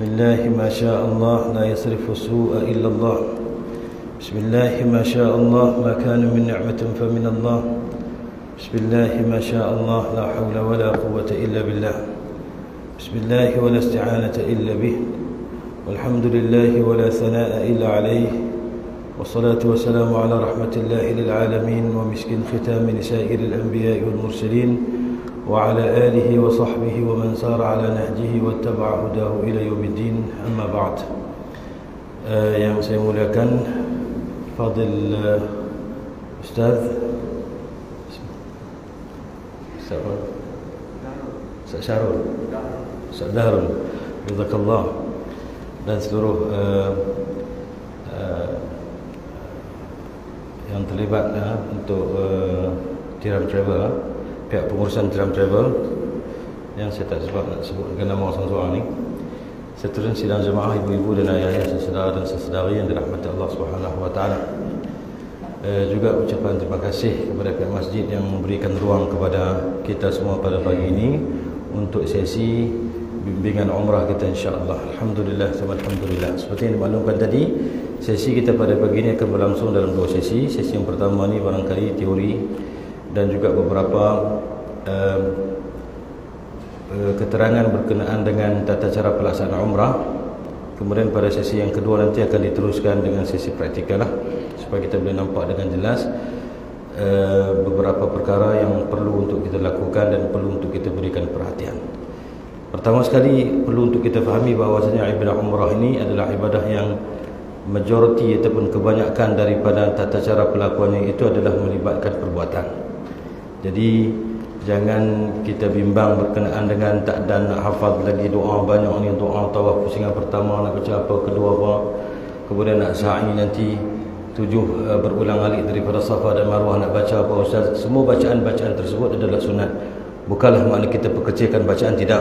بسم الله ما شاء الله لا يصرف السوء إلا الله. بسم الله ما شاء الله ما كان من نعمة فمن الله. بسم الله ما شاء الله لا حول ولا قوة إلا بالله. بسم الله ولا استعانة إلا به. والحمد لله ولا ثناء إلا عليه. والصلاة والسلام على رحمة الله للعالمين ومسك ختام لسائر الأنبياء والمرسلين وعلى آله وصحبه ومن سار على نهجه واتبع هداه إلى يوم الدين. أما بعد. yang saya muliakan Fadil Ustaz Ustaz Syarul, Ustaz Dahrul, jazakallah, dan seluruh yang terlibat untuk Tiram Travel, pihak pengurusan Tiram Travel, yang saya tak sebab nak sebutkan nama orang seorang ni. Seterusnya sidang jemaah, ibu-ibu dan ayah-ayah, saudara dan saudari yang dirahmati Allah Subhanahu wa taala. Juga ucapan terima kasih kepada pihak masjid yang memberikan ruang kepada kita semua pada pagi ini untuk sesi bimbingan umrah kita, insya-Allah. Alhamdulillah, alhamdulillah. Seperti yang dimaklumkan tadi, sesi kita pada pagi ini akan berlangsung dalam dua sesi. Sesi yang pertama ni barangkali teori dan juga beberapa keterangan berkenaan dengan tata cara pelaksanaan umrah. Kemudian pada sesi yang kedua nanti akan diteruskan dengan sesi praktikal lah, supaya kita boleh nampak dengan jelas beberapa perkara yang perlu untuk kita lakukan dan perlu untuk kita berikan perhatian. Pertama sekali perlu untuk kita fahami bahawasanya ibadah umrah ini adalah ibadah yang majoriti ataupun kebanyakan daripada tata cara pelakuannya itu adalah melibatkan perbuatan. Jadi jangan kita bimbang berkenaan dengan tak dan nak hafal lagi doa banyak ni, doa tawaf pusingan pertama nak baca apa, kedua apa, kemudian nak sa'i nanti 7 berulang alik daripada Safa dan Marwah nak baca apa Ustaz. Semua bacaan-bacaan tersebut adalah sunat. Bukanlah makna kita perkecilkan bacaan, tidak.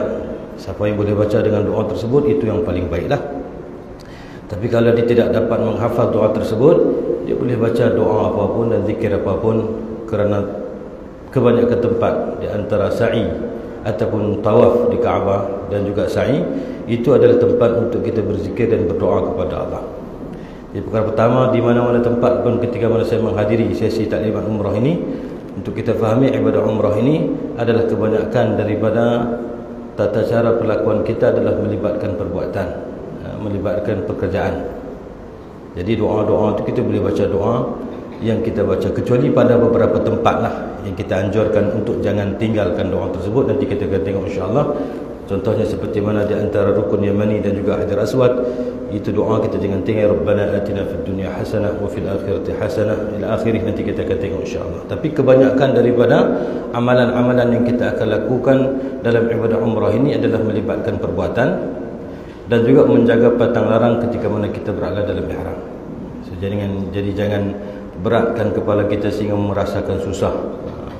Siapa yang boleh baca dengan doa tersebut itu yang paling baiklah. Tapi kalau dia tidak dapat menghafal doa tersebut, dia boleh baca doa apapun dan zikir apapun, kerana kebanyakan tempat di antara sa'i ataupun tawaf di Kaabah dan juga sa'i itu adalah tempat untuk kita berzikir dan berdoa kepada Allah. Jadi perkara pertama, di mana-mana tempat pun ketika mana saya menghadiri sesi taklimat umrah ini, untuk kita fahami ibadah umrah ini adalah kebanyakan daripada tata cara perlakuan kita adalah melibatkan perbuatan, melibatkan pekerjaan. Jadi doa-doa itu kita boleh baca doa yang kita baca, kecuali pada beberapa tempat lah yang kita anjurkan untuk jangan tinggalkan doa tersebut. Nanti kita akan tengok insya-Allah. Contohnya seperti mana di antara rukun Yamani dan juga Hajar Aswad, itu doa kita jangan tinggal, Rabbana atina fid dunya hasanah wa fil akhirati hasanah ila akhirih. Nanti kita akan tengok insya-Allah. Tapi kebanyakan daripada amalan-amalan yang kita akan lakukan dalam ibadah umrah ini adalah melibatkan perbuatan dan juga menjaga patang larang ketika mana kita berada dalam ihram. Jadi jangan beratkan kepala kita sehingga merasakan susah.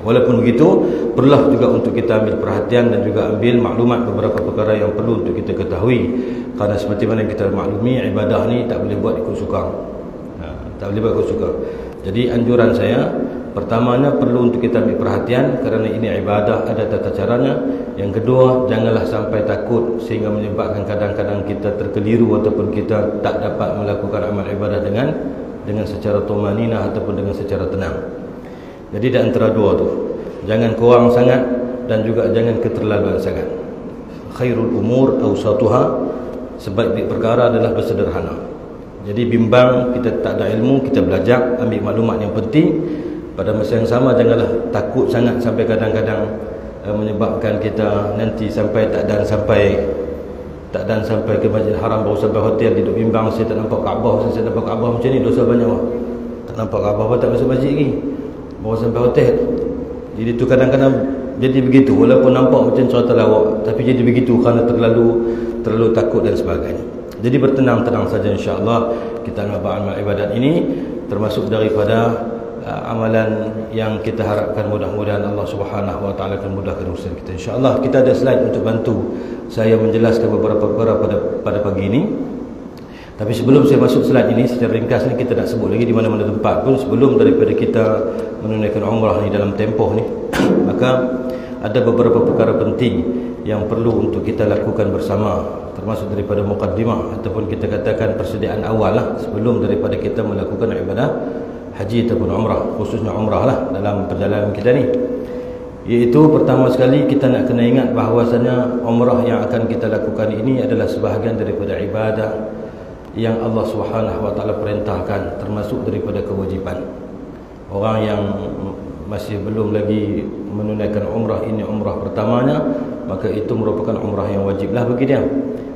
Walaupun begitu, perlulah juga untuk kita ambil perhatian dan juga ambil maklumat beberapa perkara yang perlu untuk kita ketahui. Kerana seperti mana kita maklumi, ibadah ni tak boleh buat ikut suka. Tak boleh buat ikut suka. Jadi anjuran saya, pertamanya perlu untuk kita ambil perhatian kerana ini ibadah, ada tata caranya. Yang kedua, janganlah sampai takut sehingga menyebabkan kadang-kadang kita terkeliru ataupun kita tak dapat melakukan amal ibadah dengan secara tumaninah ataupun dengan secara tenang. Jadi di antara dua tu, jangan kurang sangat dan juga jangan keterlaluan sangat. Khairul umur awsatuha, sebaik perkara adalah bersederhana. Jadi bimbang kita tak ada ilmu, kita belajar, ambil maklumat yang penting. Pada masa yang sama janganlah takut sangat sampai kadang-kadang menyebabkan kita nanti sampai tak dan sampai ke Masjid Haram, baru sampai hotel duduk bimbang, saya tak nampak Kaabah, saya nampak Kaabah macam ni, dosa banyak lah. Tak nampak Kaabah apa, tak masuk masjid lagi, baru sampai hotel. Jadi itu kadang-kadang jadi begitu, walaupun nampak macam cerita lawak, tapi jadi begitu kerana terlalu takut dan sebagainya. Jadi bertenang-tenang saja, insya-Allah kita amal ibadat ini termasuk daripada amalan yang kita harapkan. Mudah-mudahan Allah Subhanahu wa taala akan mudahkan urusan kita, insya-Allah. Kita ada slide untuk bantu saya menjelaskan beberapa perkara pada pagi ini. Tapi sebelum saya masuk slide ini, secara ringkas ni kita nak sebut lagi di mana-mana tempat pun sebelum daripada kita menunaikan umrah ni dalam tempoh ni. Maka ada beberapa perkara penting yang perlu untuk kita lakukan bersama, termasuk daripada muqaddimah ataupun kita katakan persediaan awal lah, sebelum daripada kita melakukan ibadah haji ataupun umrah, khususnya umrah lah dalam perjalanan kita ni. Iaitu pertama sekali kita nak kena ingat bahawasanya umrah yang akan kita lakukan ini adalah sebahagian daripada ibadah yang Allah Subhanahu Wa Taala perintahkan, termasuk daripada kewajipan. Orang yang masih belum lagi menunaikan umrah ini umrah pertamanya, maka itu merupakan umrah yang wajiblah bagi dia.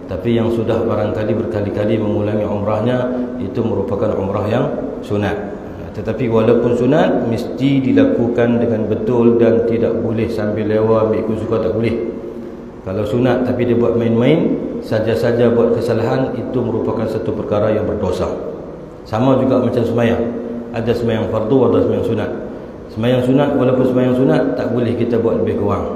Tapi yang sudah barangkali berkali-kali mengulangi umrahnya, itu merupakan umrah yang sunat. Tetapi walaupun sunat, mesti dilakukan dengan betul dan tidak boleh sambil lewa ambil ikut suka, tak boleh. Kalau sunat tapi dia buat main-main, saja-saja buat kesalahan, itu merupakan satu perkara yang berdosa. Sama juga macam sembahyang. Ada sembahyang fardu, ada sembahyang sunat. Sembahyang sunat, walaupun sembahyang sunat, tak boleh kita buat lebih kurang.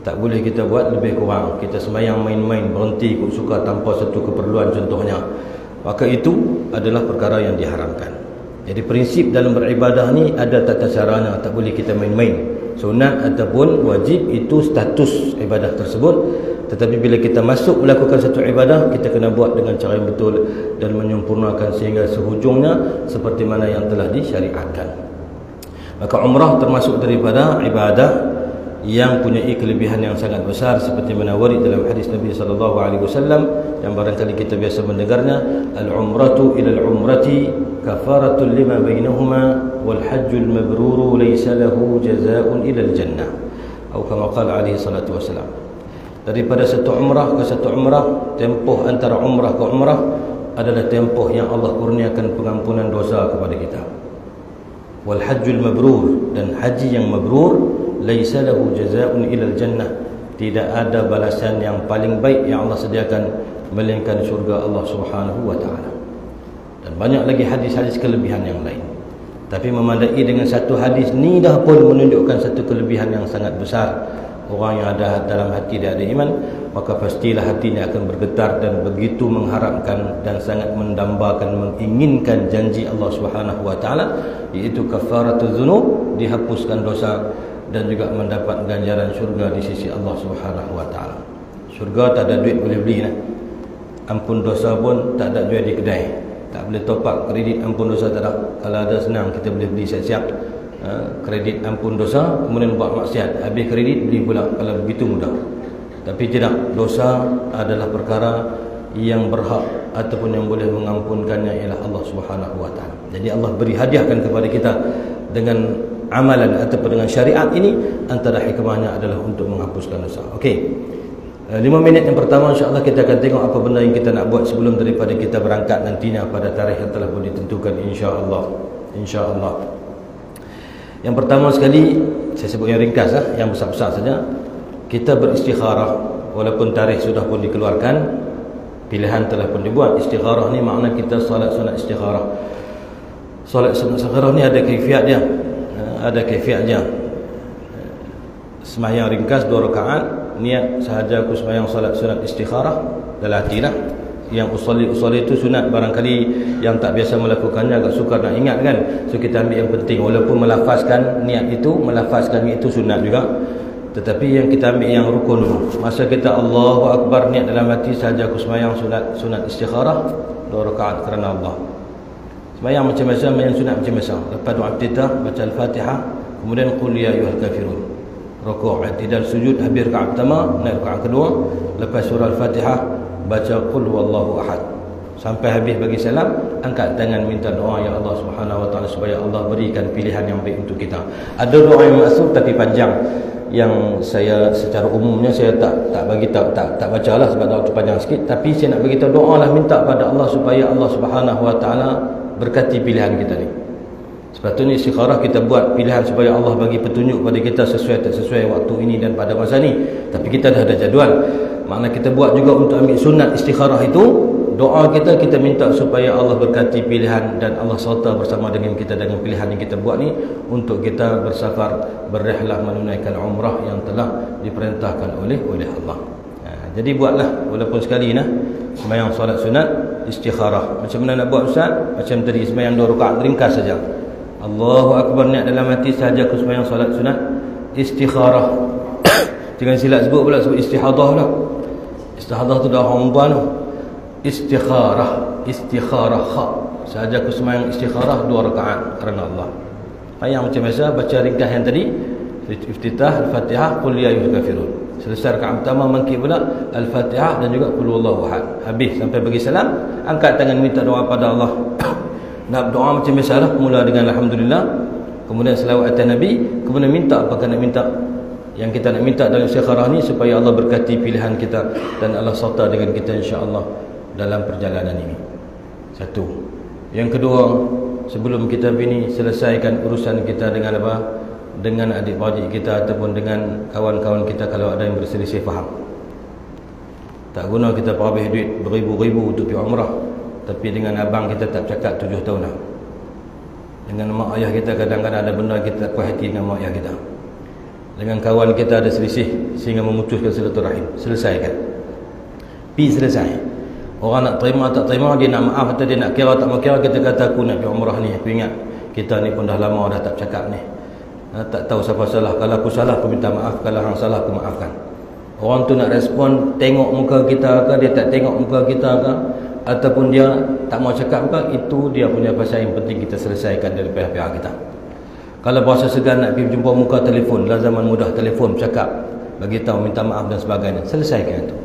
Tak boleh kita buat lebih kurang. Kita sembahyang main-main, berhenti ikut suka tanpa satu keperluan contohnya, maka itu adalah perkara yang diharamkan. Jadi prinsip dalam beribadah ni ada tata caranya, tak boleh kita main-main. Sunat ataupun wajib itu status ibadah tersebut. Tetapi bila kita masuk melakukan satu ibadah, kita kena buat dengan cara yang betul dan menyempurnakan sehingga sehujungnya seperti mana yang telah disyariatkan. Maka umrah termasuk daripada ibadah yang punya kelebihan yang sangat besar, seperti mana warid dalam hadis Nabi SAW yang barangkali kita biasa mendengarnya, al-umratu ila al-umrati kafaratul lima bainahuma wal hajjul mabruru laysa lahu jazaa'un ila al-jannah, atau kama qala alaihi salatu wasalam. Daripada satu umrah ke satu umrah, tempoh antara umrah ke umrah adalah tempoh yang Allah kurniakan pengampunan dosa kepada kita. Wal hajjul mabrur, dan haji yang mabrur, laisa lahu jazaa'un ilal jannah, tidak ada balasan yang paling baik yang Allah sediakan melainkan syurga Allah Subhanahu wa taala. Dan banyak lagi hadis-hadis kelebihan yang lain. Tapi memandai dengan satu hadis ni dah pun menunjukkan satu kelebihan yang sangat besar. Orang yang ada dalam hati dia ada iman, maka pastilah hatinya akan bergetar dan begitu mengharapkan dan sangat mendambakan, menginginkan janji Allah Subhanahu wa taala, iaitu kafaratuz dzunub, dihapuskan dosa dan juga mendapat ganjaran syurga di sisi Allah Subhanahu wa taala. Syurga tak ada duit boleh beli nah. Ampun dosa pun tak ada jual di kedai. Tak boleh top up kredit ampun dosa, tak ada. Kalau ada senang kita boleh beli siap-siap. Kredit ampun dosa, kemudian buat maksiat, habis kredit beli pula, kalau begitu mudah. Tapi tidak, dosa adalah perkara yang berhak ataupun yang boleh mengampunkannya ialah Allah Subhanahu wa taala. Jadi Allah beri hadiahkan kepada kita dengan amalan ataupun dengan syariat ini, antara hikmahnya adalah untuk menghapuskan dosa. Okey. 5 minit yang pertama insya-Allah kita akan tengok apa benda yang kita nak buat sebelum daripada kita berangkat nantinya pada tarikh yang telah pun ditentukan insya-Allah. Insya-Allah. Yang pertama sekali, saya sebut yang ringkas lah, yang besar-besar saja. Kita beristikharah, walaupun tarikh sudah pun dikeluarkan, pilihan telah pun dibuat. Istikharah ni makna kita solat sunat istikharah. Solat sunat istikharah ni ada kaifiat dia. Ada kaifiat dia. Sembahyang ringkas 2 rakaat, niat sahaja aku sembahyang solat sunat istikharah dalam hati lah. Yang usolli itu sunat, barangkali yang tak biasa melakukannya agak sukar nak ingat kan. So kita ambil yang penting, walaupun melafazkan niat itu, melafazkan niat itu sunat juga, tetapi yang kita ambil yang rukun dulu. Masa kita Allahu Akbar, niat dalam hati sahaja aku sembahyang sunat istikharah 2 rakaat kerana Allah. Sembahyang macam biasa, sembahyang sunat macam biasa. Lepas doa iftitah baca al-Fatihah, kemudian qul ya ayyuhal kafirun. Rukuk, i'tidal, sujud, habis rakaat pertama, naik rakaat kedua, lepas surah al-Fatihah baca qul huwallahu ahad sampai habis bagi salam, angkat tangan minta doa ya Allah Subhanahu wa taala supaya Allah berikan pilihan yang baik untuk kita. Ada doa yang maksud tapi panjang, yang saya secara umumnya saya tak bacalah sebab doa itu panjang sikit, tapi saya nak bagi tahu doa lah, minta pada Allah supaya Allah Subhanahu wa taala berkati pilihan kita ni. Sepatutnya istikharah kita buat pilihan supaya Allah bagi petunjuk pada kita sesuai tak sesuai waktu ini dan pada masa ni. Tapi kita dah ada jadual. Makna kita buat juga untuk ambil sunat istikharah itu, doa kita minta supaya Allah berkati pilihan dan Allah serta bersama dengan kita dengan pilihan yang kita buat ni untuk kita bersafar, berrihlah menunaikan umrah yang telah diperintahkan oleh Allah. Jadi buatlah walaupun sekali nah sembahyang solat sunat istikharah. Macam mana nak buat ustaz? Macam tadi sembahyang 2 rakaat ringkas saja. Allahu Akbar, niat dalam hati sahaja aku sembahyang solat sunat istikharah Jangan silap sebut pula, sebut istihadah pula. Istihadah tu dah orang perempuan tu. Istikharah kha. Sahaja aku semayang istikharah 2 rakaat kerana Allah. Yang macam biasa baca ringkas yang tadi, iftitah al-Fatihah, qul ya ayyuhal kafirun. Selesai rakaat pertama mangkit pula al-Fatihah dan juga qul huwallahu ahad. Habis sampai bagi salam, angkat tangan minta doa pada Allah. Nak doa macam biasalah, mula dengan alhamdulillah, kemudian selawat atas Nabi, kemudian minta apa yang nak minta. Yang kita nak minta dalam istikharah ni supaya Allah berkati pilihan kita dan Allah serta dengan kita insya-Allah dalam perjalanan ini. Satu. Yang kedua, sebelum kita ini selesaikan urusan kita dengan apa? Dengan adik-beradik kita ataupun dengan kawan-kawan kita kalau ada yang berselisih faham. Tak guna kita habis duit beribu-ribu untuk pergi umrah, tapi dengan abang kita tak cakap 7 tahun dah. Dengan mak ayah kita kadang-kadang ada benda kita tak puas hati dengan mak ayah kita. Dengan kawan kita ada selisih sehingga memutuskan silaturahim. Selesaikan. Pergi selesai. Orang nak terima tak terima, dia nak maaf atau dia nak kira tak mau kira, kita kata aku nak pergi umrah ni. Aku ingat kita ni pun dah lama dah tak cakap ni. Tak tahu siapa salah. Kalau aku salah aku minta maaf, kalau hang salah aku maafkan. Orang tu nak respon tengok muka kita ke, dia tak tengok muka kita ke, ataupun dia tak mau cakap ke, itu dia punya pasal yang penting kita selesaikan dari pihak-pihak kita. Kalau berasa segan nak pergi jumpa muka telefon, dalam zaman mudah telefon bercakap, bagi tahu minta maaf dan sebagainya, selesaikan itu.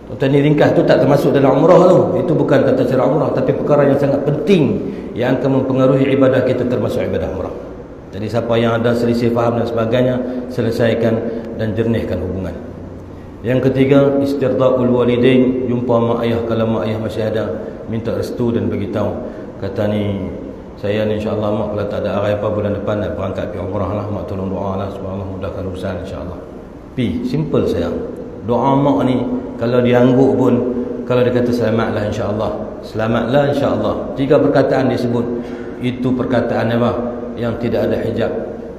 Tuan-tuan, ni ringkas tu tak termasuk dalam umrah tu. Itu bukan tata cara umrah, tapi perkara yang sangat penting yang akan mempengaruhi ibadah kita termasuk ibadah umrah. Jadi siapa yang ada selisih faham dan sebagainya, selesaikan dan jernihkan hubungan. Yang ketiga, istirdaul walidain, jumpa mak ayah kalau mak ayah masih ada, minta restu dan bagi tahu. Kata ni, saya ni insya-Allah mak kalau tak ada arai apa bulan depan nak berangkat pergi umrah lah, mak tolong doa lah supaya Allah mudahkan urusan insya-Allah. Pi, simple sayang. Doa mak ni kalau dia angguk pun, kalau dia kata selamatlah insya-Allah, selamatlah insya-Allah. 3 perkataan disebut, itu perkataan apa? Yang tidak ada hijab,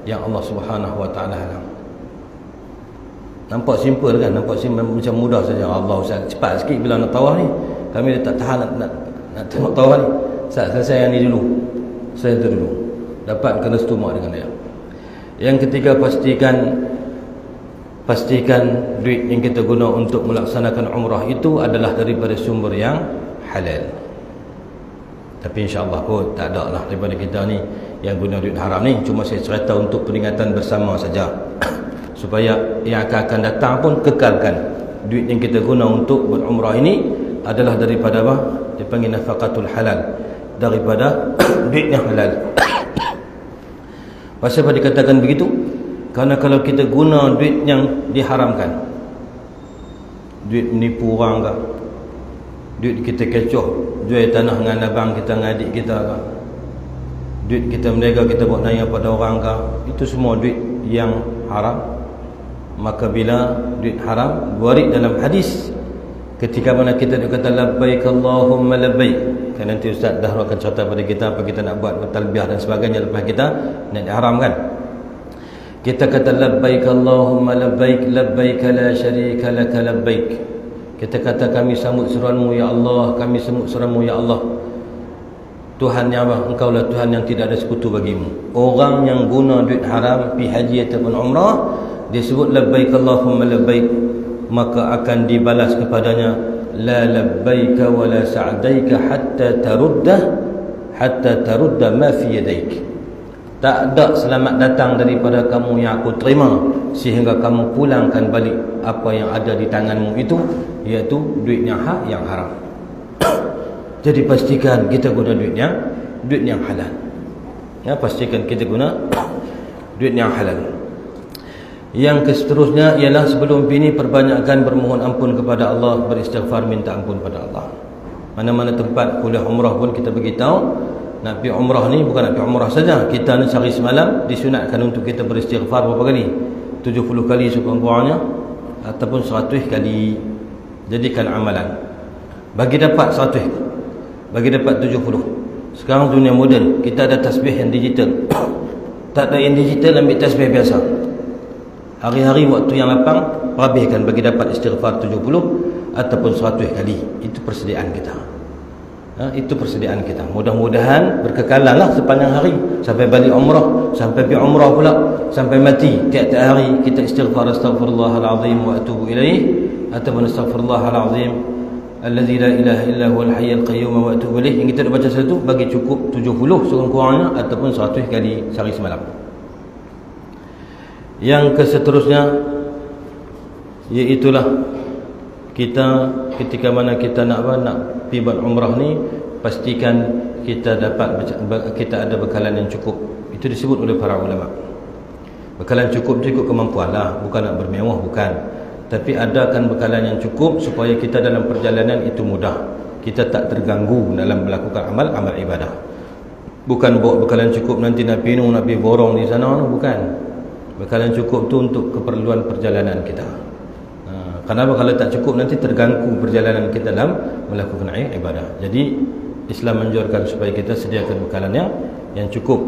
yang Allah Subhanahu wa taala halang. Nampak simple kan? Nampak simple, macam mudah saja. Allah Ustaz, cepat sikit bila nak tawaf ni. Kami tak tahan nak tengok tawaf ni. Selesai yang ni dulu. Saya itu dulu. Dapatkan restu mak dengan dia. Yang ketiga, pastikan duit yang kita guna untuk melaksanakan umrah itu adalah daripada sumber yang halal. Tapi insya-Allah pun tak ada lah daripada kita ni yang guna duit haram ni. Cuma saya cerita untuk peringatan bersama saja. Supaya yang akan datang pun kekalkan duit yang kita guna untuk berumrah ini adalah daripada apa? Dipanggil nafaqatul halal, daripada duit yang halal. Pasal apa dikatakan begitu? Karena kalau kita guna duit yang diharamkan, duit menipu orang ke, duit kita kecoh jual tanah dengan abang kita, dengan adik kita ke, duit kita meniaga, kita buat naya pada orang ke, itu semua duit yang haram. Maka bila duit haram, warid dalam hadis ketika mana kita kata labbaik Allahumma labbaik, kan nanti Ustaz dah akan cerita pada kita apa kita nak buat bertalbiyah dan sebagainya lepas kita nak diharamkan. Kita kata labbaik Allahumma labbaik, labbaik la syarika laka labbaik. Kita kata kami sambut seruanmu ya Allah, kami sambut seruanmu ya Allah. Tuhan yang apa? Engkau lah Tuhan yang tidak ada sekutu bagimu. Orang yang guna duit haram pi haji ataupun umrah, dia sebut labbaik Allahumma labbaik, maka akan dibalas kepadanya la labbaika wa la sa'daika hatta tarudda ma fi yadaik. Tak ada selamat datang daripada kamu yang aku terima sehingga kamu pulangkan balik apa yang ada di tanganmu itu, iaitu duit yang hak, yang haram. Jadi pastikan kita guna duit yang halal. Ya, pastikan kita guna duit yang halal. Yang seterusnya ialah sebelum ini perbanyakkan bermohon ampun kepada Allah, beristighfar, minta ampun pada Allah. Mana-mana tempat kuliah umrah pun kita beritahu, nak pergi umrah ni bukan nak pergi umrah saja. Kita ni sehari semalam disunatkan untuk kita beristighfar berapa kali? 70 kali sekurang-kurangnya, ataupun 100 kali. Jadikan amalan. Bagi dapat 100, bagi dapat 70. Sekarang dunia moden, kita ada tasbih yang digital. Tak ada yang digital, ambil tasbih biasa. Hari-hari waktu yang lapang, habiskan bagi dapat istighfar 70 ataupun 100 kali. Itu persediaan kita. Itu persediaan kita. Mudah-mudahan berkekalan lah sepanjang hari, sampai balik umrah, sampai pergi umrah pula, sampai mati. Tiap-tiap hari kita istighfar, astaghfirullahalazim wa atubu ilaih, ataupun astaghfirullahalazim alladzi la ilaha illa huwal hayyul qayyum wa atubu ilaih. Yang kita dah baca satu bagi cukup 70 sekurang-kurangnya, ataupun 100 kali sehari semalam. Yang keseterusnya iaitulah kita ketika mana kita nak pergi buat umrah ni, pastikan kita ada bekalan yang cukup. Itu disebut oleh para ulama. Bekalan cukup kemampuan lah, bukan nak bermewah, bukan. Tapi adakan bekalan yang cukup supaya kita dalam perjalanan itu mudah. Kita tak terganggu dalam melakukan amal ibadah. Bukan bawa bekalan cukup nanti nak pinung, nak pergi borong di sana, bukan. Bekalan cukup tu untuk keperluan perjalanan kita. Kenapa? Kalau tak cukup nanti terganggu perjalanan kita dalam melakukan ibadah. Jadi Islam menganjurkan supaya kita sediakan bekalan yang cukup.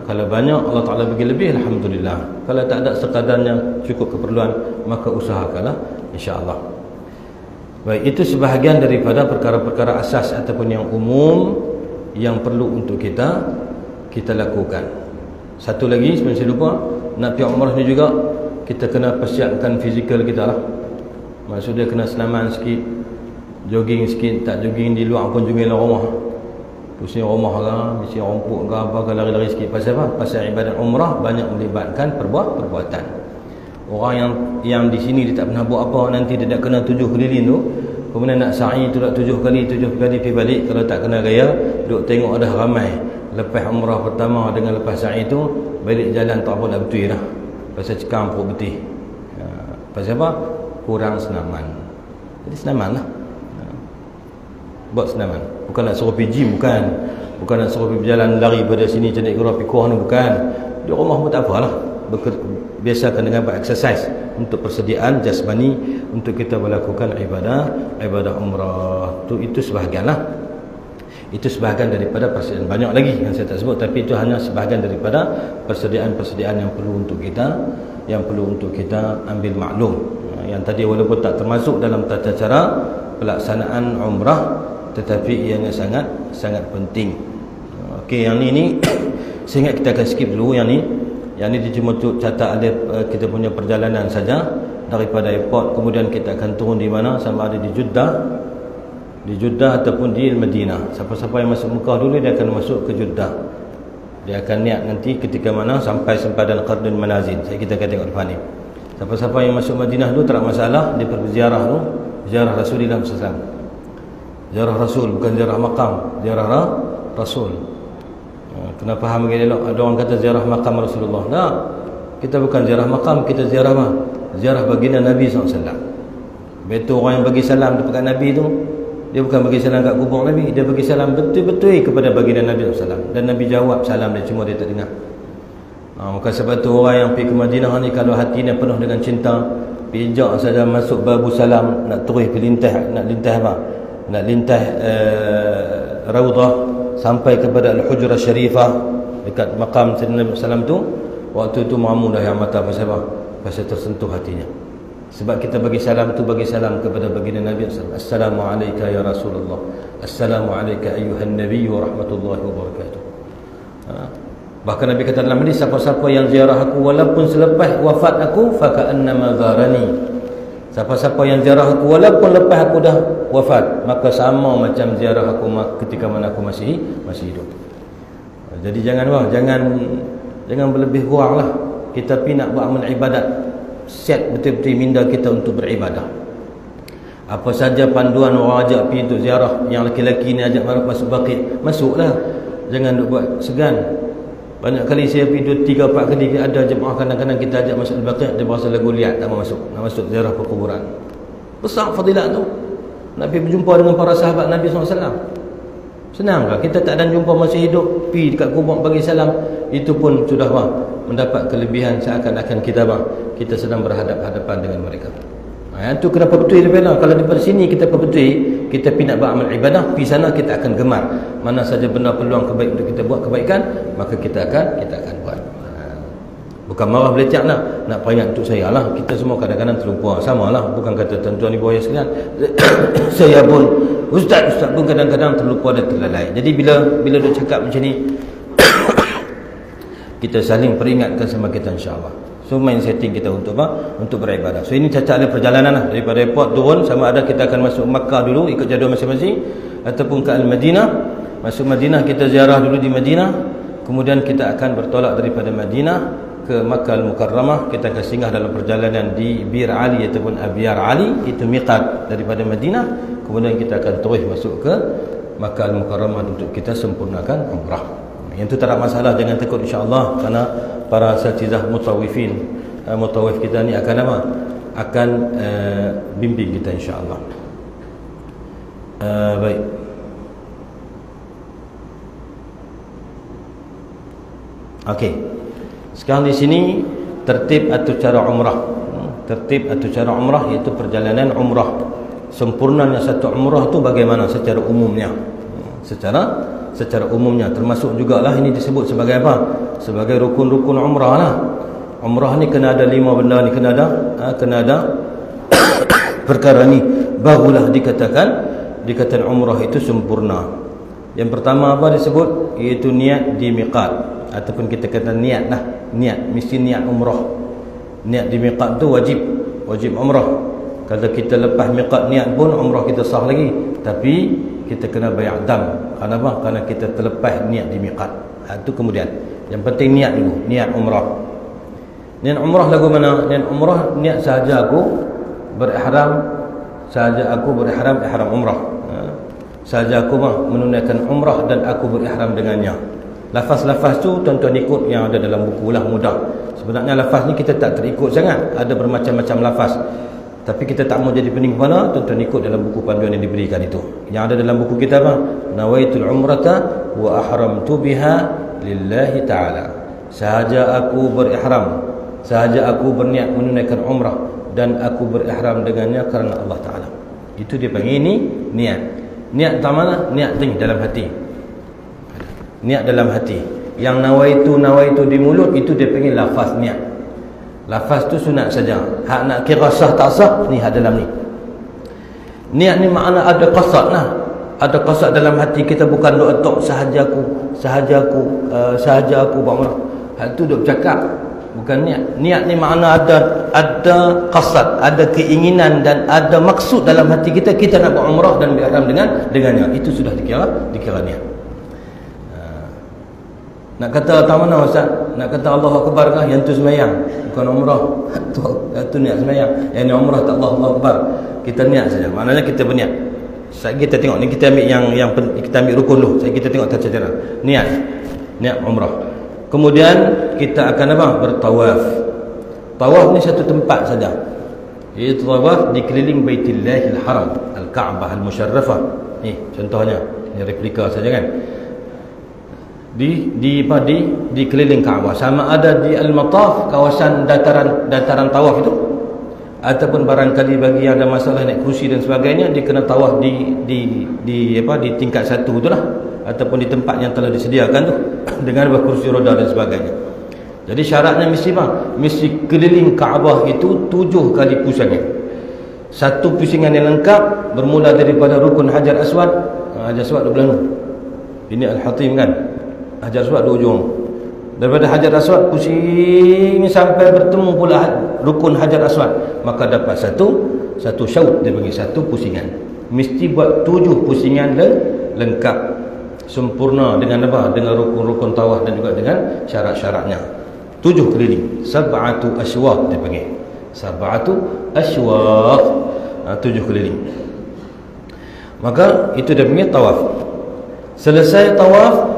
Kalau banyak Allah Ta'ala bagi lebih, alhamdulillah. Kalau tak ada sekadarnya cukup keperluan, maka usahakanlah, insya-Allah. Baik, itu sebahagian daripada perkara-perkara asas ataupun yang umum yang perlu untuk kita lakukan. Satu lagi sebelum saya lupa, nak pergi umrah ni juga kita kena persiapkan fizikal kita lah. Maksudnya kena senaman sikit, jogging sikit, tak jogging di luar pun jogging dalam rumah. Pusing rumah lah, mesti rompuk ke apa ke, lari-lari sikit. Pasal apa? Pasal ibadat umrah banyak melibatkan perbuatan. Orang yang di sini dia tak pernah buat apa, nanti dia tak kena 7 keliling tu, kemudian nak sa'i tu tak 7 kali pergi balik. Kalau tak kena gaya, duduk tengok ada ramai lepas umrah pertama dengan lepas sa'i tu, balik jalan tak apa dah betul dah. Pasal cekam perut betih. Pasal apa? Kurang senaman. Jadi senaman lah. Buat senaman. Bukan nak suruh pergi gym, bukan. Bukan nak suruh pergi berjalan lari pada sini cari kurang pikuh ni, bukan. Di rumah pun tak apalah. Biasakan dengan buat exercise untuk persediaan jasmani untuk kita melakukan ibadah umrah. Itu sebahagian lah. Itu sebahagian daripada persediaan. Banyak lagi yang saya tak sebut, tapi itu hanya sebahagian daripada persediaan-persediaan yang perlu untuk kita ambil maklum. Yang tadi walaupun tak termasuk dalam tata cara pelaksanaan umrah, tetapi ianya sangat penting. Okey, yang ni saya ingat kita akan skip dulu yang ni. Yang ni dia cuma untuk catat ada kita punya perjalanan saja daripada airport, kemudian kita akan turun di mana, sama ada di Jeddah ataupun di Madinah. Siapa-siapa yang masuk Mekah dulu dia akan masuk ke Jeddah. Dia akan niat nanti ketika mana sampai sempadan Qardun Manazil. Kita akan tengok depan ni. Siapa-siapa yang masuk Madinah dulu tak ada masalah, dia pergi ziarah tu, ziarah Rasulullah SAW. Ziarah Rasul, bukan ziarah makam, ziarah Rasul. Kena faham begini elok. Ada orang kata ziarah makam Rasulullah. Tak. Kita bukan ziarah makam, kita ziarah apa? Ziarah baginda Nabi SAW. Betul orang yang bagi salam dekat Nabi tu, dia bukan bagi salam kat kubur Nabi, dia bagi salam betul-betul kepada baginda Nabi SAW. Dan Nabi jawab salam dia, cuma dia tak dengar. Maka sebab tu orang yang pergi ke Madinah ni, kalau hatinya penuh dengan cinta, pijak saja masuk babu salam, nak terus nak lintah Raudah sampai kepada Al-Hujrah Syarifah dekat makam Sayyidina Nabi SAW tu, waktu tu mamu dah yang mata. Pasal apa? Pasal tersentuh hatinya. Sebab kita bagi salam tu, bagi salam kepada baginda Nabi SAW. Assalamualaikum ya Rasulullah, Assalamualaikum ayyuhan Nabi wa rahmatullahi wa barakatuh. Bahkan Nabi kata dalam hadis, siapa-siapa yang ziarah aku walaupun selepas wafat aku, faka'annama zarani. Siapa-siapa yang ziarah aku walaupun lepas aku dah wafat, maka sama macam ziarah aku ketika mana aku masih hidup. Jadi jangan berlebih kuranglah. Kita pergi nak buat amal ibadat, set betul-betul minda kita untuk beribadah. Apa saja panduan orang ajak pergi untuk ziarah, yang lelaki-lelaki ni ajak masuk Baqi', masuklah. Jangan duk buat segan. Banyak kali saya pergi 3-4 kali, ada jemaah kadang-kadang kita ajak masuk Al-Baqi', dia berasa lagu liat, tak mau masuk. Nak masuk ziarah perkuburan. Besar fadilat tu. Nak pergi berjumpa dengan para sahabat Nabi SAW. Senangkah? Kita tak ada jumpa masih hidup, pergi dekat kubur bagi salam, itu pun sudah mendapat kelebihan, seakan-akan kita sedang berhadap-hadapan dengan mereka. Itu kenapa betul daripada kalau daripada sini kita betul, kita pergi nak beramal ibadah, pergi sana kita akan gemar. Mana saja benda peluang kebaikan untuk kita buat kebaikan, maka kita akan buat. Bukan marah belecak nak peringat untuk saya lah. Kita semua kadang-kadang terlupa. Sama lah, bukan kata tuan-tuan ibu ayah sekalian. Saya pun, ustaz pun kadang-kadang terlupa dan terlalai. Jadi bila dia cakap macam ni, kita saling peringatkan sama kita, insya-Allah. So main setting kita untuk apa? Untuk beribadah. So ini cacat ada perjalanan lah. Daripada airport turun, sama ada kita akan masuk Makkah dulu ikut jadual masing-masing, ataupun ke Al-Madinah. Masuk Madinah, kita ziarah dulu di Madinah. Kemudian kita akan bertolak daripada Madinah ke Makkah Al-Mukarramah. Kita akan singgah dalam perjalanan di Bir Ali ataupun Abyar Ali, itu miqat daripada Madinah. Kemudian kita akan terus masuk ke Makkah Al-Mukarramah untuk kita sempurnakan umrah. Yang itu tak ada masalah, jangan takut, insya-Allah, kerana para asatizah mutawif kita ni akan apa? Akan bimbing kita, insya-Allah. Baik. Okey. Sekarang di sini tertib atau cara umrah. Tertib atau cara umrah iaitu perjalanan umrah. Sempurnanya satu umrah tu bagaimana secara umumnya? Secara umumnya, termasuk jugalah ini disebut sebagai apa? Sebagai rukun-rukun umrah lah. Umrah ni kena ada 5 benda ni, kena ada perkara ni barulah dikatakan umrah itu sempurna. Yang pertama apa disebut? Iaitu niat di miqat. Ataupun kita kata niat lah, mesti niat umrah. Niat di miqat tu wajib umrah. Kalau kita lepas miqat niat pun umrah kita sah lagi, tapi kita kena bayar dam. Kenapa? Kerana kita terlepas niat di miqat. Itu kemudian yang penting niat dulu, niat umrah. Niat umrah lagu mana? Niat umrah niat sahaja aku berihram ihram umrah. Sahaja aku menunaikan umrah dan aku berihram dengannya. Lafaz-lafaz tu tuan-tuan ikut yang ada dalam buku lah, mudah. Sebenarnya lafaz ni kita tak terikut sangat, ada bermacam-macam lafaz. Tapi kita tak mau jadi pening kepala, tuan-tuan ikut dalam buku panduan yang diberikan itu. Yang ada dalam buku kita apa? Nawaitul umrata wa ahramtu biha lillahi ta'ala. Sahaja aku berniat menunaikan umrah dan aku berihram dengannya kerana Allah Ta'ala. Itu dia panggil ini niat. Niat tak mana? Niat ni dalam hati. Niat dalam hati. Yang nawaitu di mulut itu dia panggil lafaz niat. Lafaz tu sunat saja. Hak nak kira sah tak sah ni hak dalam ni. Niat ni makna ada qasad lah. Ada qasad dalam hati kita, bukan duk atok sahaja aku berumrah. Hak tu duk bercakap, bukan niat. Niat ni makna ada qasad, ada keinginan dan ada maksud dalam hati kita nak berumrah dan berihram dengannya. Itu sudah dikira niat. Nak kata tak mana Ustaz? Nak kata Allah Akbar kah? Yang tu sembahyang, bukan umrah. Itu niat sembahyang. Yang ni umrah tak Allah Akbar. Kita niat saja. Maknanya kita berniat. Sekejap kita tengok ni, kita ambil yang kita ambil rukun dulu. Sekejap kita tengok tata cara. Niat umrah. Kemudian kita akan apa? Bertawaf. Tawaf ni satu tempat saja. Iaitu tawaf di keliling Baitillahil Haram, Al-Ka'bah Al-Musyarrafah. Ni contohnya, ni replika saja kan. Di keliling Kaabah, sama ada di Al-Mataf, kawasan dataran tawaf itu, ataupun barangkali bagi yang ada masalah naik kerusi dan sebagainya, dia kena tawaf di tingkat satu itulah, ataupun di tempat yang telah disediakan tu dengan kursi roda dan sebagainya. Jadi syaratnya mesti apa? Mesti keliling Kaabah itu 7 kali pusingan. Satu pusingan yang lengkap bermula daripada rukun Hajar Aswad. Hajar Aswad di belah ini Al-Hatim kan, Hajar Aswad di ujung. Daripada Hajar Aswad pusing sampai bertemu pula rukun Hajar Aswad, maka dapat satu syaut, dia bagi satu pusingan. Mesti buat 7 pusingan lengkap, sempurna dengan apa? Dengan rukun-rukun tawaf dan juga dengan syarat-syaratnya. 7 keliling, sab'atu asywaq dia panggil. Sab'atu asywaq, 7 keliling. Maka itu dia panggil tawaf. Selesai tawaf,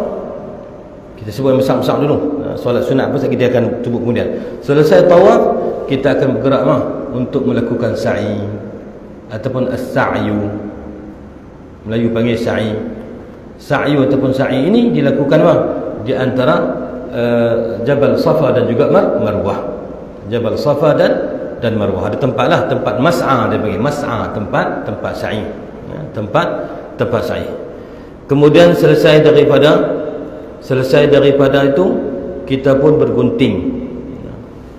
kita sebut yang besar-besar dulu. Solat sunat apa kita akan sebut kemudian. Selesai tawaf, kita akan bergerak untuk melakukan sa'i ataupun as-sa'yu. Melayu panggil sa'i. Sa'yu ataupun sa'i ini dilakukan di antara Jabal Safa dan juga Marwah. Jabal Safa dan Marwah. Ada tempat mas'a, dia panggil mas'a, tempat sa'i. Tempat sa'i. Kemudian selesai daripada itu, kita pun bergunting.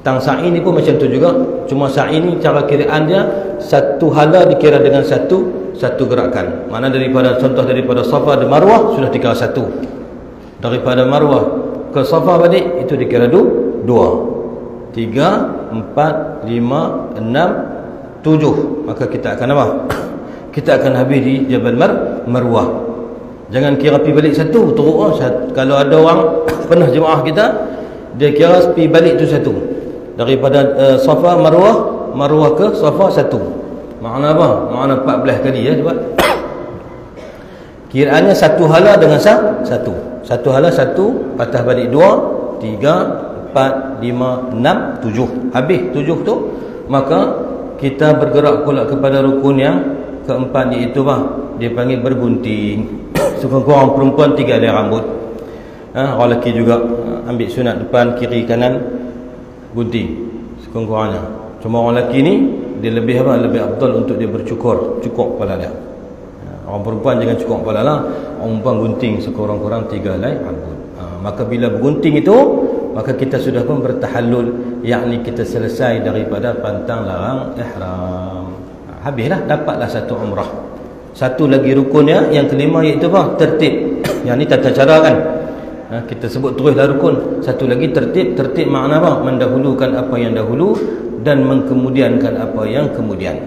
Tang sa'i ni pun macam tu juga. Cuma sa'i ni cara kiraan dia satu hala dikira dengan satu gerakan. Mana daripada contoh daripada Safa dan Marwah sudah dikira satu. Daripada Marwah ke Safa balik itu dikira dua. 3, 4, 5, 6, 7. Maka kita akan apa? Kita akan habis di Jabal Marwah. Jangan kira pergi balik satu teruk. Kalau ada orang pernah jemaah kita, dia kira pergi balik tu satu. Daripada Safa Marwah ke Safa satu. Makna apa? Makna 14 kali ya sebab kiraannya satu hala dengan satu. Satu hala satu, patah balik 2, 3, 4, 5, 6, 7. Habis 7 tu, maka kita bergerak pula kepada rukun yang keempat, iaitu dia panggil bergunting. Sekurang-kurang perempuan 3 helai rambut. Orang lelaki juga ambil sunat depan, kiri, kanan, gunting sekurang-kurangnya. Cuma orang lelaki ni dia lebih lebih afdal untuk dia cukur kepala dia. Orang perempuan jangan cukur kepala lah. Orang perempuan gunting sekurang-kurang 3 helai rambut. Maka bila bergunting itu, maka kita sudah pun bertahallul, yakni kita selesai daripada pantang larang ihram. Habislah, dapatlah satu umrah. Satu lagi rukunnya, yang kelima iaitu tertib. Yang ni tata cara kan. Kita sebut teruslah rukun. Satu lagi tertib. Tertib makna apa? Mendahulukan apa yang dahulu dan mengkemudiankan apa yang kemudian.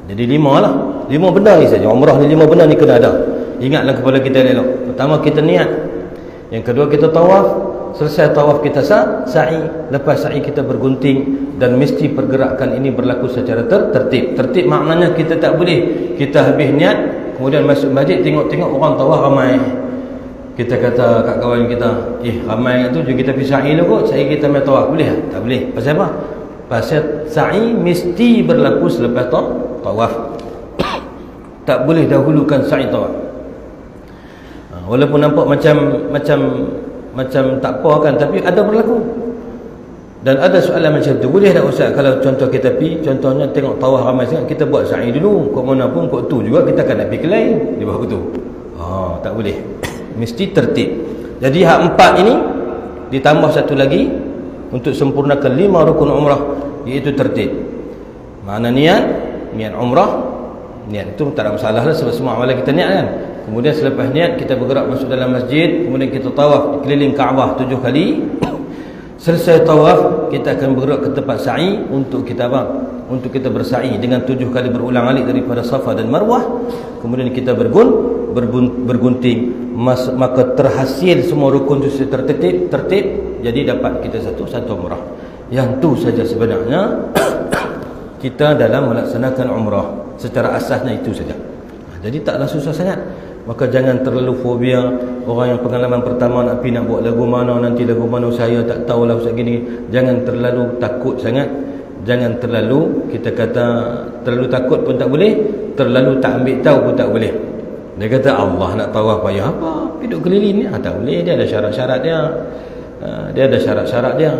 Jadi 5 lah. 5 benda ni saja. Umrah ni 5 benda ni kena ada. Ingatlah kepala kita elok. Pertama kita niat. Yang kedua kita tawaf. Selesai tawaf kita sa'i. Lepas sa'i kita bergunting. Dan mesti pergerakan ini berlaku secara tertib. Tertib maknanya kita tak boleh kita habis niat kemudian masuk masjid tengok-tengok orang tawaf ramai. Kita kata kat kawan kita, ramai tu jom kita pergi sa'i dulu kot, sa'i kita main tawaf. Boleh tak? Tak boleh. Pasal apa? Pasal sa'i mesti berlaku selepas tawaf. Tak boleh dahulukan sa'i tawaf. Walaupun nampak macam tak apa kan, tapi ada berlaku. Dan ada soalan macam tu, boleh tak Ustaz kalau contoh kita pergi, contohnya tengok tawaf ramai sangat, kita buat sa'i dulu, kok mana pun kok tu juga kita akan nak pergi ke lain di bawah tu. Tak boleh. Mesti tertib. Jadi hak 4 ini ditambah satu lagi untuk sempurnakan 5 rukun umrah, iaitu tertib. Makna niat umrah. Niat itu tak ada masalah lah, sebab semua amalan kita niat kan. Kemudian selepas niat kita bergerak masuk dalam masjid, kemudian kita tawaf keliling Kaabah 7 kali. Selesai tawaf kita akan bergerak ke tempat sa'i untuk kita untuk kita bersa'i dengan 7 kali berulang alik daripada Safa dan Marwah. Kemudian kita bergunting, maka terhasil semua rukun itu tertib. Jadi dapat kita satu umrah. Yang tu saja sebenarnya kita dalam melaksanakan umrah. Secara asasnya itu saja. Jadi taklah susah sangat. Maka jangan terlalu fobia. Orang yang pengalaman pertama nak pergi nak buat lagu mana, nanti lagu mana saya tak tahulah Ustaz gini. Jangan terlalu takut sangat. Jangan terlalu, kita kata terlalu takut pun tak boleh, terlalu tak ambil tahu pun tak boleh. Dia kata Allah nak tawaf payah apa? Hidup keliling ni tak boleh, dia ada syarat-syarat dia. Dia ada syarat-syarat dia.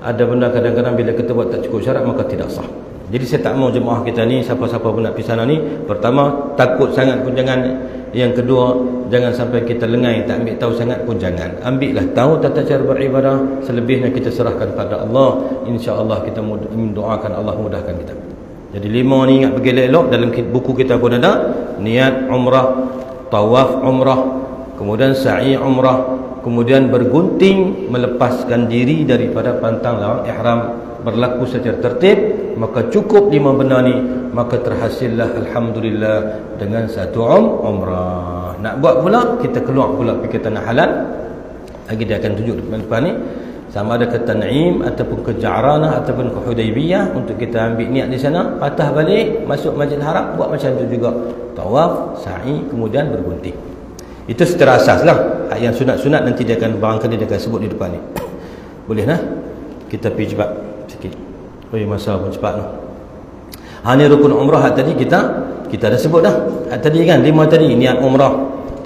Ada benda kadang-kadang bila kita buat tak cukup syarat maka tidak sah. Jadi saya tak mau jemaah kita ni, siapa-siapa pun nak pergi sana ni, pertama takut sangat pun jangan. Yang kedua, jangan sampai kita lengai, tak ambil tahu sangat pun jangan. Ambillah tahu tata cara beribadah, selebihnya kita serahkan pada Allah. InsyaAllah kita mendoakan Allah mudahkan kita. Jadi 5 ni ingat pergi elok, dalam buku kita pun ada. Niat umrah, tawaf umrah, kemudian sa'i umrah, kemudian bergunting, melepaskan diri daripada pantang larang ihram, berlaku secara tertib. Maka cukup 5 benda ni, maka terhasillah alhamdulillah dengan satu umrah. Nak buat pula, kita keluar pula pergi ke tanah halal. Lagi dia akan tunjuk depan ni, sama ada ke Tan'im ataupun ke Ja'ranah ataupun ke Hudaybiyah, untuk kita ambil niat di sana, patah balik masuk Masjid Haram, buat macam tu juga. Tawaf, sa'i, kemudian bergunting. Itu secara asas lah. Yang sunat-sunat nanti dia akan barangkali dia akan sebut di depan ni. Boleh lah. Kita pergi cepat sikit. Masa pun cepat lah. Ni rukun umrah tadi kita dah sebut dah. Tadi kan 5 tadi, niat umrah,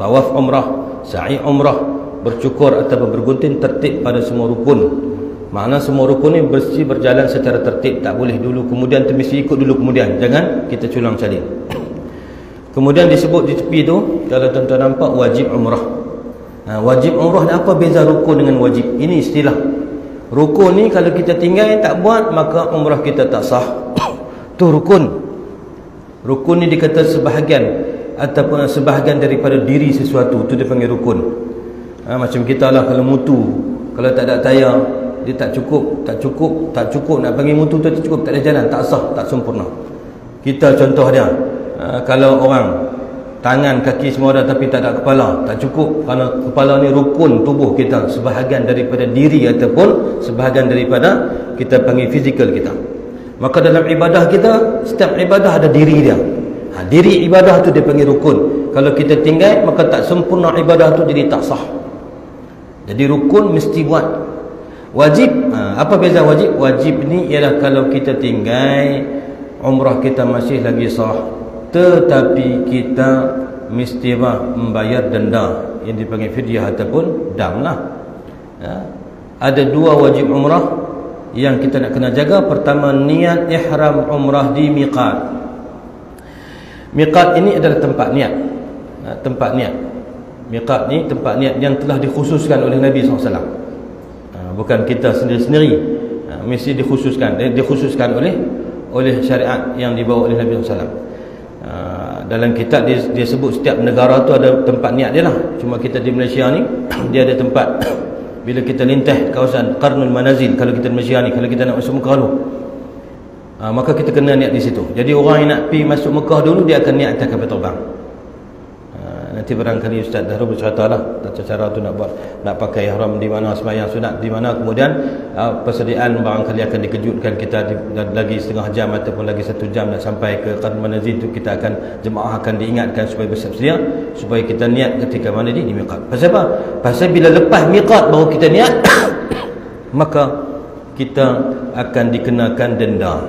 tawaf umrah, sa'i umrah, bercukur atau bergunting, tertib pada semua rukun. Makna semua rukun ni mesti berjalan secara tertib, tak boleh dulu kemudian, mesti ikut dulu kemudian. Jangan kita culang salin. Kemudian disebut di tepi tu, kalau tuan-tuan nampak, wajib umrah. Wajib umrah ni apa beza rukun dengan wajib? Ini istilah. Rukun ni kalau kita tinggal tak buat, maka umrah kita tak sah. Tu rukun. Rukun ni dikata sebahagian ataupun sebahagian daripada diri sesuatu, tu dia panggil rukun. Macam kita lah, kalau mutu, kalau tak ada tayar, dia tak cukup nak panggil mutu tu tak cukup, tak ada jalan, tak sah, tak sempurna. Kita contoh dia, kalau orang tangan, kaki semua ada tapi tak ada kepala, tak cukup, kerana kepala ni rukun tubuh kita, sebahagian daripada diri ataupun sebahagian daripada kita panggil fizikal kita. Maka dalam ibadah kita, setiap ibadah ada diri dia. Diri ibadah tu dia panggil rukun. Kalau kita tinggal, maka tak sempurna ibadah tu, jadi tak sah. Jadi rukun mesti buat. Wajib, apa beza wajib? Wajib ni ialah kalau kita tinggal, umrah kita masih lagi sah, tetapi kita mesti membayar denda yang dipanggil fidyah ataupun dam lah. Ada dua wajib umrah yang kita nak kena jaga. Pertama, niat ihram umrah di miqat. Miqat ini adalah tempat niat. Tempat niat. Miqat ni tempat niat yang telah dikhususkan oleh Nabi SAW. Bukan kita sendiri-sendiri. Mesti dikhususkan oleh syariat yang dibawa oleh Nabi SAW. Dalam kitab dia sebut setiap negara tu ada tempat niat dia lah. Cuma kita di Malaysia ni dia ada tempat. Bila kita lintah kawasan Qarnul Manazil, kalau kita di Malaysia ni, kalau kita nak masuk Mekah dulu, maka kita kena niat di situ. Jadi orang yang nak pergi masuk Mekah dulu, dia akan niat atas kapal terbang. Nanti barangkali Ustaz Dahrul bercerita lah tata cara tu nak buat, nak pakai ihram di mana, sembahyang sunat di mana, kemudian persediaan barangkali akan dikejutkan kita lagi setengah jam ataupun lagi 1 jam nak sampai ke Qarnul Manazil tu. Kita akan, jemaah akan diingatkan supaya bersiap sedia, supaya kita niat ketika mana di miqat. Pasal apa? Pasal bila lepas miqat baru kita niat maka kita akan dikenakan denda.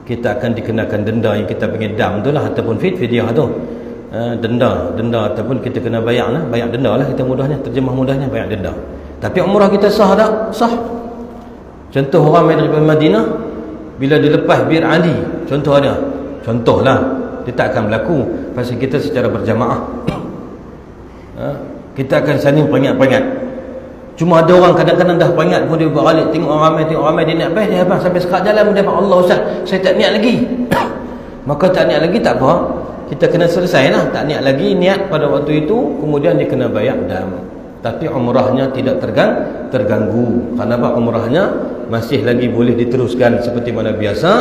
Kita akan dikenakan denda yang kita panggil dam tu lah, ataupun fidyah tu. Denda ataupun kita kena bayar lah, bayar denda lah, kita mudahnya, terjemah mudahnya bayar denda. Tapi umrah kita sah tak? Sah. Contoh orang main daripada Madinah, bila dia lepas Bir Ali, contohlah, dia tak akan berlaku pasal kita secara berjamaah. Kita akan saling peringat-peringat. Cuma ada orang kadang-kadang dah peringat pun dia balik, tengok orang ramai dia niat baik, dia abang sampai sekat jalan dia kata, Allah Ustaz, saya tak niat lagi. Maka tak niat lagi tak apa, kita kena selesai lah, tak niat lagi, niat pada waktu itu, kemudian dia kena bayar dam. Tapi umrahnya tidak terganggu. Kenapa? Umrahnya masih lagi boleh diteruskan seperti mana biasa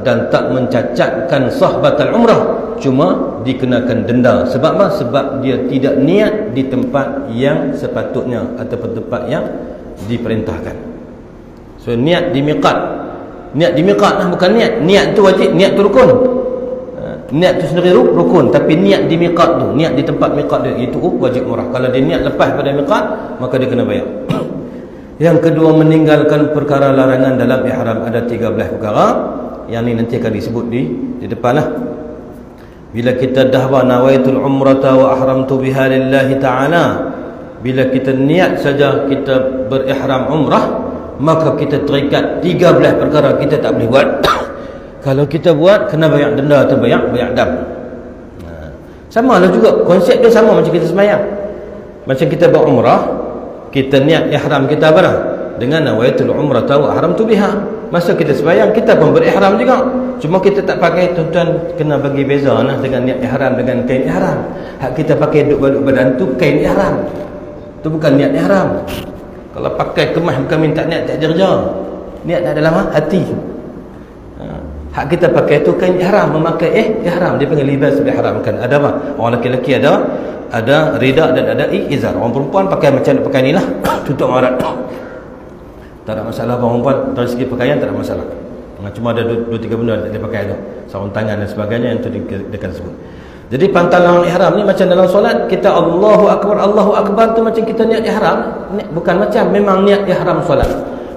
dan tak mencacatkan sah batal umrah, cuma dikenakan denda. Sebab apa? Sebab dia tidak niat di tempat yang sepatutnya ataupun tempat yang diperintahkan. So niat di miqat, lah, bukan niat tu wajib, niat tu rukun. Niat tu sendiri rukun, tapi niat di miqat tu, niat di tempat miqat dia, itu wajib umrah. Kalau dia niat lepas pada miqat, maka dia kena bayar. Yang kedua, meninggalkan perkara larangan dalam ihram. Ada 13 perkara yang ni nanti akan disebut di depan lah. Bila kita dah nawaitul umrata wa ahramtu biha lillahi ta'ala, bila kita niat saja kita berihram umrah, maka kita terikat 13 perkara kita tak boleh buat. Kalau kita buat, kena bayar denda atau bayar dam. Sama lah juga, konsep dia sama macam kita sembahyang. Macam kita buat umrah, kita niat ihram kita apa dah? Dengan nawaitul umrata wa ahramtu biha. Masa kita sembahyang, kita pun berihram juga. Cuma kita tak pakai, tuan-tuan kena bagi beza lah dengan niat ihram dengan kain ihram. Hak kita pakai duk baluk badan tu kain ihram. Tu bukan niat ihram. Kalau pakai kemas bukan minta niat tak jerja. Niat tak dalam hati. Hak kita pakai tu kain ihram, memakai ihram, dia panggil libas ihram kan. Ada apa? Orang lelaki ada rida dan ada izar. Orang perempuan pakai macam nak pakai ni lah, tutup aurat. Tak ada masalah orang perempuan dari segi pakaian, tak ada masalah. Cuma ada 2-3 benda yang dia pakai tu, sarung tangan dan sebagainya, yang tu dia akan sebut. Jadi pantalan ihram ni macam dalam solat kita Allahu Akbar tu macam kita niat ihram, bukan macam, memang niat ihram solat.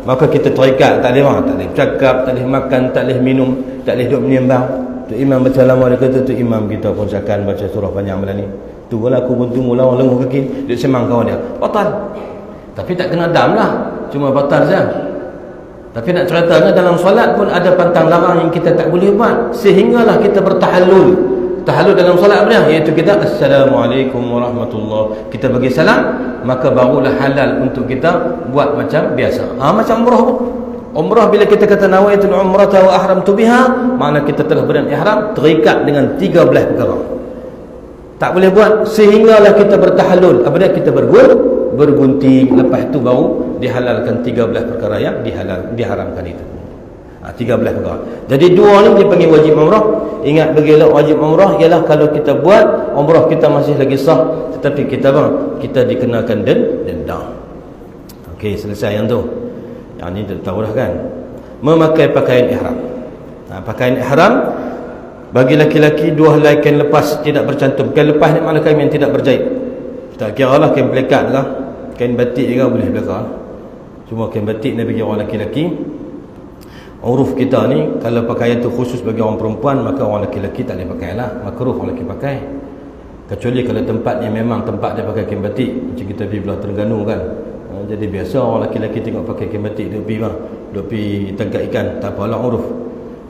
Maka kita terikat, tak boleh cakap, tak boleh makan, tak boleh minum, tak boleh duduk menyembang. Tu imam baca lama dia kata, tu imam kita pun seakan baca surah panjang malam ni. Tu pula aku pun tunggu lawan lenguh kaki, duduk semang kawan dia. Batal. Tapi tak kena dam lah, cuma batal saja. Tapi nak ceritanya dalam solat pun ada pantang larang yang kita tak boleh buat. Sehinggalah kita bertahallul. tahallul dalam solat apa dia? Iaitu kita Assalamualaikum warahmatullahi. Kita bagi salam, maka barulah halal untuk kita buat macam biasa. Macam umrah pun. Umrah bila kita kata nawaitul umrata wa ahramtu biha, makna kita telah berikan ihram terikat dengan 13 perkara. Tak boleh buat sehinggalah kita bertahallul. Apa dia? Kita bergunting, lepas itu baru dihalalkan 13 perkara yang diharamkan itu. 13 perkara. Jadi dua ni dipanggil wajib umrah. Ingat bagilah wajib umrah ialah kalau kita buat umrah kita masih lagi sah, tetapi kita dikenakan denda. Okey, selesai yang tu. Yang ni dah tahu dah kan. Memakai pakaian ihram. Pakaian ihram bagi laki-laki 2 helai kain lepas tidak bercantum. Kain lepas ni makna kain yang tidak berjahit. Tak kira lah kain pelekat lah, kain batik juga boleh belakang. Cuma kain batik ni bagi orang laki-laki. Uruf kita ni kalau pakaian tu khusus bagi orang perempuan, maka orang laki-laki tak boleh pakai lah, makruh orang lelaki pakai. Kecuali kalau tempat yang memang tempat dia pakai kain batik, macam kita pergi belah Terengganu kan. Jadi biasa orang laki-laki tengok pakai kain batik, dia pergi tangkap ikan, tak apalah uruf.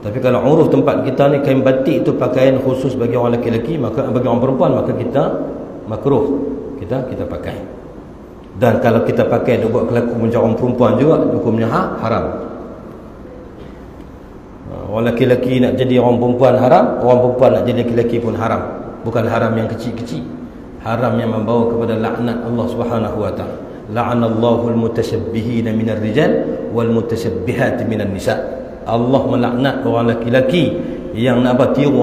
Tapi kalau uruf tempat kita ni kain batik tu pakaian khusus bagi orang laki-laki, maka bagi orang perempuan, maka kita makruh kita pakai. Dan kalau kita pakai dia buat kelaku macam orang perempuan juga, hukumnya haram. Orang laki-laki nak jadi orang perempuan haram, orang perempuan nak jadi laki-laki pun haram. Bukan haram yang kecil-kecil, haram yang membawa kepada laknat Allah Subhanahu wa taala. La'anallahu al-mutasyabbihina minar rijal wal mutasyabbihat minan nisa. Allah melaknat orang laki-laki yang nak tiru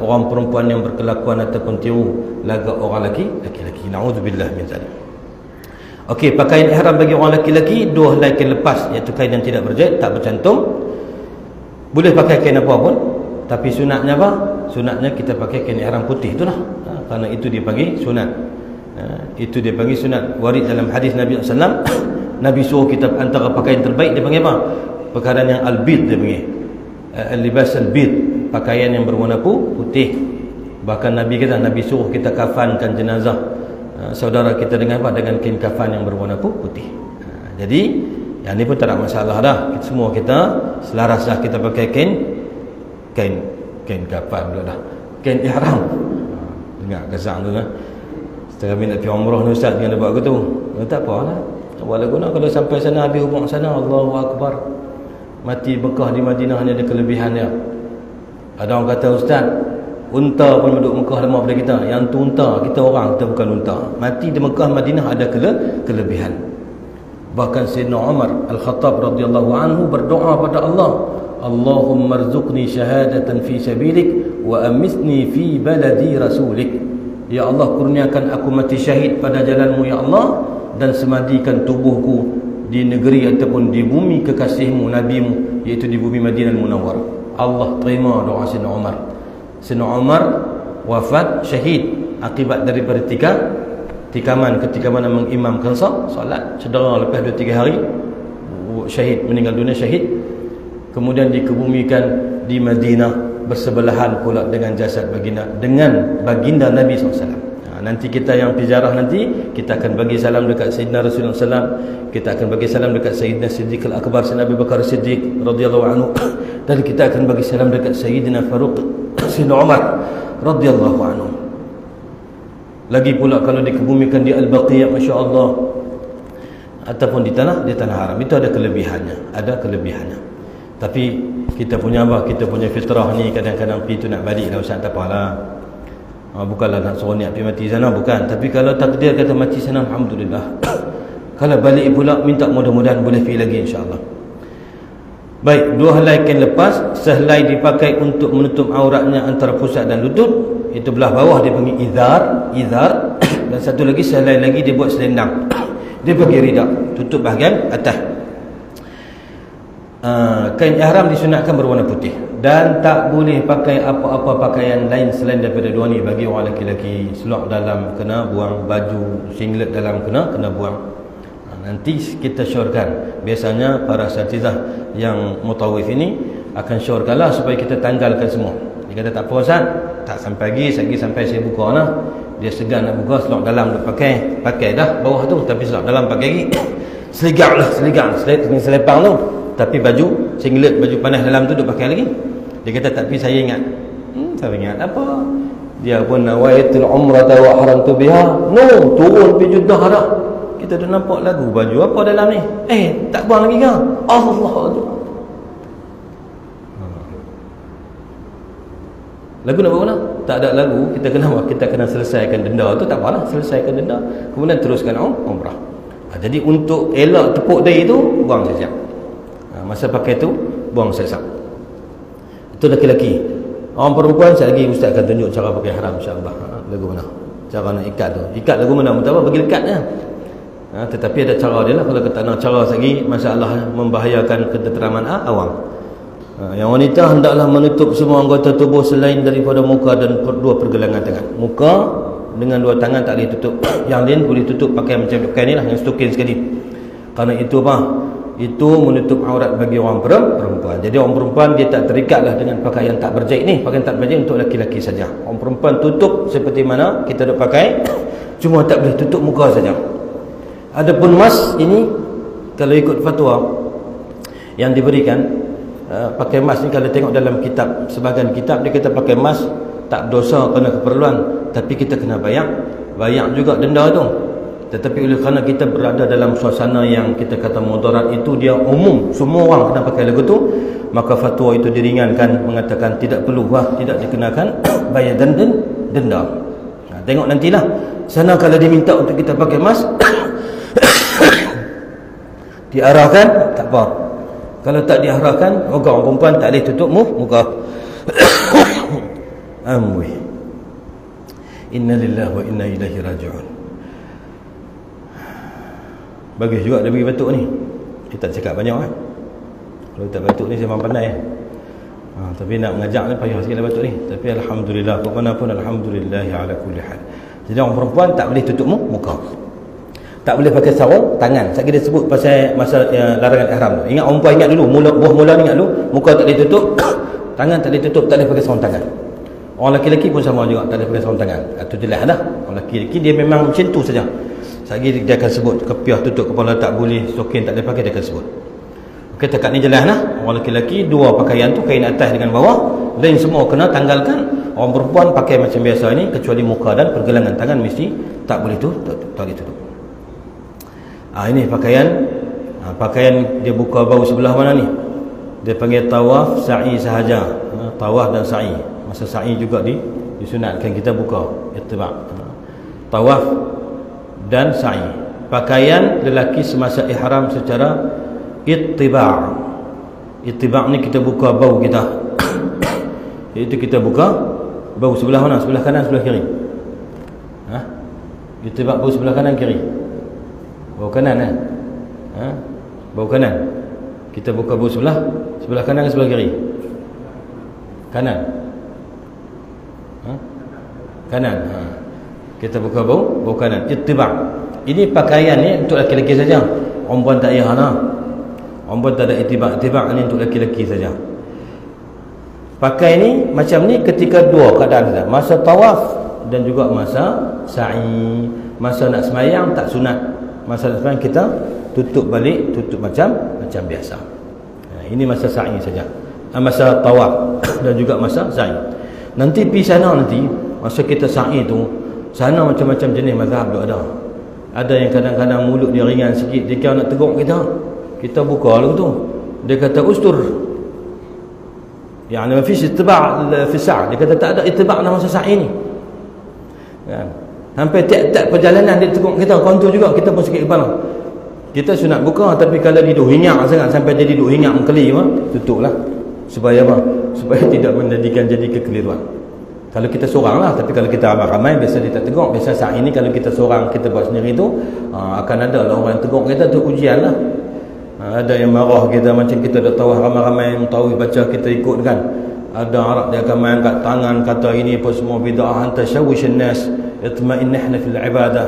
orang perempuan yang berkelakuan ataupun tiru lagak orang laki-laki. Nauzubillah min zalik. Okey, pakaian ihram bagi orang laki-laki 2 helai kain lepas, iaitu kain yang tidak berjahit, tak bercantum. Boleh pakai kain apa pun, tapi sunatnya apa? Sunatnya kita pakai kain ihram putih itulah. Kerana itu dipanggil sunat. Itu dipanggil sunat. Warid dalam hadis Nabi SAW, Nabi suruh kita antara pakaian terbaik dia panggil apa? Perkara yang al-bid dia panggil. Al-libas al-bid, pakaian yang berwarna putih. Bahkan Nabi suruh kita kafankan jenazah saudara kita dengan apa? Dengan kain kafan yang berwarna putih. Jadi yang ni pun tak ada masalah dah. Semua kita selaras dah kita pakai kain kafan pula dah. Kain ihram. Dengar kesang tu kan. Setengah minit pergi umrah ni ustaz jangan buat gitu. Tak apalah. Walaupun kalau sampai sana habis hubung sana, Allahu akbar. Mati Mekah di Madinah ni ada kelebihan dia. Ada orang kata ustaz, unta pun duduk Mekah lama daripada kita. Yang tu unta, kita orang, kita bukan unta. Mati di Mekah Madinah ada kelebihan. Bahkan Sayyidina Umar Al-Khattab radhiyallahu anhu berdoa pada Allah, Allahumma rzuqni syahadatan fi sabilik wa amisni fi baladi rasulik. Ya Allah, kurniakan aku mati syahid pada jalanmu ya Allah, dan semadikan tubuhku di negeri ataupun di bumi kekasihmu nabimu, iaitu di bumi Madinah Munawwarah. Allah terima doa Sayyidina Umar. Sayyidina Umar wafat syahid akibat daripada tikaman ketika mana mengimamkan solat, cedera lepas 2-3 hari syahid, meninggal dunia syahid. Kemudian dikebumikan di Madinah bersebelahan pula dengan jasad baginda Nabi SAW. Nanti kita yang pijarah nanti kita akan bagi salam dekat Sayyidina Rasulullah SAW, kita akan bagi salam dekat Sayyidina Siddiq Al-Akbar, Sayyidina Abu Bakar Siddiq radhiyallahu anhu, dan kita akan bagi salam dekat Sayyidina Faruq, Sayyidina Umar radhiyallahu anhu. Lagi pula kalau dikebumikan di Al-Baqiyah, masya-Allah, ataupun di tanah haram, itu ada kelebihannya. Tapi kita punya apa? Kita punya fitrah ni kadang-kadang pergi tu nak balik lah ustaz, tak apalah. Bukanlah nak suruh niat pergi mati sana, bukan. Tapi kalau takdir kata mati sana, alhamdulillah. Kalau balik pula minta mudah-mudahan boleh pergi lagi insya-Allah. Baik, 2 helai kain lepas, sehelai dipakai untuk menutup auratnya antara pusat dan lutut, itu belah bawah dia panggil izar, dan satu lagi sehelai lagi dia buat selendang. Dia pakai rida, tutup bahagian atas. Kain ihram disunatkan berwarna putih, dan tak boleh pakai apa-apa pakaian lain selain daripada dua ni. Bagi orang lelaki, selok dalam kena buang, baju singlet dalam kena buang. Nanti kita syorkan. Biasanya para asatizah yang mutawif ini akan syorkanlah supaya kita tanggalkan semua. Dia kata tak apa Ustaz, tak sampai sampai saya buka lah. Dia segan nak buka, selok dalam dia pakai dah bawah tu, tapi selok dalam pakai lagi. Seligang selepang tu. Tapi baju singlet, baju panas dalam tu dia pakai lagi. Dia kata tapi saya ingat Saya ingat apa? Dia pun nawaitul umrata wa haramtu biha. No, turun pergi Jeddah dah. Kita dah nampak lagu baju apa dalam ni? Tak buang lagi ke? Allah Allah. Lagu nak buat mana? Tak ada lagu, kita kena selesaikan denda tu, tak apalah, selesaikan denda, kemudian teruskan umrah. Jadi untuk elak tepuk dahi tu, buang sekejap. Masa pakai tu, buang sekejap. Itu lelaki-lelaki. Orang perempuan, sekejap lagi ustaz akan tunjuk cara pakai ihram, insya-Allah. Lagu mana? Cara nak ikat tu. Ikat lagu mana? Minta apa? Bagi lekat je. Tetapi ada cara dia lah. Kalau kita nak cara lagi, masalah membahayakan ketenteraman awam. Yang wanita hendaklah menutup semua anggota tubuh selain daripada muka dan dua pergelangan tangan. Muka dengan dua tangan tak boleh tutup. Yang lain boleh tutup pakai macam pakai ni lah, yang stokin sekali. Kerana itu apa? Itu menutup aurat bagi orang perempuan. Jadi orang perempuan dia tak terikatlah dengan pakaian tak berjahit ni. Pakaian tak berjahit untuk lelaki-lelaki saja. Orang perempuan tutup seperti mana kita duk pakai, cuma tak boleh tutup muka saja. Adapun mas ini, kalau ikut fatwa yang diberikan, pakai mask ni kalau tengok dalam kitab, sebahagian kitab dia kata pakai mask tak dosa kerana keperluan, tapi kita kena bayar juga denda tu. Tetapi oleh kerana kita berada dalam suasana yang kita kata mudarat itu dia umum, semua orang kena pakai lagu tu, maka fatwa itu diringankan, mengatakan tidak perlu tidak dikenakan bayar denda. Tengok nantilah sana kalau diminta untuk kita pakai mask diarahkan tak apa. Kalau tak diarahkan, maka orang perempuan tak boleh tutup muka. Amwi. Inna lillahi wa inna ilaihi raji'un. Bagus juga dia bagi batuk ni. Kita tak cakap banyak kan. Kalau tak batuk ni saya memang pandai. Tapi nak mengajak ni payah sikit batuk ni. Tapi alhamdulillah, mana pun alhamdulillah ala kulli hal. Jadi orang perempuan tak boleh tutup muka. Tak boleh pakai sarung tangan. Saya kira sebut pasal masa larangan ihram tu. Ingat orang perempuan ingat dulu, buah mula ni ingat dulu, muka tak boleh tutup, tangan tak boleh tutup, tak boleh pakai sarung tangan. Orang lelaki pun sama juga, tak boleh pakai sarung tangan. Itu jelas dah. Orang lelaki dia memang macam tu saja. Sekali dia akan sebut kepiah tutup kepala tak boleh, stokin tak boleh pakai, dia akan sebut. Okey, dekat ni jelas lah. Orang lelaki dua pakaian tu, kain atas dengan bawah, lain semua kena tanggalkan. Orang perempuan pakai macam biasa ni, kecuali muka dan pergelangan tangan mesti tak boleh tak boleh tutup. Ini pakaian dia buka bau sebelah mana ni? Dia panggil tawaf sa'i sahaja. Tawaf dan sa'i. Masa sa'i juga disunatkan kita buka ittiba'. Tawaf dan sa'i. Pakaian lelaki semasa ihram secara ittiba'. Ittiba' ni kita buka bau kita. Iaitu kita buka bau sebelah mana? Sebelah kanan, sebelah kiri. Ittiba' bau sebelah kanan kiri. Bau kanan bau kanan. Kita buka bau sebelah kanan ke sebelah kiri? Kanan. Kanan. Kita buka bau kanan. Ittiba'. Ini pakaian ni untuk lelaki-lelaki saja. Perempuan tak payah perempuan tak ada ittiba'. Ittiba' ni untuk lelaki-lelaki saja. Pakai ni macam ni ketika dua keadaan saja. Masa tawaf dan juga masa sa'i. Masa nak semayang tak sunat. Masa sekarang kita tutup balik, tutup macam biasa. Ini masa sa'i saja. Masa tawaf dan juga masa sa'i. Nanti pergi sana nanti, masa kita sa'i tu, sana macam-macam jenis mazhab tu ada. Ada yang kadang-kadang mulut dia ringan sikit, dia kira nak tegur kita buka lagu tu. Dia kata ustur. Yani mafish ittiba' fi sa'. Dia kata tak ada ittiba' dalam masa sa'i ni. Kan? Sampai tiap-tiap perjalanan dia tegur kita, kontur juga kita pun sakit kepala. Kita sunat buka, tapi kalau dia duk hinyak sangat sampai jadi duk hinyak mengkeli, tutuplah. Supaya apa? Supaya tidak menjadikan jadi kekeliruan. Kalau kita seorang lah, tapi kalau kita ramai-ramai biasa dia tak tegur. Biasa saat ini kalau kita seorang, kita buat sendiri tu, akan ada lah orang yang tegur kita tu, ujian lah. Ada yang marah kita macam kita dah tahu ramai-ramai yang tahu baca kita ikut kan. Ada Arab dia akan mengangkat tangan kata ini apa semua bid'ah, anta shawish an-nas itma'innahna fil ibadah.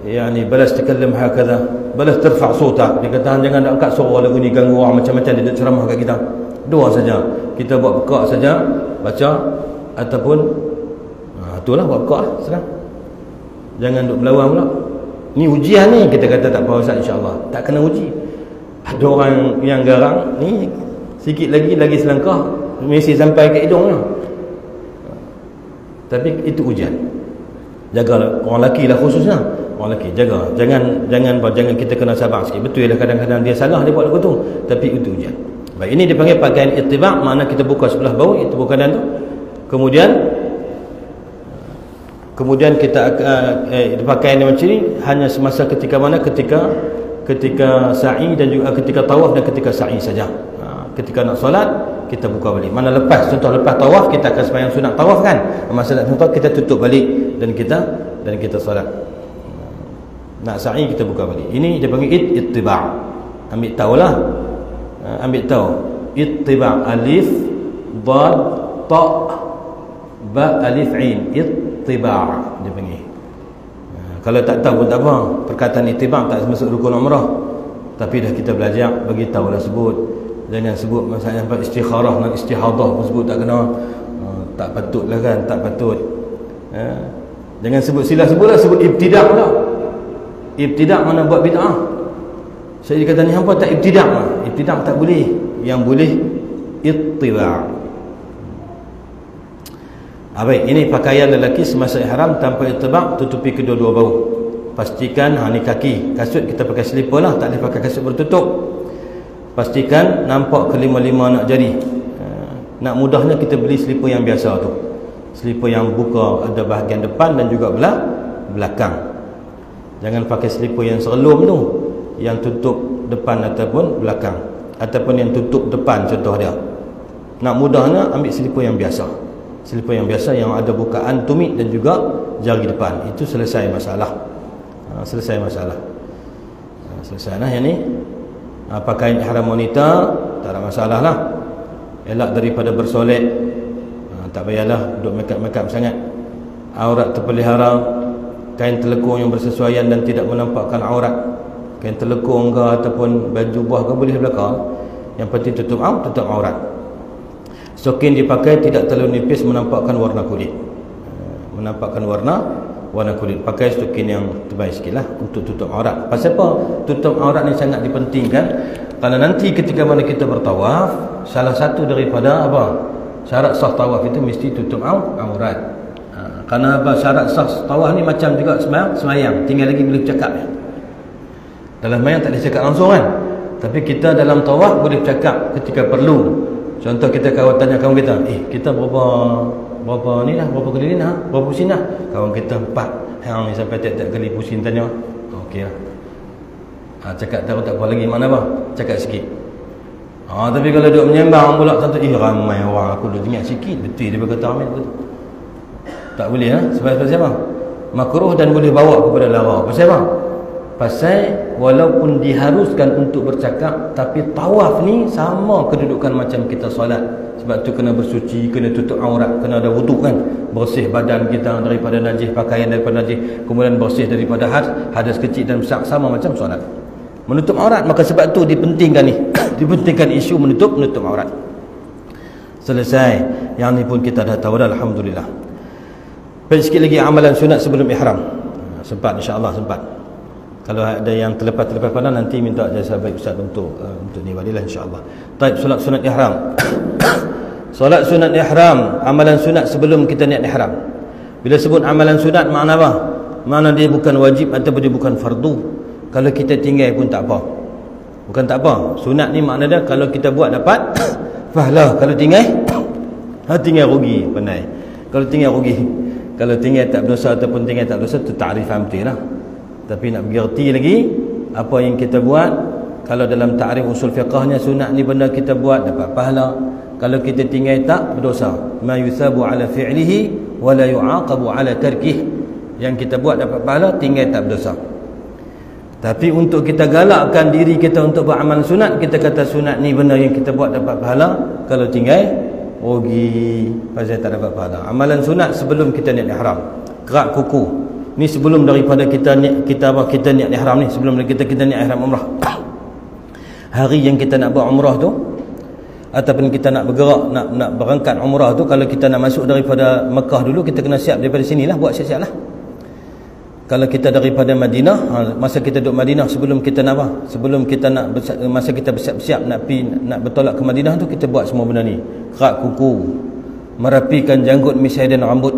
Yani balas takallam hakadha, balas terfa' sautak. Dia kata jangan angkat suara lagu ni ganggu orang macam-macam dia ceramah kat kita. Dua saja. Kita buat buka saja baca ataupun itulah buat buka lah sekarang. Jangan duk berlawan pula. Ni ujian ni kita kata tak apa Ustaz insya-Allah. Tak kena uji. Ada orang yang garang ni sikit lagi selangkah mesti sampai ke hidungnya. Tapi itu ujian. Jaga orang lelaki lah khususnya. Orang lelaki jaga. Jangan kita kena sabar sikit. Betul lah kadang-kadang dia salah dia buat lagu tu, tapi itu ujian. Baik, ini dipanggil pakaian ittiba', makna kita buka sebelah bau itu kanan tu. Kemudian kita pakaian macam ni hanya semasa ketika mana, ketika sa'i dan juga ketika tawaf dan ketika sa'i saja. Ketika nak solat kita buka balik. Mana lepas, contoh lepas tawaf kita akan sembahyang sunat tawaf kan. Masa nak tawaf kita tutup balik dan kita solat. Nak sa'i kita buka balik. Ini dia panggil ittiba'. Ambil tahulah. Ambil tahu. Ittiba' alif dad ta ba alif ain. Ittiba' dia panggil. Kalau tak tahu pun tak apa. Perkataan ittiba' tak masuk rukun umrah. Tapi dah kita belajar, bagi tahulah sebut. Jangan sebut masalah istikharah dan istihadah pun sebut tak kena. Tak patutlah kan, tak patut. Jangan sebut silah, sebutlah sebut ibtidak pula. Ibtidak mana buat bid'ah. Saya kata ni hampa tak ibtidak lah. Ibtidak tak boleh. Yang boleh ittiba'. Baik, ini pakaian lelaki semasa ihram tanpa ittiba', tutupi kedua-dua bau. Pastikan ni kaki, kasut kita pakai selipar lah, tak boleh pakai kasut bertutup. Pastikan nampak kelima-lima anak jari. Nak mudahnya kita beli selipar yang biasa tu. Selipar yang buka ada bahagian depan dan juga belakang. Jangan pakai selipar yang serelum tu, yang tutup depan ataupun belakang, ataupun yang tutup depan contoh dia. Nak mudahnya ambil selipar yang biasa. Selipar yang biasa yang ada bukaan tumit dan juga jari depan. Itu selesai masalah. Selesai masalah. Selesai lah yang ni. Pakaian ihram wanita tak ada masalah lah. Elak daripada bersolek. Tak payahlah duduk make-up sangat. Aurat terpelihara. Kain telekung yang bersesuaian dan tidak menampakkan aurat. Kain telekung ke ataupun baju buah ke boleh belakang. Yang penting tutup aurat. Stokin dipakai tidak terlalu nipis menampakkan warna kulit. Menampakkan warna kulit. Pakai stokin yang tebal sikit lah untuk tutup aurat. Pasal apa? Tutup aurat ni sangat dipentingkan. Kerana nanti ketika mana kita bertawaf, salah satu daripada syarat sah tawaf itu mesti tutup aurat. Kerana syarat sah tawaf ni macam juga semayang. Tinggal lagi boleh bercakap. Dalam semayang tak boleh cakap langsung kan. Tapi kita dalam tawaf boleh bercakap ketika perlu. Contoh kita kawan tanya kawan kita, kita berapa ni lah, berapa kali ni lah, berapa pusing lah. Kawan kita 4. Hang ni sampai tiap-tiap kali pusing tanya. Okey lah. Cakap tahu tak apa lagi, mana cakap sikit. Tapi kalau duduk menyembang pula satu, ramai orang, aku duduk ingat sikit. Betul dia berkata amin betul. Tak boleh lah. Sebab apa? Makruh dan boleh bawa kepada lara. Pasal apa? Pasal walaupun diharuskan untuk bercakap, tapi tawaf ni sama kedudukan macam kita solat. Sebab tu kena bersuci, kena tutup aurat, kena ada wuduk kan. Bersih badan kita daripada najis, pakaian daripada najis, kemudian bersih daripada hadas kecil dan besar, sama macam solat. Menutup aurat, maka sebab tu dipentingkan ni. Dipentingkan isu menutup aurat. Selesai. Yang ni pun kita dah tahu dah, alhamdulillah. Baik, sikit lagi amalan sunat sebelum ihram. Sempat, insya-Allah sempat. Kalau ada yang terlepas pada nanti minta jasa baik ustaz untuk ni walilah insya-Allah. Baik, solat sunat ihram. Solat sunat ihram, amalan sunat sebelum kita niat ihram. Bila sebut amalan sunat makna apa? Makna dia bukan wajib ataupun dia bukan fardu. Kalau kita tinggal pun tak apa. Bukan tak apa. Sunat ni makna dia kalau kita buat dapat pahala, kalau tinggal tinggal rugi, pandai. Kalau tinggal rugi. Kalau tinggal tak berdosa ataupun tinggal tak berdosa, tu ta'rifan betul lah. Tapi nak bergerti lagi apa yang kita buat. Kalau dalam ta'rif usul fiqahnya, sunat ni benda kita buat dapat pahala. Kalau kita tinggal tak berdosa. Ma yusabu ala fi'lihi wa la yu'aqabu ala tarkih. Yang kita buat dapat pahala, tinggal tak berdosa. Tapi untuk kita galakkan diri kita untuk beramal sunat, kita kata sunat ni benda yang kita buat dapat pahala. Kalau tinggal rugi, pasal tak dapat pahala. Amalan sunat sebelum kita niat ihram, kerak kuku ni sebelum daripada kita niat ihram ni, sebelum kita niat ihram umrah. Hari yang kita nak buat umrah tu ataupun kita nak bergerak nak berangkat umrah tu, kalau kita nak masuk daripada Mekah dulu, kita kena siap daripada sinilah, buat siap-siap lah. Kalau kita daripada Madinah, masa kita duduk Madinah, sebelum kita nak masa kita bersiap-siap nak bertolak ke Madinah tu, kita buat semua benda ni. Kerak kuku, merapikan janggut, misai dan rambut,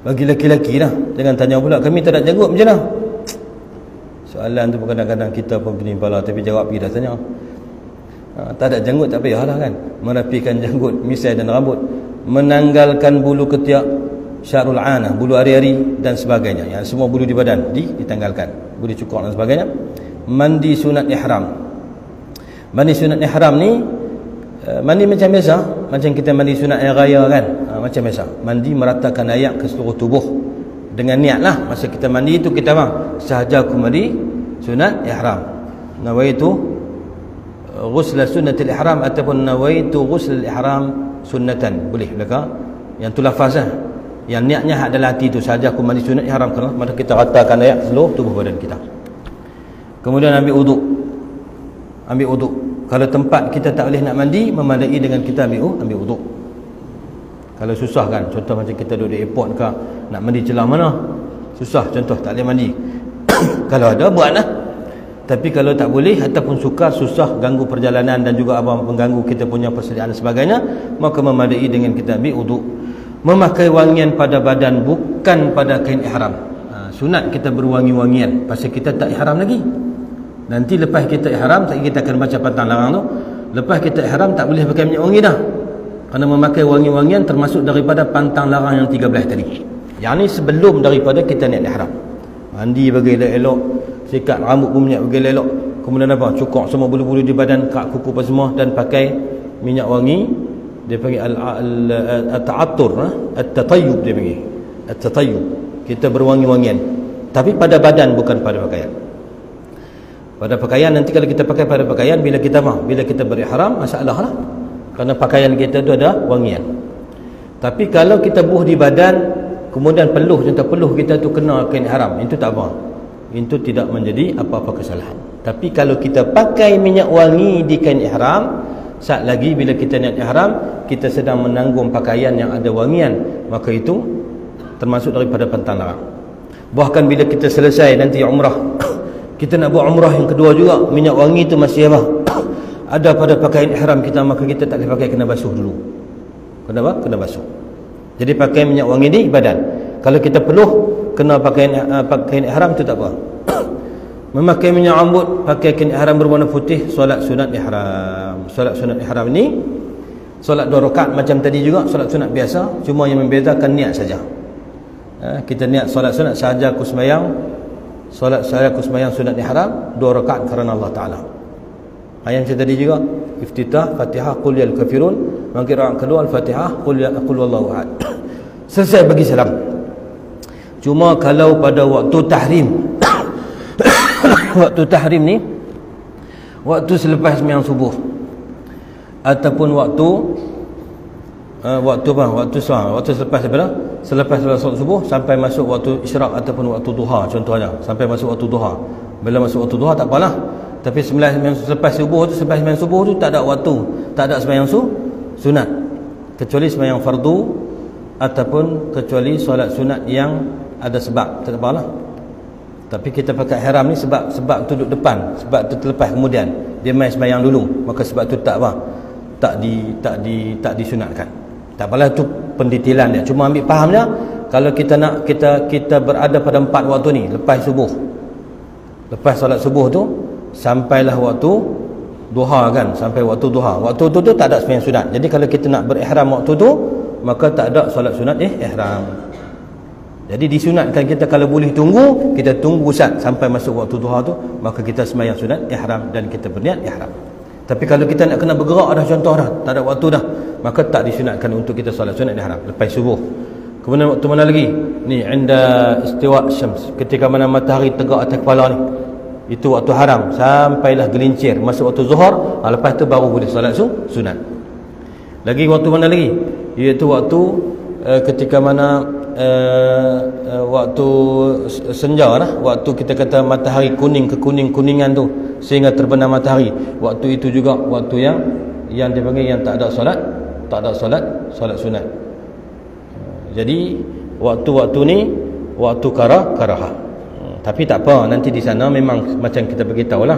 Bagi lelaki-lelaki lah. Jangan tanya pula kami tak ada janggut macam mana. Soalan tu kadang-kadang kita pun pening kepala, tapi jawab pergi dah tanya. Tak ada janggut tak payahlah kan. Merapikan janggut, misai dan rambut, menanggalkan bulu ketiak, syarul anah, bulu ari-ari dan sebagainya. Yang semua bulu di badan ditanggalkan, bulu cukur dan sebagainya. Mandi sunat ihram. Mandi sunat ihram ni mandi macam biasa, macam kita mandi sunat air raya kan. Macam biasa, mandi meratakan air ke seluruh tubuh dengan niat lah. Masa kita mandi itu kita sahaja aku mandi sunat ihram, nawaitu ghusl sunnatil ihram ataupun nawaitu ghusl ihram sunnatan, boleh belaka yang tu lafaz lah. Yang niatnya adalah hati tu, sahaja aku mandi sunat ihram, kerana maka kita ratakan air seluruh tubuh badan kita. Kemudian ambil wuduk. Kalau tempat kita tak boleh nak mandi, memadai dengan kita ambil wuduk. Kalau susah kan, contoh macam kita duduk di airport ke, nak mandi celah mana, susah, contoh tak boleh mandi. Kalau ada buatlah. Tapi kalau tak boleh ataupun susah, ganggu perjalanan dan juga mengganggu kita punya persediaan dan sebagainya, maka memadai dengan kita ambil wuduk. Memakai wangian pada badan, bukan pada kain ihram. Sunat kita berwangi-wangian pasal kita tak ihram lagi. Nanti lepas kita ihram, kita akan baca pantang larang tu. Lepas kita ihram tak boleh pakai minyak wangi dah, kerana memakai wangi-wangian termasuk daripada pantang larang yang 13 tadi. Yang ni sebelum daripada kita niat ihram. Mandi bagi elok-elok, sikat rambut pun minyak bagi elok, kemudian apa, cukur semua bulu-bulu di badan, kak kuku apa semua, dan pakai minyak wangi. Dia panggil at-ta'attur, at-tatayyub, dia panggil at-tatayyub. Kita berwangi-wangian, tapi pada badan, bukan pada pakaian. Pada pakaian nanti kalau kita pakai pada pakaian, bila kita berihram, masalah lah, kerana pakaian kita tu ada wangian. Tapi kalau kita buh di badan, kemudian peluh, contoh peluh kita tu kena kain ihram, itu tak apa, itu tidak menjadi apa-apa kesalahan. Tapi kalau kita pakai minyak wangi di kain ihram, saat lagi bila kita niat ihram, kita sedang menanggung pakaian yang ada wangian, maka itu termasuk daripada pantang larang. Bahkan bila kita selesai nanti umrah, kita nak buat umrah yang kedua juga, minyak wangi itu masih ada pada pakaian ihram kita, maka kita tak boleh pakai, kena basuh dulu. Kenapa? Kena basuh. Jadi pakai minyak wangi di badan. Kalau kita peluh, kena pakaian ihram itu tak apa. Memakai minyak rambut, pakai kain ihram berwarna putih, solat sunat ihram. Solat sunat ihram ni solat 2 rakaat macam tadi juga, solat sunat biasa, cuma yang membezakan niat saja. Kita niat solat sunat, sahaja aku sembahyang saya aku sembahyang sunat ihram 2 rakaat kerana Allah Ta'ala. Ayat macam tadi juga, iftitah Fatihah qul ya al-kafirun, maka rakaat kedua al-Fatihah qul wallahu ahad. Selesai bagi salam. Cuma kalau pada waktu tahrim waktu tahrim ni, waktu selepas sembahyang subuh, ataupun waktu selepas daripada selepas solat subuh sampai masuk waktu isyraq ataupun waktu duha, contohnya sampai masuk waktu duha. Bila masuk waktu duha tak apalah, tapi selepas subuh tu tak ada waktu, tak ada sembahyang sunat, kecuali sembahyang fardu ataupun kecuali solat sunat yang ada sebab, tak apalah. Tapi kita pakai ihram ni sebab tu duduk depan, sebab tu terlepas, kemudian dia main sembahyang dulu, maka sebab tu tak disunatkan. Tak apalah, tu pendetailan dia. Cuma ambil fahamnya, kalau kita nak kita berada pada 4 waktu ni, lepas solat subuh tu sampailah waktu duha kan, sampai waktu duha. Waktu tu tak ada sembahyang sunat. Jadi kalau kita nak berihram waktu tu, maka tak ada solat sunat ihram. Jadi disunatkan kita kalau boleh kita tunggu sampai masuk waktu duha tu, maka kita sembahyang sunat ihram dan kita berniat ihram. Tapi kalau kita nak kena bergerak dah, contoh dah, tak ada waktu dah, maka tak disunatkan untuk kita solat sunat ihram lepas subuh. Kemudian waktu mana lagi? Ni inda istiwa syams, ketika mana matahari tegak atas kepala ni, itu waktu haram sampailah gelincir masuk waktu zuhur. Lepas tu baru boleh solat sunat. Lagi waktu mana lagi? Iaitu waktu ketika mana waktu senja lah, waktu kita kata matahari kuning ke kuningan tu sehingga terbenam matahari. Waktu itu juga waktu yang dipanggil yang tak ada solat sunat. Jadi waktu-waktu ni waktu karahah. Tapi tak apa, nanti di sana memang macam kita beritahu lah,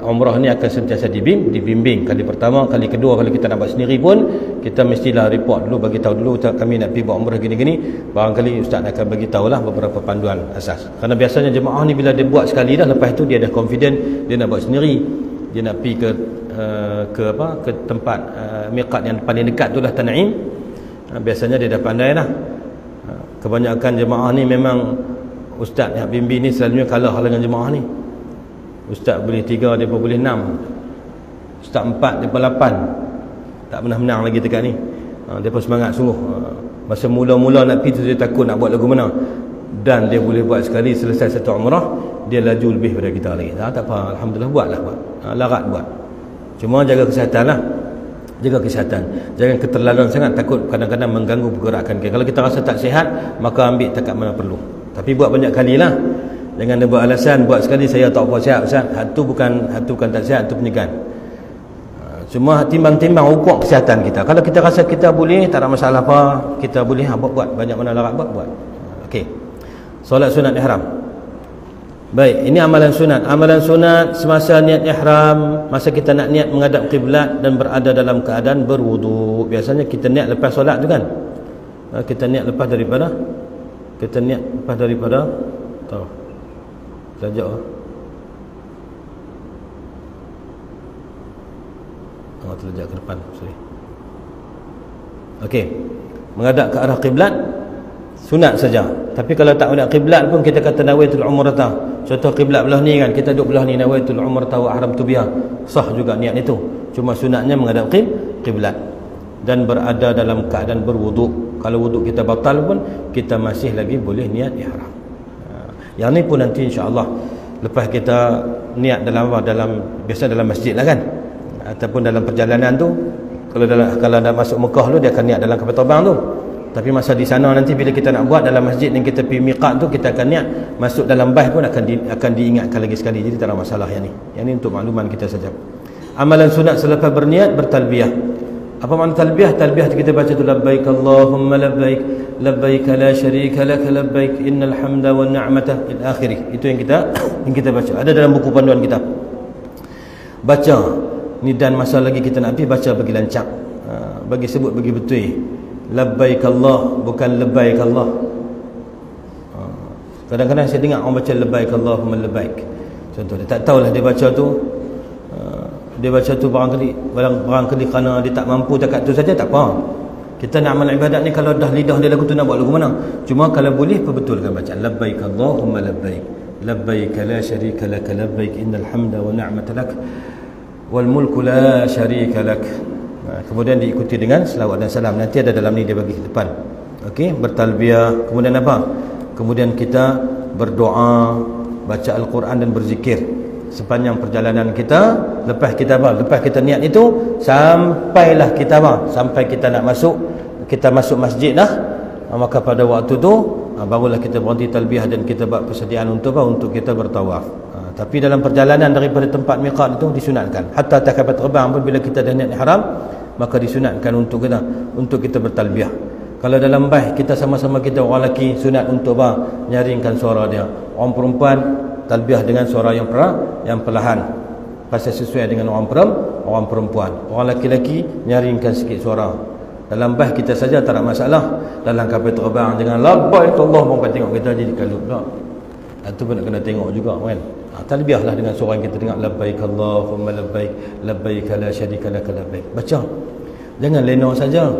umrah ni akan sentiasa dibimbing. Kali pertama, kali kedua, kalau kita nak buat sendiri pun kita mestilah report dulu, bagi tahu dulu kami nak pergi buat umrah gini-gini. Barangkali ustaz akan bagi tahulah beberapa panduan asas. Kerana biasanya jemaah ni bila dia buat sekali dah, lepas tu dia dah confident dia nak buat sendiri. Dia nak pergi ke tempat miqat yang paling dekat tu lah, Tan'im. Biasanya dia dah pandai lah. Kebanyakan jemaah ni memang ustaz yang bimbing ni selalunya kalah dengan jemaah ni. Ustaz boleh 3, dia boleh 6. Ustaz 4, dia 8. Tak pernah menang lagi dekat ni. Dia pun semangat sungguh. Masa mula-mula nak pergi tu dia takut nak buat lagu mana. Dan dia boleh buat sekali selesai satu umrah, dia laju lebih daripada kita lagi. Tak apa, alhamdulillah buatlah buat. Larat buat. Cuma jaga kesihatan lah. Jaga kesihatan. Jangan keterlaluan sangat, takut kadang-kadang mengganggu pergerakan kita. Kalau kita rasa tak sihat, maka ambil takat mana perlu. Tapi buat banyak kali lah. Jangan dia buat alasan, buat sekali saya tak apa sihat Ustaz. Hatu bukan tak sihat, itu penyegan. Cuma timbang-timbang ukur kesihatan kita. Kalau kita rasa kita boleh, tak ada masalah apa, kita boleh buat. Banyak mana larat buat. Okey. Solat sunat ihram. Baik, ini amalan sunat. Amalan sunat semasa niat ihram, masa kita nak niat menghadap kiblat dan berada dalam keadaan berwudu. Biasanya kita niat lepas solat tu kan. Kita niat lepas daripada tahu sajak terlejak ke depan, sorry. Okey, menghadap ke arah kiblat sunat saja. Tapi kalau tak menghadap kiblat pun kita kata nawaitul umrah. Contoh kiblat belah ni kan, kita duduk belah ni, nawaitul umrah wa ahramtu biha, sah juga niat itu. Cuma sunatnya menghadap kiblat dan berada dalam keadaan berwuduk. Kalau wuduk kita batal pun kita masih lagi boleh niat ihram. Yang ni pun nanti insya-Allah lepas kita niat dalam biasa dalam masjid lah kan, ataupun dalam perjalanan tu. Kalau dah masuk Mekah tu dia akan niat dalam kapal terbang tu. Tapi masa di sana nanti bila kita nak buat dalam masjid yang kita pergi miqat tu, kita akan niat masuk dalam bais pun akan diingatkan lagi sekali. Jadi tak ada masalah yang ni. Yang ni untuk makluman kita saja. Amalan sunat selepas berniat bertalbiyah. Apa makna talbiyah? Talbiyah kita baca tu labbaik Allahumma labbaik, labbaik la syarika lak, labbaik innal hamda wan ni'mata ila akhirih. Itu yang kita baca. Ada dalam buku panduan kita. Baca ni, dan masa lagi kita nak pergi baca bagi lancak. Bagi sebut bagi betul. Labbaik Allah, bukan labbaik Allah. Kadang-kadang saya dengar orang baca labbaik Allahumma labbaik. Contoh dia tak tahulah dia baca tu. Dia baca tu barangkali kerana dia tak mampu dekat tu saja, tak apa. Kita nak amal ibadat ni, kalau dah lidah dia lagu tu nak buat lagu mana. Cuma kalau boleh perbetulkan bacaan labbaik Allahumma labbaik, labbaik la syarika lak, labbaik innal hamda wa ni'mata lak wal mulku la syarika lak. Kemudian diikuti dengan selawat dan salam. Nanti ada dalam ni dia bagi depan. Okey, bertalbiyah. Kemudian apa? Kemudian kita berdoa, baca Al-Quran dan berzikir sepanjang perjalanan kita. Lepas kita niat itu, sampailah kita sampai kita nak kita masuk masjid dah, maka pada waktu tu barulah kita berhenti talbiyah dan kita buat persediaan untuk kita bertawaf. Tapi dalam perjalanan daripada tempat miqat itu disunatkan, hatta kapal terbang pun bila kita dah niat ihram, maka disunatkan untuk kita bertalbiyah. Kalau dalam bais kita sama-sama, kita orang lelaki sunat untuk nyaringkan suara dia. Orang perempuan talbiyah dengan suara yang perlahan, pasal sesuai dengan orang perempuan. Orang lelaki nyaringkan sikit suara. Dalam bais kita saja tak ada masalah. Dalam kapal terbang jangan labbaik Allahumma, tengok kita jadi kalut pula. Itu pun nak kena tengok juga kan. Talbiyahlah dengan suara yang kita dengar, labbaik Allahumma labbaik, labbaik la syarika lak, labbaik. Baca. Jangan lena saja.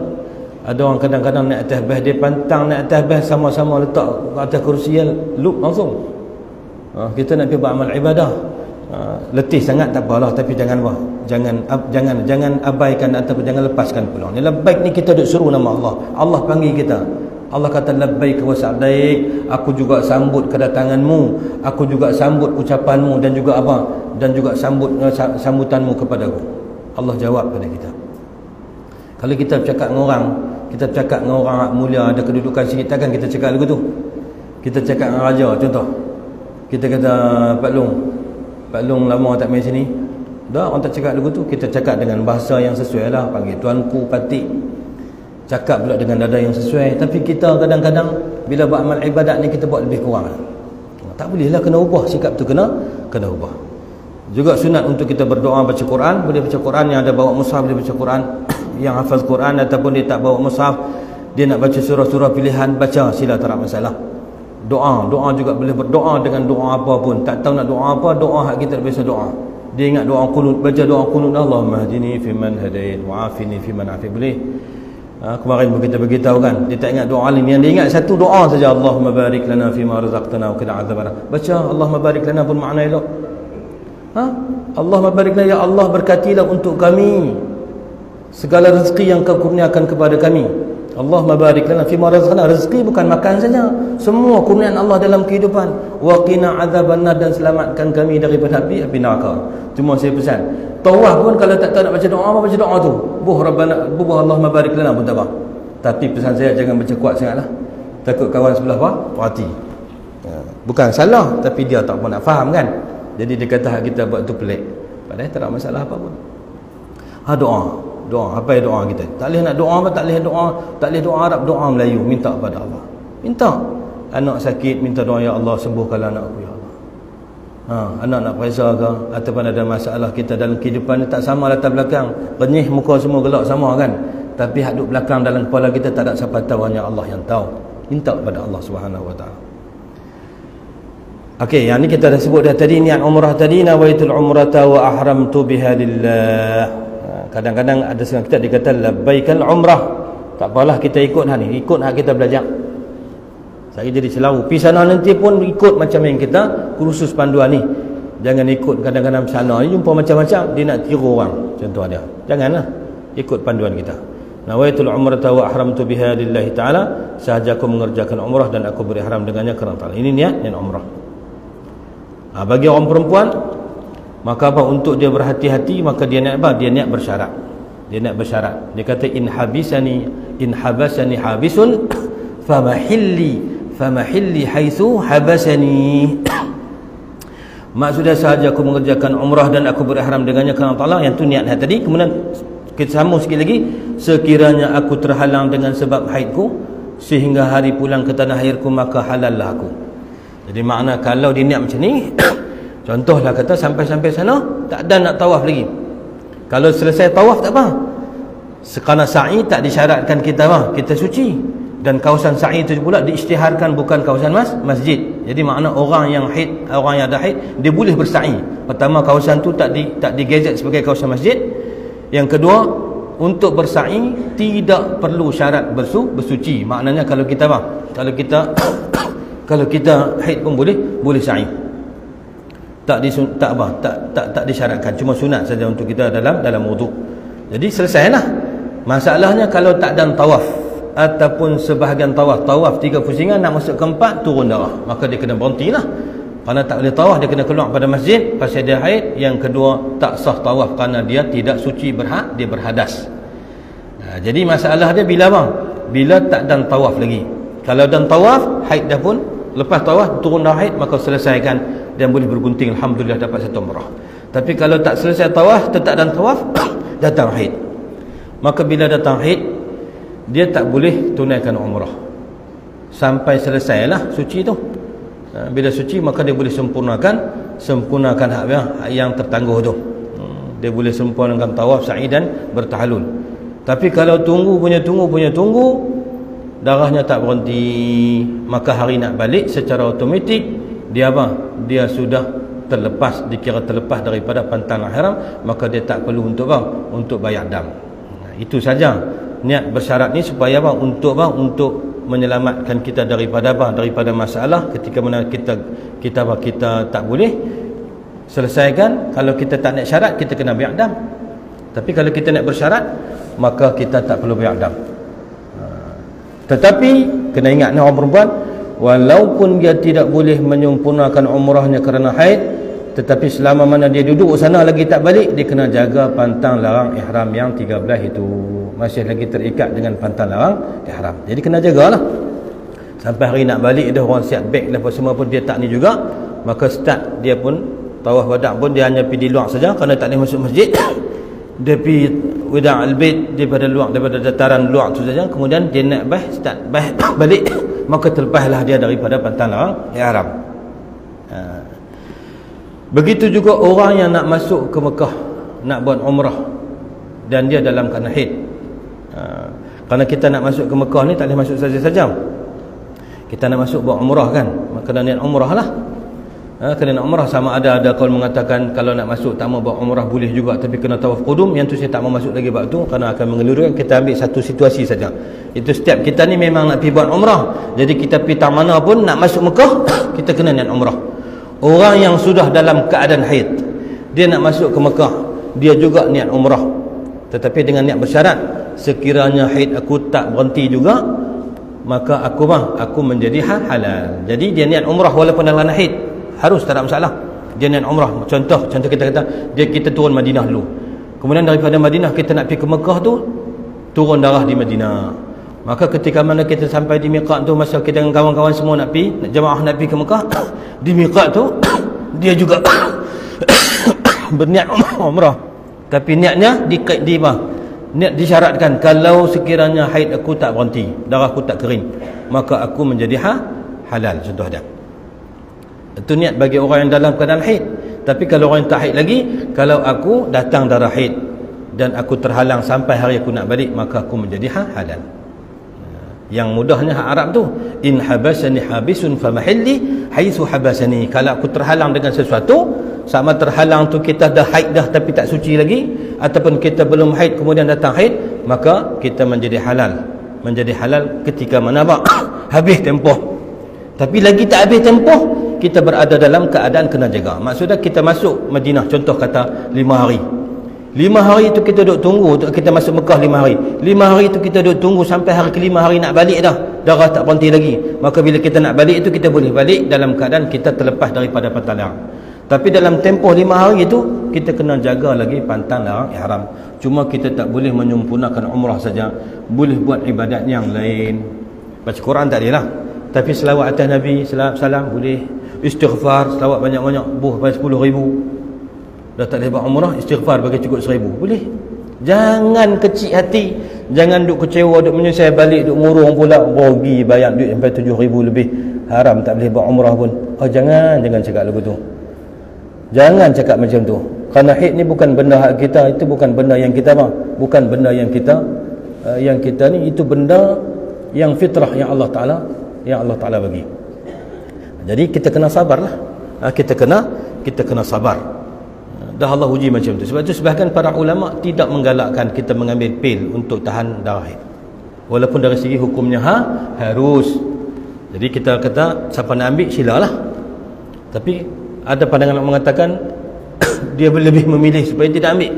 Ada orang kadang-kadang naik atas bais, dia pantang naik atas bais, sama-sama letak atas kerusi loop langsung. Kita nak pergi buat amal ibadah, letih sangat tak apalah, tapi jangan abaikan ataupun jangan lepaskan peluang. Ni labbaik ni kita duk suruh nama Allah. Allah panggil kita. Allah kata labbaik wa sa'daik, aku juga sambut kedatanganmu, aku juga sambut ucapanmu dan juga sambutanmu kepadaku. Allah jawab pada kita. Kalau kita bercakap dengan orang, mulia, ada kedudukan sikit, takkan kita cakap lagu tu. Kita cakap dengan raja contoh, kita kata Pak Long lama tak main sini, dah orang tak cakap lagu tu. Kita cakap dengan bahasa yang sesuai lah, panggil tuanku, patik, cakap pula dengan nada yang sesuai. Tapi kita kadang-kadang bila buat amal ibadat ni kita buat lebih kurang. Tak bolehlah, kena ubah sikap tu, kena ubah. Juga sunat untuk kita berdoa baca Quran. Boleh baca Quran, yang ada bawa mushaf boleh baca Quran, yang hafaz Quran ataupun dia tak bawa mushaf, dia nak baca surah-surah pilihan, baca, sila, tak ada masalah. Doa juga boleh berdoa dengan doa apa pun. Tak tahu nak doa apa, doa hak kita biasa doa. Dia ingat doa qunut, baca doa qunut, Allahumma hdini fiman hadait wa afini fiman afid. Boleh. Kemarin kita beritahu kan, dia tak ingat doa lain, yang dia ingat satu doa saja, Allahumma barik lana fima razaqtana wa qina adzabannar. Baca Allahumma barik lana pun makna elok. Allahumma barik lana, ya Allah berkatilah untuk kami segala rezeki yang kau kurniakan kepada kami. Allahumma barik lana fima razaqtana, rezeki bukan makan saja, semua kurniaan Allah dalam kehidupan. Wa qina adzabannar, dan selamatkan kami daripada api neraka. Cuma saya pesan, tawaf pun kalau tak tahu nak baca doa apa, baca doa tu. Buh Allahumma barik lana pun tak apa. Tapi pesan saya, jangan baca kuat sangatlah. Takut kawan sebelah parti. Bukan salah, tapi dia tak pun nak faham kan. Jadi dia kata hak kita buat tu pelik. Padahal tak ada masalah apa pun. Doa, apa yang doa kita? Tak boleh nak doa apa, tak boleh doa Arab, doa Melayu, minta kepada Allah. Minta. Anak sakit, minta doa, ya Allah sembuhkanlah anak aku, ya Allah. Anak nak periksa ke, ataupun ada masalah kita dalam kehidupan ni, tak sama latar belakang. Renyih muka semua gelak sama kan. Tapi hak duduk belakang dalam kepala kita tak ada siapa tahu, hanya Allah yang tahu. Minta kepada Allah Subhanahu wa taala. Okey, yang ni kita dah sebut dah tadi, niat umrah tadi, nawaitul umrata wa ahramtu biha lillah. Kadang-kadang ada setengah kita dikata labbaikal umrah. Tak apalah, kita ikut hak ni, ikut hak kita belajar. Saya jadi selalu pergi sana nanti pun ikut macam yang kita kursus panduan ni. Jangan ikut kadang-kadang sana ni jumpa macam-macam, dia nak tiru orang. Contoh dia. Janganlah, ikut panduan kita. Nawaitul umrata wa ahramtu biha lillahi ta'ala, sahaja aku mengerjakan umrah dan aku berihram dengannya kerana ta'ala. Ini niat umrah. Bagi orang perempuan, maka apa, untuk dia berhati-hati, maka dia niat apa? Dia niat bersyarat. Dia niat bersyarat. Dia kata in habasani habisun famahilli haitsu habasani. Maksudnya sahaja aku mengerjakan umrah dan aku berihram dengannya kerana Allah. Yang tu niat tadi. Kemudian kita sambung sikit lagi, sekiranya aku terhalang dengan sebab haidku sehingga hari pulang ke tanah airku, maka halallah aku. Jadi makna kalau dia niat macam ni, contohlah kata sampai sana tak ada nak tawaf lagi. Kalau selesai tawaf tak apa. Sekana sa'i tak disyaratkan kita apa? Kita suci. Dan kawasan sa'i itu pula diisytiharkan bukan kawasan masjid. Jadi makna orang yang ada haid, dia boleh bersa'i. Pertama, kawasan tu tak digazet sebagai kawasan masjid. Yang kedua, untuk bersa'i tidak perlu syarat bersuci. Maknanya kalau kita apa? Kalau kita haid pun boleh sa'i. Tak disyaratkan, cuma sunat saja untuk kita dalam wuduk. Jadi selesailah. Masalahnya kalau tak ada tawaf ataupun sebahagian tawaf 3 pusingan nak masuk ke 4 turun darah, maka dia kena berhentilah. Kerana tak boleh tawaf, dia kena keluar pada masjid pasal dia haid. Yang kedua, tak sah tawaf kerana dia tidak suci, dia berhadas. Jadi masalah dia bila bang? Bila tak ada tawaf lagi. Kalau dan tawaf, haid dah pun, lepas tawaf turun dah haid, maka selesaikan dan boleh bergunting, alhamdulillah dapat satu umrah. Tapi kalau tak selesai tawaf, tetap dan tawaf, datang haid, maka bila datang haid, dia tak boleh tunaikan umrah sampai selesailah suci tu. Bila suci, maka dia boleh sempurnakan hak yang tertangguh tu. Dia boleh sempurnakan tawaf, sa'i dan bertahalul. Tapi kalau tunggu, darahnya tak berhenti, maka hari nak balik secara automatik dia apa? Dia sudah dikira terlepas daripada pantangan haram, maka dia tak perlu untuk apa? Untuk bayar dam. Itu saja niat bersyarat ni supaya apa? Untuk menyelamatkan kita daripada apa? Daripada masalah ketika mana kita tak boleh selesaikan. Kalau kita tak nak syarat, kita kena bayar dam. Tapi kalau kita nak bersyarat, maka kita tak perlu bayar dam. Tetapi kena ingat ni orang perempuan, walaupun dia tidak boleh menyempurnakan umrahnya kerana haid, tetapi selama mana dia duduk sana lagi tak balik, dia kena jaga pantang larang ihram yang 13 itu. Masih lagi terikat dengan pantang larang ihram. Jadi kena jagalah. Sampai hari nak balik, dah orang siap beg lepas semua pun dia tak ni juga, maka start dia pun tawaf wada' pun dia hanya pergi di luar saja kerana tak boleh masuk masjid. Dia pergi wada' al-bait daripada dataran luar tu saja, kemudian dia nak start balik, maka terlepaslah dia daripada pantang larang ihram. Begitu juga orang yang nak masuk ke Mekah, nak buat umrah, dan dia dalam keadaan haid. Kerana kita nak masuk ke Mekah ni tak boleh masuk saja-saja. Kita nak masuk buat umrah kan, maka kena niat umrah lah. Kena nak umrah. Sama ada kaul mengatakan kalau nak masuk tak mau buat umrah boleh juga, tapi kena tawaf qudum. Yang tu saya tak mau masuk lagi bab tu kerana akan mengeluruskan. Kita ambil satu situasi saja. Itu setiap kita ni memang nak pergi buat umrah, jadi kita pergi tak mana pun nak masuk Mekah kita kena niat umrah. Orang yang sudah dalam keadaan haid, dia nak masuk ke Mekah, dia juga niat umrah, tetapi dengan niat bersyarat, sekiranya haid aku tak berhenti juga, maka aku menjadi halal. Jadi dia niat umrah walaupun dalam haid, harus, tak ada masalah. Dia niat umrah. Contoh kita kata kita turun Madinah dulu, kemudian daripada Madinah kita nak pergi ke Mekah tu, turun darah di Madinah. Maka ketika mana kita sampai di miqat tu, masa kita dengan kawan-kawan semua nak pergi, jemaah nak pergi ke Mekah, di miqat tu dia juga berniat umrah, tapi niatnya niat disyaratkan, kalau sekiranya haid aku tak berhenti, darah aku tak kering, maka aku menjadi halal. Contoh dia. Itu niat bagi orang yang dalam keadaan haid. Tapi kalau orang yang tak haid lagi, kalau aku datang darah haid dan aku terhalang sampai hari aku nak balik, maka aku menjadi halal. Yang mudahnya hak Arab tu, in habasani habisun famahilli haitsu habasani. Kalau aku terhalang dengan sesuatu, sama terhalang tu kita dah haid dah tapi tak suci lagi, ataupun kita belum haid kemudian datang haid, maka kita menjadi halal. Menjadi halal ketika mana habis tempoh. Tapi lagi tak habis tempoh, kita berada dalam keadaan kena jaga. Maksudnya kita masuk Madinah, contoh kata 5 hari. 5 hari tu kita duduk tunggu, kita masuk Mekah 5 hari. 5 hari tu kita duduk tunggu sampai hari ke-5 hari nak balik dah. Darah tak berhenti lagi. Maka bila kita nak balik itu, kita boleh balik dalam keadaan kita terlepas daripada pantang larang. Tapi dalam tempoh 5 hari itu, kita kena jaga lagi pantang larang ihram. Cuma kita tak boleh menyempurnakan umrah saja, boleh buat ibadat yang lain. Baca Quran tak boleh lah, tapi selawat atas Nabi salam boleh. Istighfar, selawat banyak-banyak, buh pada 10,000. Dah tak boleh buat umrah, istighfar bagi cukup 1,000 boleh. Jangan kecil hati, jangan duk kecewa, duk menyesal balik, duk murung pula, rugi bayar duit sampai 7,000 lebih, haram tak boleh buat umrah pun. Jangan cakap lagu tu. Jangan cakap macam tu. Kerana haid ni bukan benda hak kita, itu bukan benda yang kita bukan benda yang kita ni, itu benda yang fitrah yang Allah Taala bagi. Jadi kita kena sabarlah. Kita kena sabar. Dah Allah uji macam tu. Sebab tu sebahagian para ulama tidak menggalakkan kita mengambil pil untuk tahan darah haid, walaupun dari segi hukumnya harus. Jadi kita kata siapa nak ambil silalah. Tapi ada pandangan yang mengatakan dia lebih memilih supaya tidak ambil,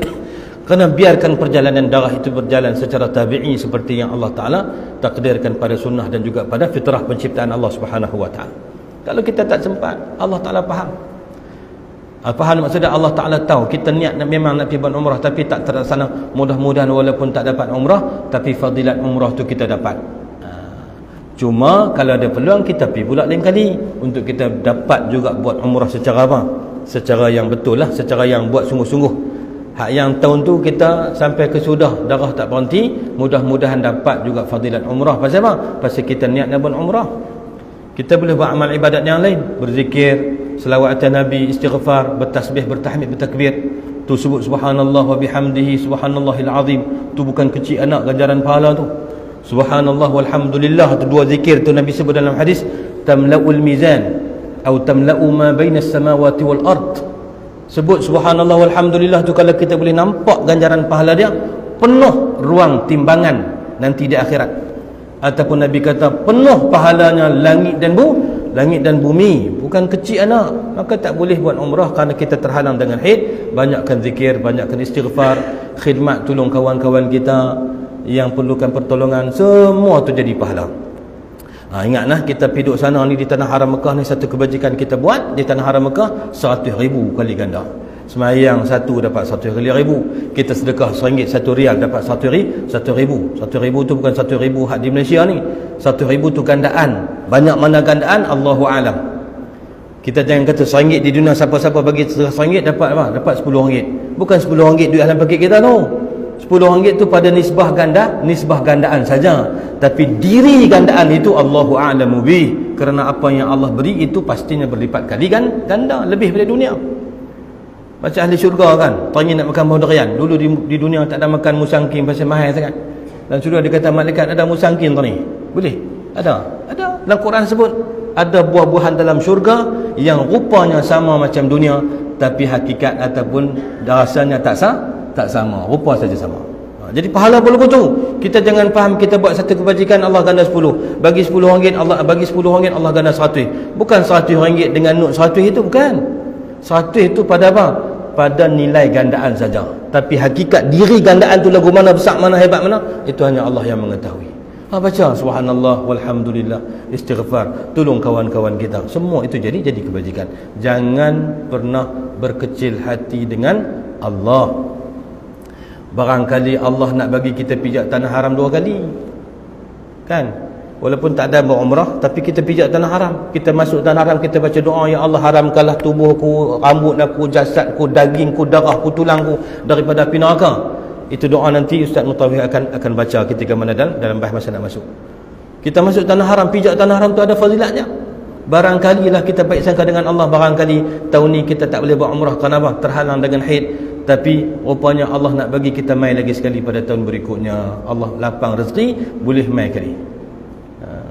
kerana biarkan perjalanan darah itu berjalan secara tabi'i seperti yang Allah Ta'ala takdirkan pada sunnah dan juga pada fitrah penciptaan Allah Subhanahu Wa Ta'ala. Kalau kita tak sempat, Allah Ta'ala faham. Faham maksudnya Allah Ta'ala tahu kita niat memang nak pergi buat umrah tapi tak terlaksana. Mudah-mudahan walaupun tak dapat umrah, tapi fadilat umrah tu kita dapat. Cuma kalau ada peluang, kita pergi pula lain kali untuk kita dapat juga buat umrah secara secara yang betul lah, secara yang buat sungguh-sungguh. Hak yang tahun tu kita sampai ke sudah darah tak berhenti, mudah-mudahan dapat juga fadilat umrah. Pasal apa? Pasal kita niat nak buat umrah. Kita boleh buat amal ibadat yang lain, berzikir, selawat atas Nabi, istighfar, bertasbih, bertahmid, bertakbir. Tu sebut subhanallah wa bihamdihi subhanallahil azim. Tu bukan kecil anak ganjaran pahala tu. Subhanallah walhamdulillah, tu dua zikir tu Nabi sebut dalam hadis, tamla'ul mizan atau tamla'u ma bainas samawati wal ard. Sebut subhanallah walhamdulillah tu, kalau kita boleh nampak ganjaran pahala dia, penuh ruang timbangan nanti di akhirat. Ataupun Nabi kata penuh pahalanya langit dan bumi, bukan kecil anak. Maka tak boleh buat umrah kerana kita terhalang dengan haid. Banyakkan zikir, banyakkan istighfar, khidmat, tolong kawan-kawan kita yang perlukan pertolongan, semua tu jadi pahala. Ingatlah kita pergi duduk sana ni di tanah haram Mekah ni, satu kebajikan kita buat di tanah haram Mekah 100,000 kali ganda. Semayang satu dapat 100,000. Kita sedekah RM1 1 rial dapat 1,000. 1,000 tu bukan 1,000 hak di Malaysia ni. 1,000 tu gandaan. Banyak mana gandaan Allahu a'lam. Kita jangan kata RM1 di dunia, siapa-siapa bagi RM1 dapat apa? Dapat RM10. Bukan RM10 duit dalam paket kita tu. RM10 tu pada nisbah gandaan saja, tapi diri gandaan itu Allahu a'lamu bih, kerana apa yang Allah beri itu pastinya berlipat kali ganda lebih daripada dunia. Macam ahli syurga kan, tanya nak makan buah durian. Dulu di dunia tak ada makan musangking pasal mahal sangat, dan sudah dikata malaikat ada musangking tu ni. Boleh? Ada. Dalam Quran sebut ada buah-buahan dalam syurga yang rupanya sama macam dunia, tapi hakikat ataupun rasanya tak sama, rupa saja sama. Jadi pahala pun tu. Kita jangan faham kita buat satu kebajikan Allah ganda 10. Bagi RM10 Allah bagi RM10 Allah ganda 100. Bukan RM100 dengan not 100 itu, bukan. 100 itu pada apa? Pada nilai gandaan saja. Tapi hakikat diri gandaan tu lagu mana, besar mana, hebat mana, itu hanya Allah yang mengetahui. Baca subhanallah walhamdulillah, istighfar, tolong kawan-kawan kita. Semua itu jadi kebajikan. Jangan pernah berkecil hati dengan Allah. Barangkali Allah nak bagi kita pijak tanah haram 2 kali, kan? Walaupun tak ada berumrah, tapi kita pijak tanah haram. Kita masuk tanah haram, kita baca doa, ya Allah haramkanlah tubuhku, rambut aku, jasadku, dagingku, darahku, tulangku daripada api neraka. Itu doa nanti Ustaz Mutawif akan baca ketika mana dalam bahas masa nak masuk. Kita masuk tanah haram, pijak tanah haram tu ada fazilatnya. Barangkali lah kita baik sangka dengan Allah, barangkali tahun ni kita tak boleh buat umrah kenapa? Terhalang dengan haid. Tapi rupanya Allah nak bagi kita mai lagi sekali pada tahun berikutnya. Allah lapang rezeki, boleh mai kali.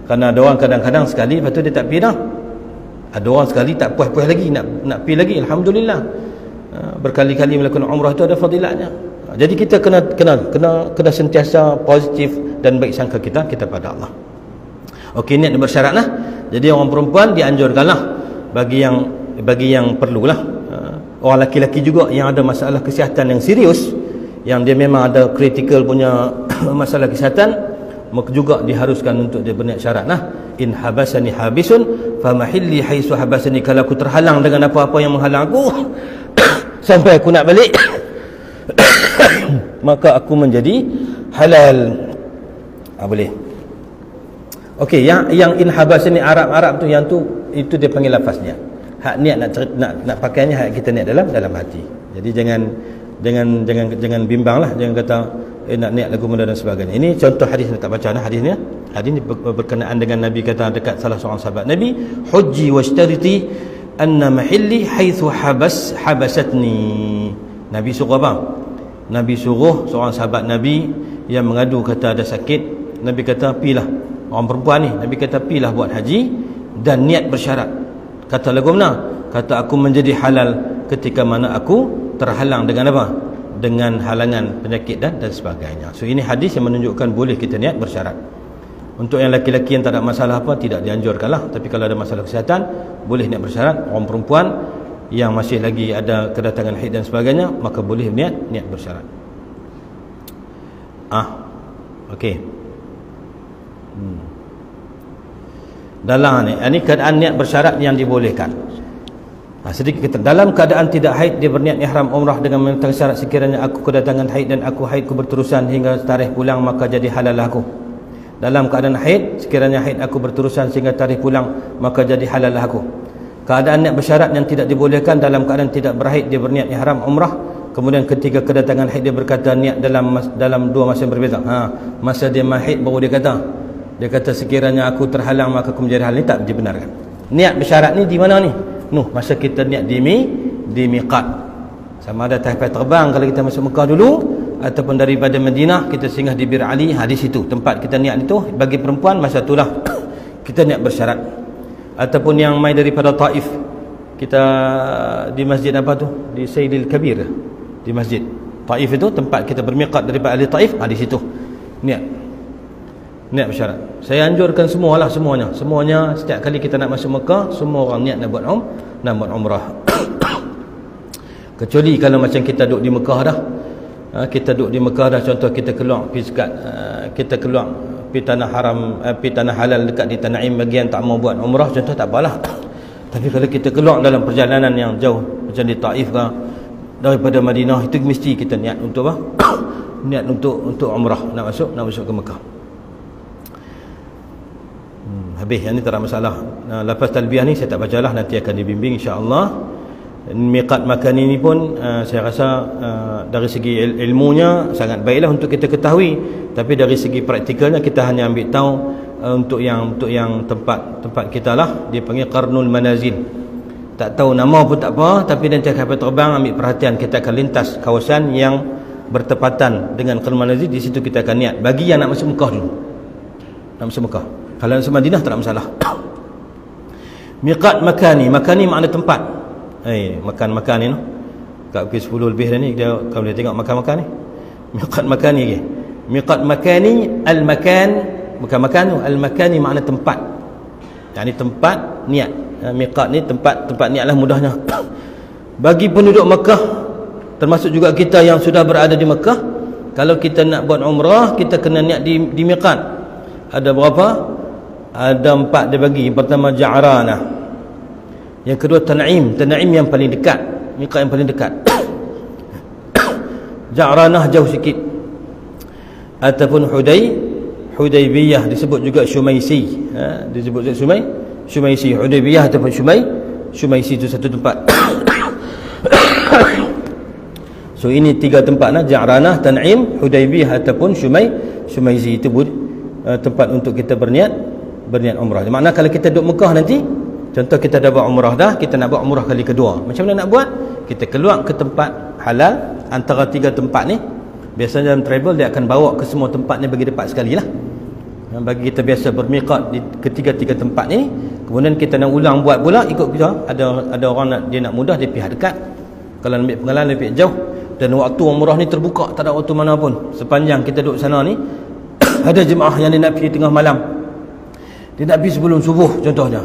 Kerana ada orang kadang-kadang sekali, lepas tu dia tak pergi dah. Ada orang sekali tak puas-puas lagi, nak pergi lagi. Alhamdulillah. Berkali-kali melakukan umrah tu ada fadilatnya. Jadi kita kena sentiasa positif dan baik sangka kita pada Allah. Okey, niat bersyaratlah. Jadi orang perempuan dianjurkanlah bagi yang perlulah. Orang laki-laki juga yang ada masalah kesihatan yang serius, yang dia memang ada kritikal punya masalah kesihatan, maka juga diharuskan untuk dia berniat syarat lah. In habasani habisun famahilli haisu habasani, kalau aku terhalang dengan apa-apa yang menghalang aku sampai aku nak balik maka aku menjadi halal. Boleh. Okey, yang in habasani Arab tu, yang tu itu dia panggil lafaznya. Hak niat nak pakainya hak kita niat dalam hati. Jadi jangan bimbanglah, jangan kata nak niat lagu muda dan sebagainya. Ini contoh hadis, tak baca dah hadisnya. Hadis ini berkenaan dengan Nabi kata dekat salah seorang sahabat Nabi, hujji washtariti anna mahilli haitsu habasatni. Nabi suruh apa? Nabi suruh seorang sahabat Nabi yang mengadu kata ada sakit. Nabi kata pilah, orang perempuan ni, Nabi kata pilah buat haji dan niat bersyarat. Kata lagu mana? Kata aku menjadi halal ketika mana aku terhalang dengan apa? Dengan halangan penyakit dan sebagainya. So ini hadis yang menunjukkan boleh kita niat bersyarat. Untuk yang laki-laki yang tak ada masalah apa, tidak dianjurkanlah. Tapi kalau ada masalah kesihatan, boleh niat bersyarat. Orang perempuan yang masih lagi ada kedatangan haid dan sebagainya, maka boleh niat bersyarat. Okey. Dalam ini keadaan niat bersyarat yang dibolehkan. Sedikit kita dalam keadaan tidak haid, dia berniat ihram umrah dengan menentang syarat, sekiranya aku kedatangan haid dan aku haidku berterusan hingga tarikh pulang, maka jadi halal aku. Dalam keadaan haid, sekiranya haid aku berterusan sehingga tarikh pulang, maka jadi halal aku. Keadaan niat bersyarat yang tidak dibolehkan, dalam keadaan tidak berhaid dia berniat ihram umrah, kemudian ketika kedatangan haid dia berkata niat dalam 2 masa yang berbeza. Masa dia haid baru dia kata sekiranya aku terhalang maka aku menjadi halal. Ini tak dibenarkan. Niat bersyarat ni di mana ni? Masa kita niat di miqat. Sama ada tahap terbang kalau kita masuk Mekah dulu, ataupun daripada Madinah kita singgah di Bir Ali, di situ tempat kita niat itu. Bagi perempuan masa itulah kita niat bersyarat. Ataupun yang mai daripada Taif, kita di masjid apa tu? Di Sayyidil Kabir, di masjid Taif itu tempat kita bermiqat daripada ahli Taif, di situ niat bersyarat. Saya anjurkan semuanya setiap kali kita nak masuk Mekah, semua orang niat nak buat umrah. Kecuali kalau macam kita duduk di Mekah dah, contoh kita keluar kita keluar pergi tanah haram, pergi tanah halal dekat di Tanaim bagian, tak mau buat umrah contoh, tak apalah. Tapi kalau kita keluar dalam perjalanan yang jauh macam di Taif ke, daripada Madinah, itu mesti kita niat untuk apa? Niat untuk umrah, nak masuk ke Mekah. Habis yang ni tak ada masalah. Lepas talbiyah ni saya tak bacalah, nanti akan dibimbing insya-Allah. Miqat makani ini pun saya rasa dari segi ilmunya sangat baiklah untuk kita ketahui, tapi dari segi praktikalnya kita hanya ambil tahu untuk yang tempat kita lah, dia panggil qarnul manazil. Tak tahu nama pun tak apa, tapi nanti kapal terbang ambil perhatian, kita akan lintas kawasan yang bertepatan dengan qarnul manazil. Di situ kita akan niat bagi yang nak masuk Mekah dulu. Nak masuk Mekah. Kalau nak masuk Madinah tak ada masalah. Miqat makani, makani makna tempat. Makan ni no. Kat pukul 10 lebih dah ni kau boleh tengok makan ni. Miqat makani lagi. Miqat makani, al-makan, bukan makan tu, al-makani makna tempat. Yani tempat niat. Miqat ni tempat niatlah mudahnya. Bagi penduduk Mekah, termasuk juga kita yang sudah berada di Mekah, kalau kita nak buat umrah, kita kena niat di miqat. Ada berapa? Ada 4 dia bagi. Yang pertama Ja'ranah. Yang kedua Tan'im yang paling dekat, miqat yang paling dekat. Ja'ranah jauh sikit. Ataupun Hudaybiyah, disebut juga Syumaisi. Disebut juga Syumaisi, Hudaybiyah ataupun Syumaisi itu satu tempat. So ini 3 tempat lah, Ja'ranah, Tan'im, Hudaybiyah ataupun Syumaisi. Itu tempat untuk kita berniat umrah. Maknanya kalau kita duduk Mekah nanti, contoh kita dah buat umrah dah, kita nak buat umrah kali kedua. Macam mana nak buat? Kita keluar ke tempat halal antara 3 tempat ni. Biasanya dalam travel dia akan bawa ke semua tempat ni bagi dapat sekali lah. Bagi kita biasa bermiqat di ketiga-tiga tempat ni, kemudian kita nak ulang buat pula ikut kita. Ada orang dia nak mudah, dia pergi dekat. Kalau ambil pengalaman dia pergi jauh. Dan waktu umrah ni terbuka, tak ada waktu mana pun. Sepanjang kita duduk sana ni, ada jemaah yang dia nak pergi tengah malam. Dia nak pergi sebelum subuh contohnya.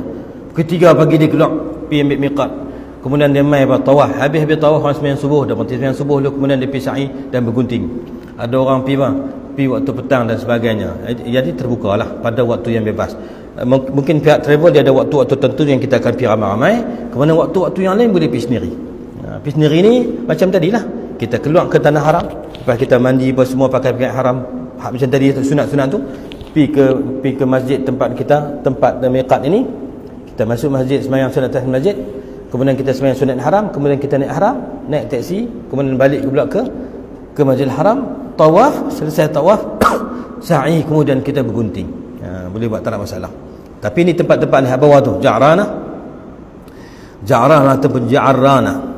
Ketiga pagi dia keluar pergi ambil miqat. Kemudian dia mai tawaf. Habis tawaf orang sembahyang subuh, dah berhenti sembahyang subuh dulu, kemudian dia pergi sa'i dan bergunting. Ada orang pergi waktu petang dan sebagainya. Jadi terbukalah pada waktu yang bebas. Mungkin pihak travel dia ada waktu-waktu tertentu yang kita akan pergi ramai-ramai. Kemudian waktu-waktu yang lain boleh pergi sendiri. Pergi sendiri ni macam tadilah. Kita keluar ke tanah haram, lepas kita mandi apa semua pakai pakaian haram, macam tadi sunat-sunat tu, pergi ke masjid tempat miqat ini. Kita masuk masjid, sembahyang sunat atas masjid, kemudian kita sembahyang sunat haram, kemudian kita naik haram, naik taksi, kemudian balik pula ke Masjidil Haram, tawaf, selesai tawaf sa'i, kemudian kita bergunting. Boleh buat, tak ada masalah. Tapi ini tempat-tempat ni bawah tu, Ja'ranah ataupun Ja'ranah,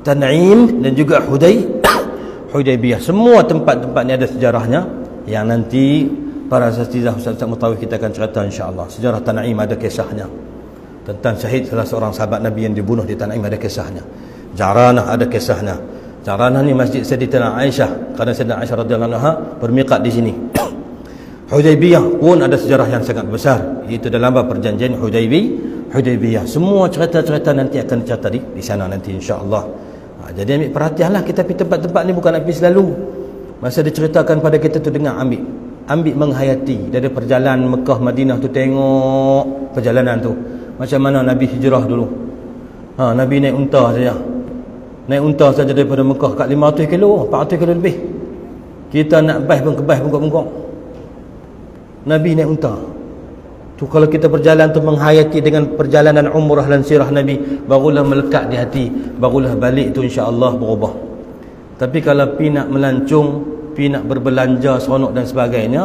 Tan'im dan juga Hudaybiyah. Semua tempat-tempat ni ada sejarahnya yang nanti para asatizah Ustaz Mutawif kita akan cerita insya-Allah. Sejarah Tan'im ada kisahnya. Tentang syahid salah seorang sahabat Nabi yang dibunuh di Tan'im ada kisahnya. Ja'ranah ada kisahnya. Ja'ranah ni masjid Sayyidatina Aisyah, kerana Sayyidatina Aisyah radhiyallahu anha bermiqat di sini. Hudaybiyah pun ada sejarah yang sangat besar, iaitu dalam perjanjian Hudaybiyah. Semua cerita-cerita nanti akan dicerita di sana nanti insya-Allah. Jadi ambil perhatianlah, kita pergi tempat-tempat ni bukan nak pergi selalu. Masa diceritakan pada kita tu dengar, ambil menghayati dari perjalanan Mekah Madinah tu, tengok perjalanan tu macam mana Nabi hijrah dulu. Nabi naik unta saja daripada Mekah kat 500 kilo 400 kilo lebih. Kita nak baih pun kebaih bengkok-bengkok. Nabi naik unta tu. Kalau kita berjalan tu menghayati dengan perjalanan umrah dan sirah Nabi, barulah melekat di hati, barulah balik tu insya-Allah berubah. Tapi kalau pi nak melancung, pi nak berbelanja seronok dan sebagainya,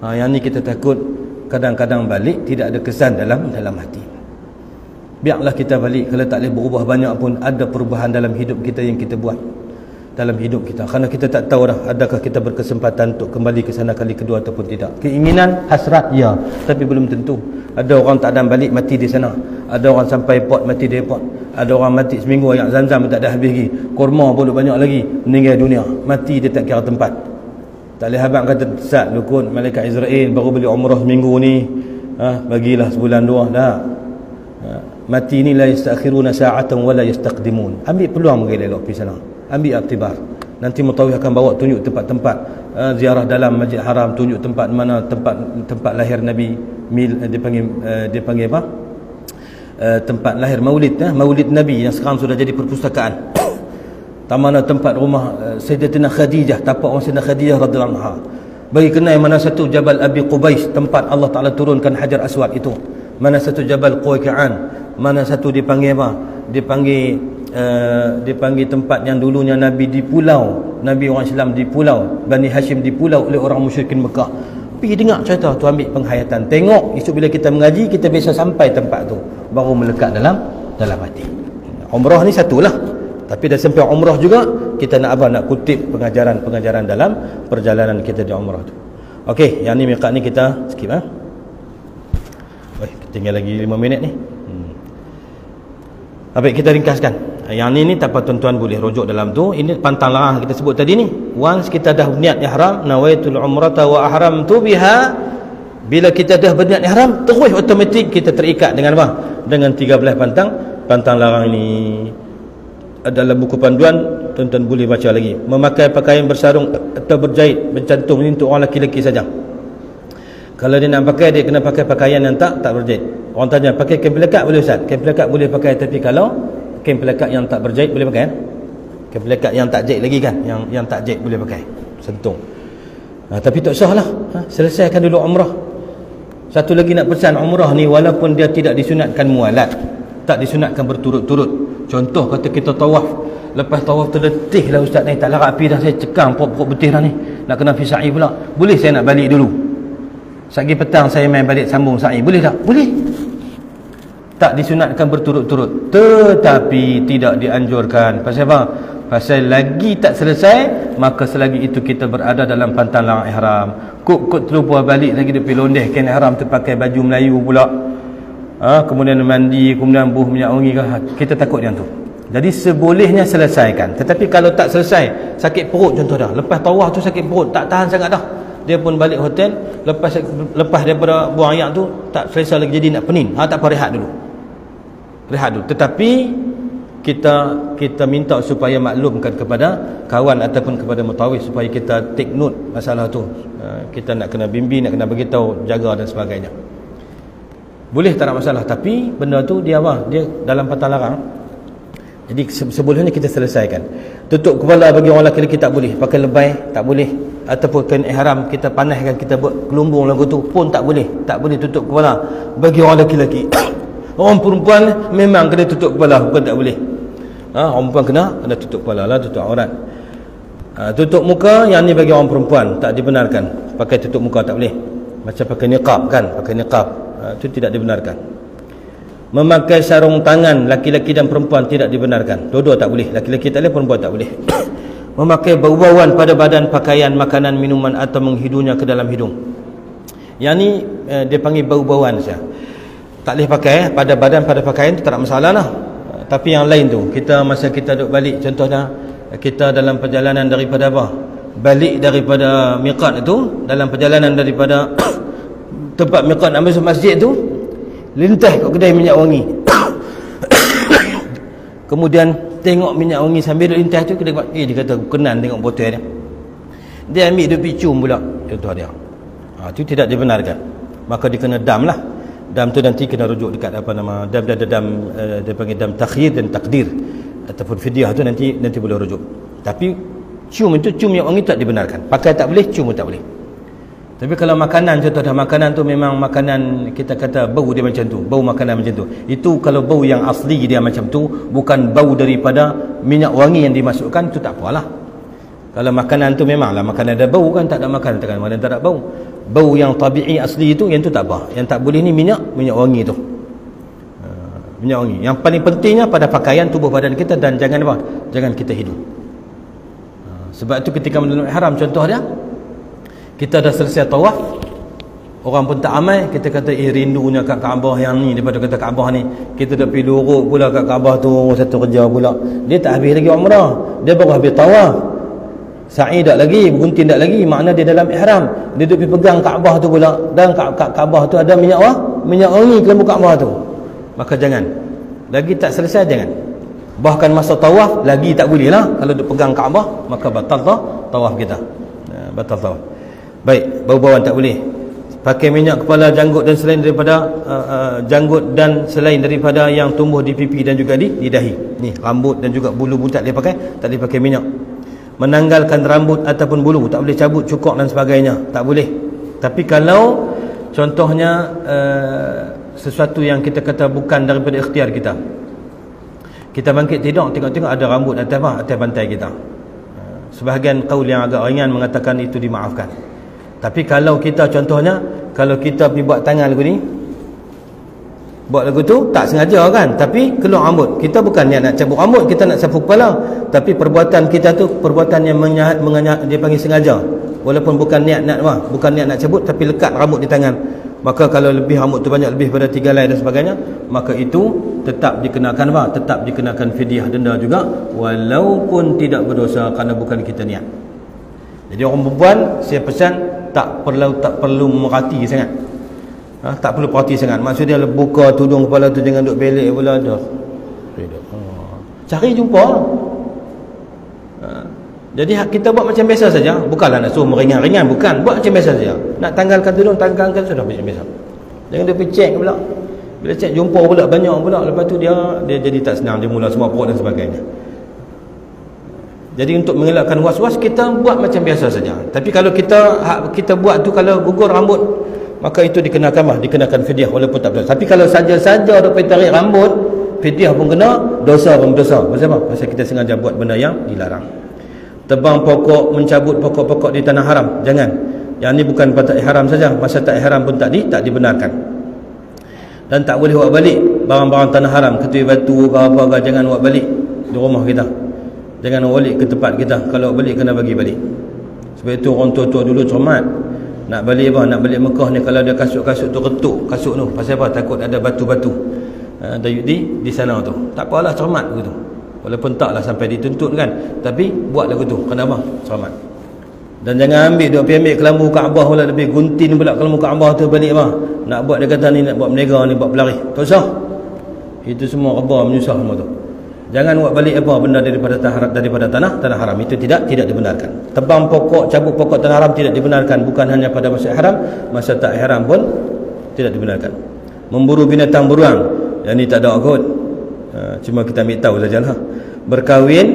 yang ni kita takut kadang-kadang balik tidak ada kesan dalam hati. Biarlah kita balik, kalau tak boleh berubah banyak pun ada perubahan dalam hidup kita yang kita buat dalam hidup kita, kerana kita tak tahu dah adakah kita berkesempatan untuk kembali ke sana kali kedua ataupun tidak. Keinginan, hasrat ya, tapi belum tentu. Ada orang tak ada balik, mati di sana. Ada orang sampai port, mati di port. Ada orang mati seminggu air zam-zam tak ada habis lagi, kurma pun banyak lagi, meninggal dunia, mati dia tak kira tempat. Tak boleh habang kata sat lukun malaikat Israel baru beli umrah seminggu ni, bagilah sebulan dua dah. Mati ni la yastakhiruna sa'atan wa la yastaqdimun. Ambil peluang pergi elok pergi sana, ambil iktibar. Nanti Mutawif akan bawa tunjuk tempat-tempat ziarah dalam Masjid Haram, tunjuk tempat mana tempat lahir Nabi, dia panggil apa? Tempat lahir Maulid Nabi yang sekarang sudah jadi perpustakaan. Mana tempat rumah Sayyidatina Khadijah, tapak orang Sayyidatina Khadijah radhiyallahu anha. Bagi kenal mana satu Jabal Abi Qubais, tempat Allah Taala turunkan Hajar Aswad itu. Mana satu Jabal Quwaiqan, mana satu dipanggil apa? Dipanggil tempat yang dulunya Nabi di pulau, Nabi orang Islam di pulau, Bani Hashim di pulau oleh orang musyrikin Mekah. Pergi dengar cerita tu, ambil penghayatan, tengok. Esok bila kita mengaji, kita biasa sampai tempat tu, baru melekat dalam hati. Umrah ni satulah, tapi dah sampai umrah juga, kita nak apa? Nak kutip pengajaran dalam perjalanan kita di umrah tu. Okey, yang ni miqat ni kita skip tinggal lagi 5 minit ni. Baik, kita ringkaskan. Yang ni tak apa, tuan-tuan boleh rujuk dalam tu. Ini pantang larang kita sebut tadi ni. Once kita dah niat ihram, nawaitul umrata wa ahramtu biha, bila kita dah berniat ihram, terus automatik kita terikat dengan apa? Dengan 13 pantang larang ini. Dalam buku panduan, tuan-tuan boleh baca lagi. Memakai pakaian bersarung atau berjahit, bercantum, ini untuk orang lelaki saja. Kalau dia nak pakai, dia kena pakai pakaian yang tak berjahit. Orang tanya, pakai kain pelekat boleh Ustaz? Kain pelekat boleh pakai, tapi kalau kain pelekat yang tak berjahit boleh pakai? Kain pelekat yang tak jahit lagi kan? Yang tak jahit boleh pakai, sentuh. Tapi tak sah lah. Selesaikan dulu umrah. Satu lagi nak pesan, umrah ni walaupun dia tidak disunatkan mualat, tak disunatkan berturut-turut. Contoh kata kita tawaf, lepas tawaf terletih lah Ustaz ni, tak larat api dah, saya cekang pokok betih dah ni, nak kena pergi sa'i pula. Boleh saya nak balik dulu? Sagi petang saya main balik sambung sa'i, boleh tak? Boleh. Tak disunatkan berturut-turut, tetapi tidak dianjurkan. Pasal apa? Pasal lagi tak selesai, maka selagi itu kita berada dalam pantang larang ihram. Kut terlupa balik lagi, dia pergi londeh kain ihram tu, pakai baju Melayu pula. Kemudian mandi, kemudian buh minyak wangi, kita takut yang tu. Jadi sebolehnya selesaikan. Tetapi kalau tak selesai, sakit perut contoh dah, lepas tawaf tu sakit perut, tak tahan sangat dah, dia pun balik hotel, lepas daripada buang air tu tak selesai lagi, jadi nak pening, tak apa, rehat dulu. Tetapi kita minta supaya maklumkan kepada kawan ataupun kepada mutawif, supaya kita take note masalah tu. Kita nak kena bimbing, nak kena beritahu, jaga dan sebagainya. Boleh, tak ada masalah. Tapi benda tu dia apa? Dia dalam pantang larang. Jadi sebelumnya kita selesaikan. Tutup kepala bagi orang lelaki tak boleh. Pakai lebay tak boleh. Ataupun kain ihram kita panaskan, kita buat kelumbung lagu tu pun tak boleh. Tak boleh tutup kepala bagi orang lelaki. Orang perempuan memang kena tutup kepala, bukan tak boleh. Orang perempuan kena tutup kepala lah, tutup aurat. Tutup muka, yang ni bagi orang perempuan tak dibenarkan. Pakai tutup muka tak boleh. Macam pakai niqab kan, pakai niqab, itu tidak dibenarkan. Memakai sarung tangan laki-laki dan perempuan tidak dibenarkan. Dua-dua tak boleh, laki-laki tak boleh, perempuan tak boleh. Memakai bau-bauan pada badan, pakaian, makanan, minuman atau menghidungnya ke dalam hidung. Yang ni dia panggil bau-bauan saja. Tak boleh pakai pada badan, pada pakaian tu tak ada masalah lah. Tapi yang lain tu, kita masa kita duduk balik, contohnya kita dalam perjalanan daripada apa? Balik daripada miqat tu, dalam perjalanan daripada tempat miqat nak masuk masjid tu, lintas kat kedai minyak wangi. Kemudian tengok minyak wangi sambil duduk lintas tu, dia kata kenan tengok botol dia. Dia ambil dia pergi cium pula, contoh dia. Itu tidak dibenarkan. Maka dia kena dam lah. Dam tu nanti kena rujuk dekat apa nama, dam dia panggil dam takhir dan takdir, ataupun fidyah tu nanti boleh rujuk. Tapi cium itu, cium minyak wangi tak dibenarkan. Pakai tak boleh, cium pun tak boleh. Tapi kalau makanan, contoh dah makanan tu memang makanan kita kata bau dia macam tu, bau makanan macam tu, itu kalau bau yang asli dia macam tu, bukan bau daripada minyak wangi yang dimasukkan, tu tak apalah. Kalau makanan tu memanglah makanan ada bau kan, tak ada makanan takkan mana tak ada bau. Bau yang tabi'i asli itu, yang tu tak apa. Yang tak boleh ni minyak wangi tu. Minyak wangi. Yang paling pentingnya pada pakaian tubuh badan kita, dan jangan apa? Jangan kita hidup. Sebab itu ketika menunaikan ihram, contoh dia, kita dah selesai tawaf, orang pun tak amai, kita kata rindunya kat Kaabah yang ni daripada kata Kaabah ni, kita dah pergi luruk pula kat Kaabah tu, satu kerja pula. Dia tak habis lagi umrah, dia baru habis tawaf, sa'i tak lagi, bergunting tak lagi, makna dia dalam ihram. Dia duduk pergi pegang Kaabah tu pula, dan Kaabah tu ada minyak wangi kelembu Kaabah tu. Maka jangan, lagi tak selesai jangan. Bahkan masa tawaf lagi tak boleh lah. Kalau duduk pegang Kaabah, maka batal tawaf kita, batal tawaf. Baik, bau-bauan tak boleh. Pakai minyak kepala, janggut dan selain daripada janggut dan selain daripada yang tumbuh di pipi dan juga di dahi. Ni rambut dan juga bulu pun tak boleh pakai, tak boleh pakai minyak. Menanggalkan rambut ataupun bulu, tak boleh cabut, cukur dan sebagainya, tak boleh. Tapi kalau contohnya sesuatu yang kita kata bukan daripada ikhtiar kita. Kita bangkit tidur, tengok-tengok ada rambut atas bantai kita. Sebahagian qaul yang agak ringan mengatakan itu dimaafkan. Tapi kalau kita contohnya, kalau kita pergi buat tangan lagu ni, buat lagu tu tak sengaja kan, tapi keluar rambut, kita bukan niat nak cabut rambut, kita nak sapu kepala, tapi perbuatan kita tu perbuatan yang dia panggil sengaja, walaupun bukan niat nak cabut, tapi lekat rambut di tangan. Maka kalau lebih rambut tu banyak, lebih pada 3 helai dan sebagainya, maka itu tetap dikenakan tetap dikenakan fidyah, denda juga, walaupun tidak berdosa kerana bukan kita niat. Jadi orang perempuan, saya pesan tak perlu merhati sangat. Tak perlu perhati sangat. Maksudnya buka tudung kepala tu, jangan duk belik pula dah. Cari jumpa. Jadi kita buat macam biasa saja. Bukanlah nak suruh meringan-ringan, bukan. Buat macam biasa saja. Nak tanggalkan tudung, tanggalkan, sudah macam biasa. Jangan dia pergi cek pula. Bila cek jumpa pula banyak pula, lepas tu dia jadi tak senang, dia mula semua perut dan sebagainya. Jadi untuk mengelakkan was-was, kita buat macam biasa saja. Tapi kalau kita buat tu, kalau gugur rambut, maka itu dikenakan fidyah walaupun tak berdosa. Tapi kalau saja-saja duk pergi tarik rambut, fidyah pun kena, dosa pun berdosa. Pasal apa? Pasal kita sengaja buat benda yang dilarang. Tebang pokok, mencabut pokok-pokok di tanah haram, jangan. Yang ni bukan pada ihram saja, masa tak ihram pun tak dibenarkan. Dan tak boleh buat balik barang-barang tanah haram, ketui batu ke apa, jangan buat balik di rumah kita. Jangan balik ke tempat kita. Kalau balik kena bagi balik. Sebab itu orang tua-tua dulu cermat. Nak balik Mekah ni, kalau ada kasut-kasut tu retuk kasut tu. Pasal apa? Takut ada batu-batu di sana tu. Tak apalah, cermat begitu. Walaupun taklah sampai dituntut kan, tapi buat lagu tu. Kenapa? Cermat. Dan jangan ambil kelambu Kaabah pula, lebih gunting pula kelambu Kaabah tu balik nak buat, dia kata ni nak buat menega, ni buat pelari. Tak usah. Itu semua khabar menyusah semua tu. Jangan buat balik benda daripada tanah haram. Itu tidak dibenarkan. Tebang pokok, cabut pokok tanah haram tidak dibenarkan. Bukan hanya pada masa ihram, masa tak ihram pun tidak dibenarkan. Memburu binatang buruan, yang ni tak ada kot. Cuma kita ambil tahu sajalah. Berkahwin,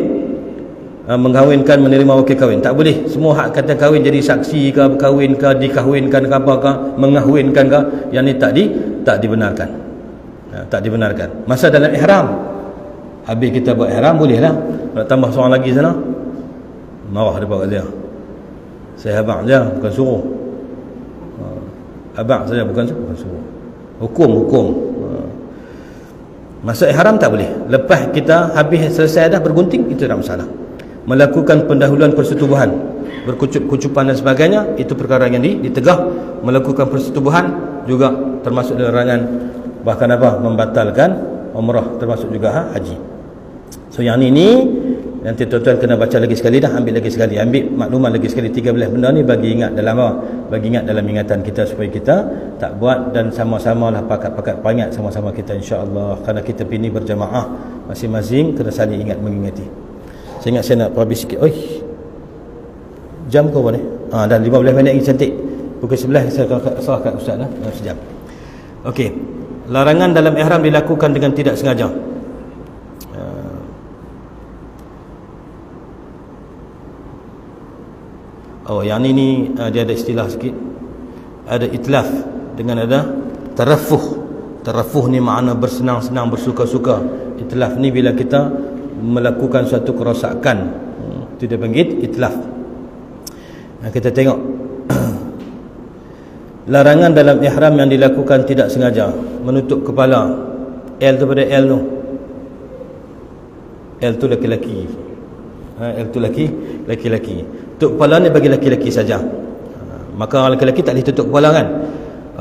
mengkahwinkan, menerima wakil kahwin, tak boleh. Semua hak kata kahwin, jadi saksi ke, berkahwin ke, dikahwinkan ke apa ke, mengahwinkan ke, yang ni tak dibenarkan. Tak dibenarkan. Masa dalam ihram, habis kita buat ihram, bolehlah. Nak tambah seorang lagi sana, marah dia buat dia. Saya abang je, bukan suruh. Abang saja, bukan suruh. Hukum. Masa ihram tak boleh. Lepas kita habis selesai dah bergunting, itu tak masalah. Melakukan pendahuluan persetubuhan, berkucup-kucupan dan sebagainya, itu perkara yang ditegah. Melakukan persetubuhan juga termasuk larangan, bahkan membatalkan umrah, termasuk juga haji. So yang ni nanti tuan-tuan kena baca lagi sekali dah, ambil lagi sekali, ambil maklumat lagi sekali 13 benda ni, bagi ingat dalam ingatan kita, supaya kita tak buat, dan sama-sama lah pakat-pakat peringat sama-sama kita, insya-Allah. Kerana kita pilih berjamaah, masing-masing kena saling ingat mengingati. Saya ingat saya nak habis sikit. Jam ke apa ni? Dan 15 minit lagi, cantik. Pukul 11 saya serahkan ustaz lah, sejam. Okey. Larangan dalam ihram dilakukan dengan tidak sengaja. Yang ini dia ada istilah sikit. Ada itlaf dengan ada tarafuh. Tarafuh ni makna bersenang-senang, bersuka-suka. Itlaf ni bila kita melakukan suatu kerosakan, itu dia panggil itlaf. Kita tengok larangan dalam ihram yang dilakukan tidak sengaja. Menutup kepala. L tu pada L tu. L tu laki-laki. L tu laki-laki. Tutup kepala ni bagi laki-laki saja. Maka orang laki-laki tak boleh tutup kepala kan.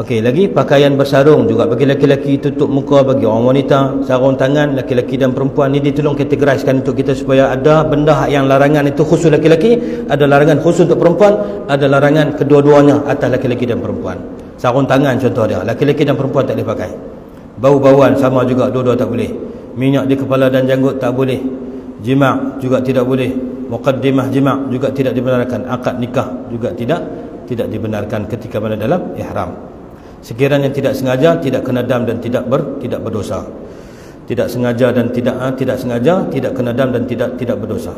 Okey, lagi pakaian bersarung juga bagi laki-laki, tutup muka bagi orang wanita, sarung tangan laki-laki dan perempuan. Ni ditolong kategoriskan untuk kita, supaya ada benda yang larangan itu khusus laki-laki, ada larangan khusus untuk perempuan, ada larangan kedua-duanya atas laki-laki dan perempuan. Sarung tangan contoh dia, laki-laki dan perempuan tak boleh pakai. Bau-bauan sama juga, dua-dua tak boleh. Minyak di kepala dan janggut tak boleh. Jima' juga tidak boleh. Muqaddimah jima' juga tidak dibenarkan. Akad nikah juga tidak dibenarkan ketika berada dalam ihram. Sekiranya tidak sengaja, tidak kena dam dan tidak berdosa. Tidak sengaja dan tidak sengaja, tidak kena dam dan tidak berdosa.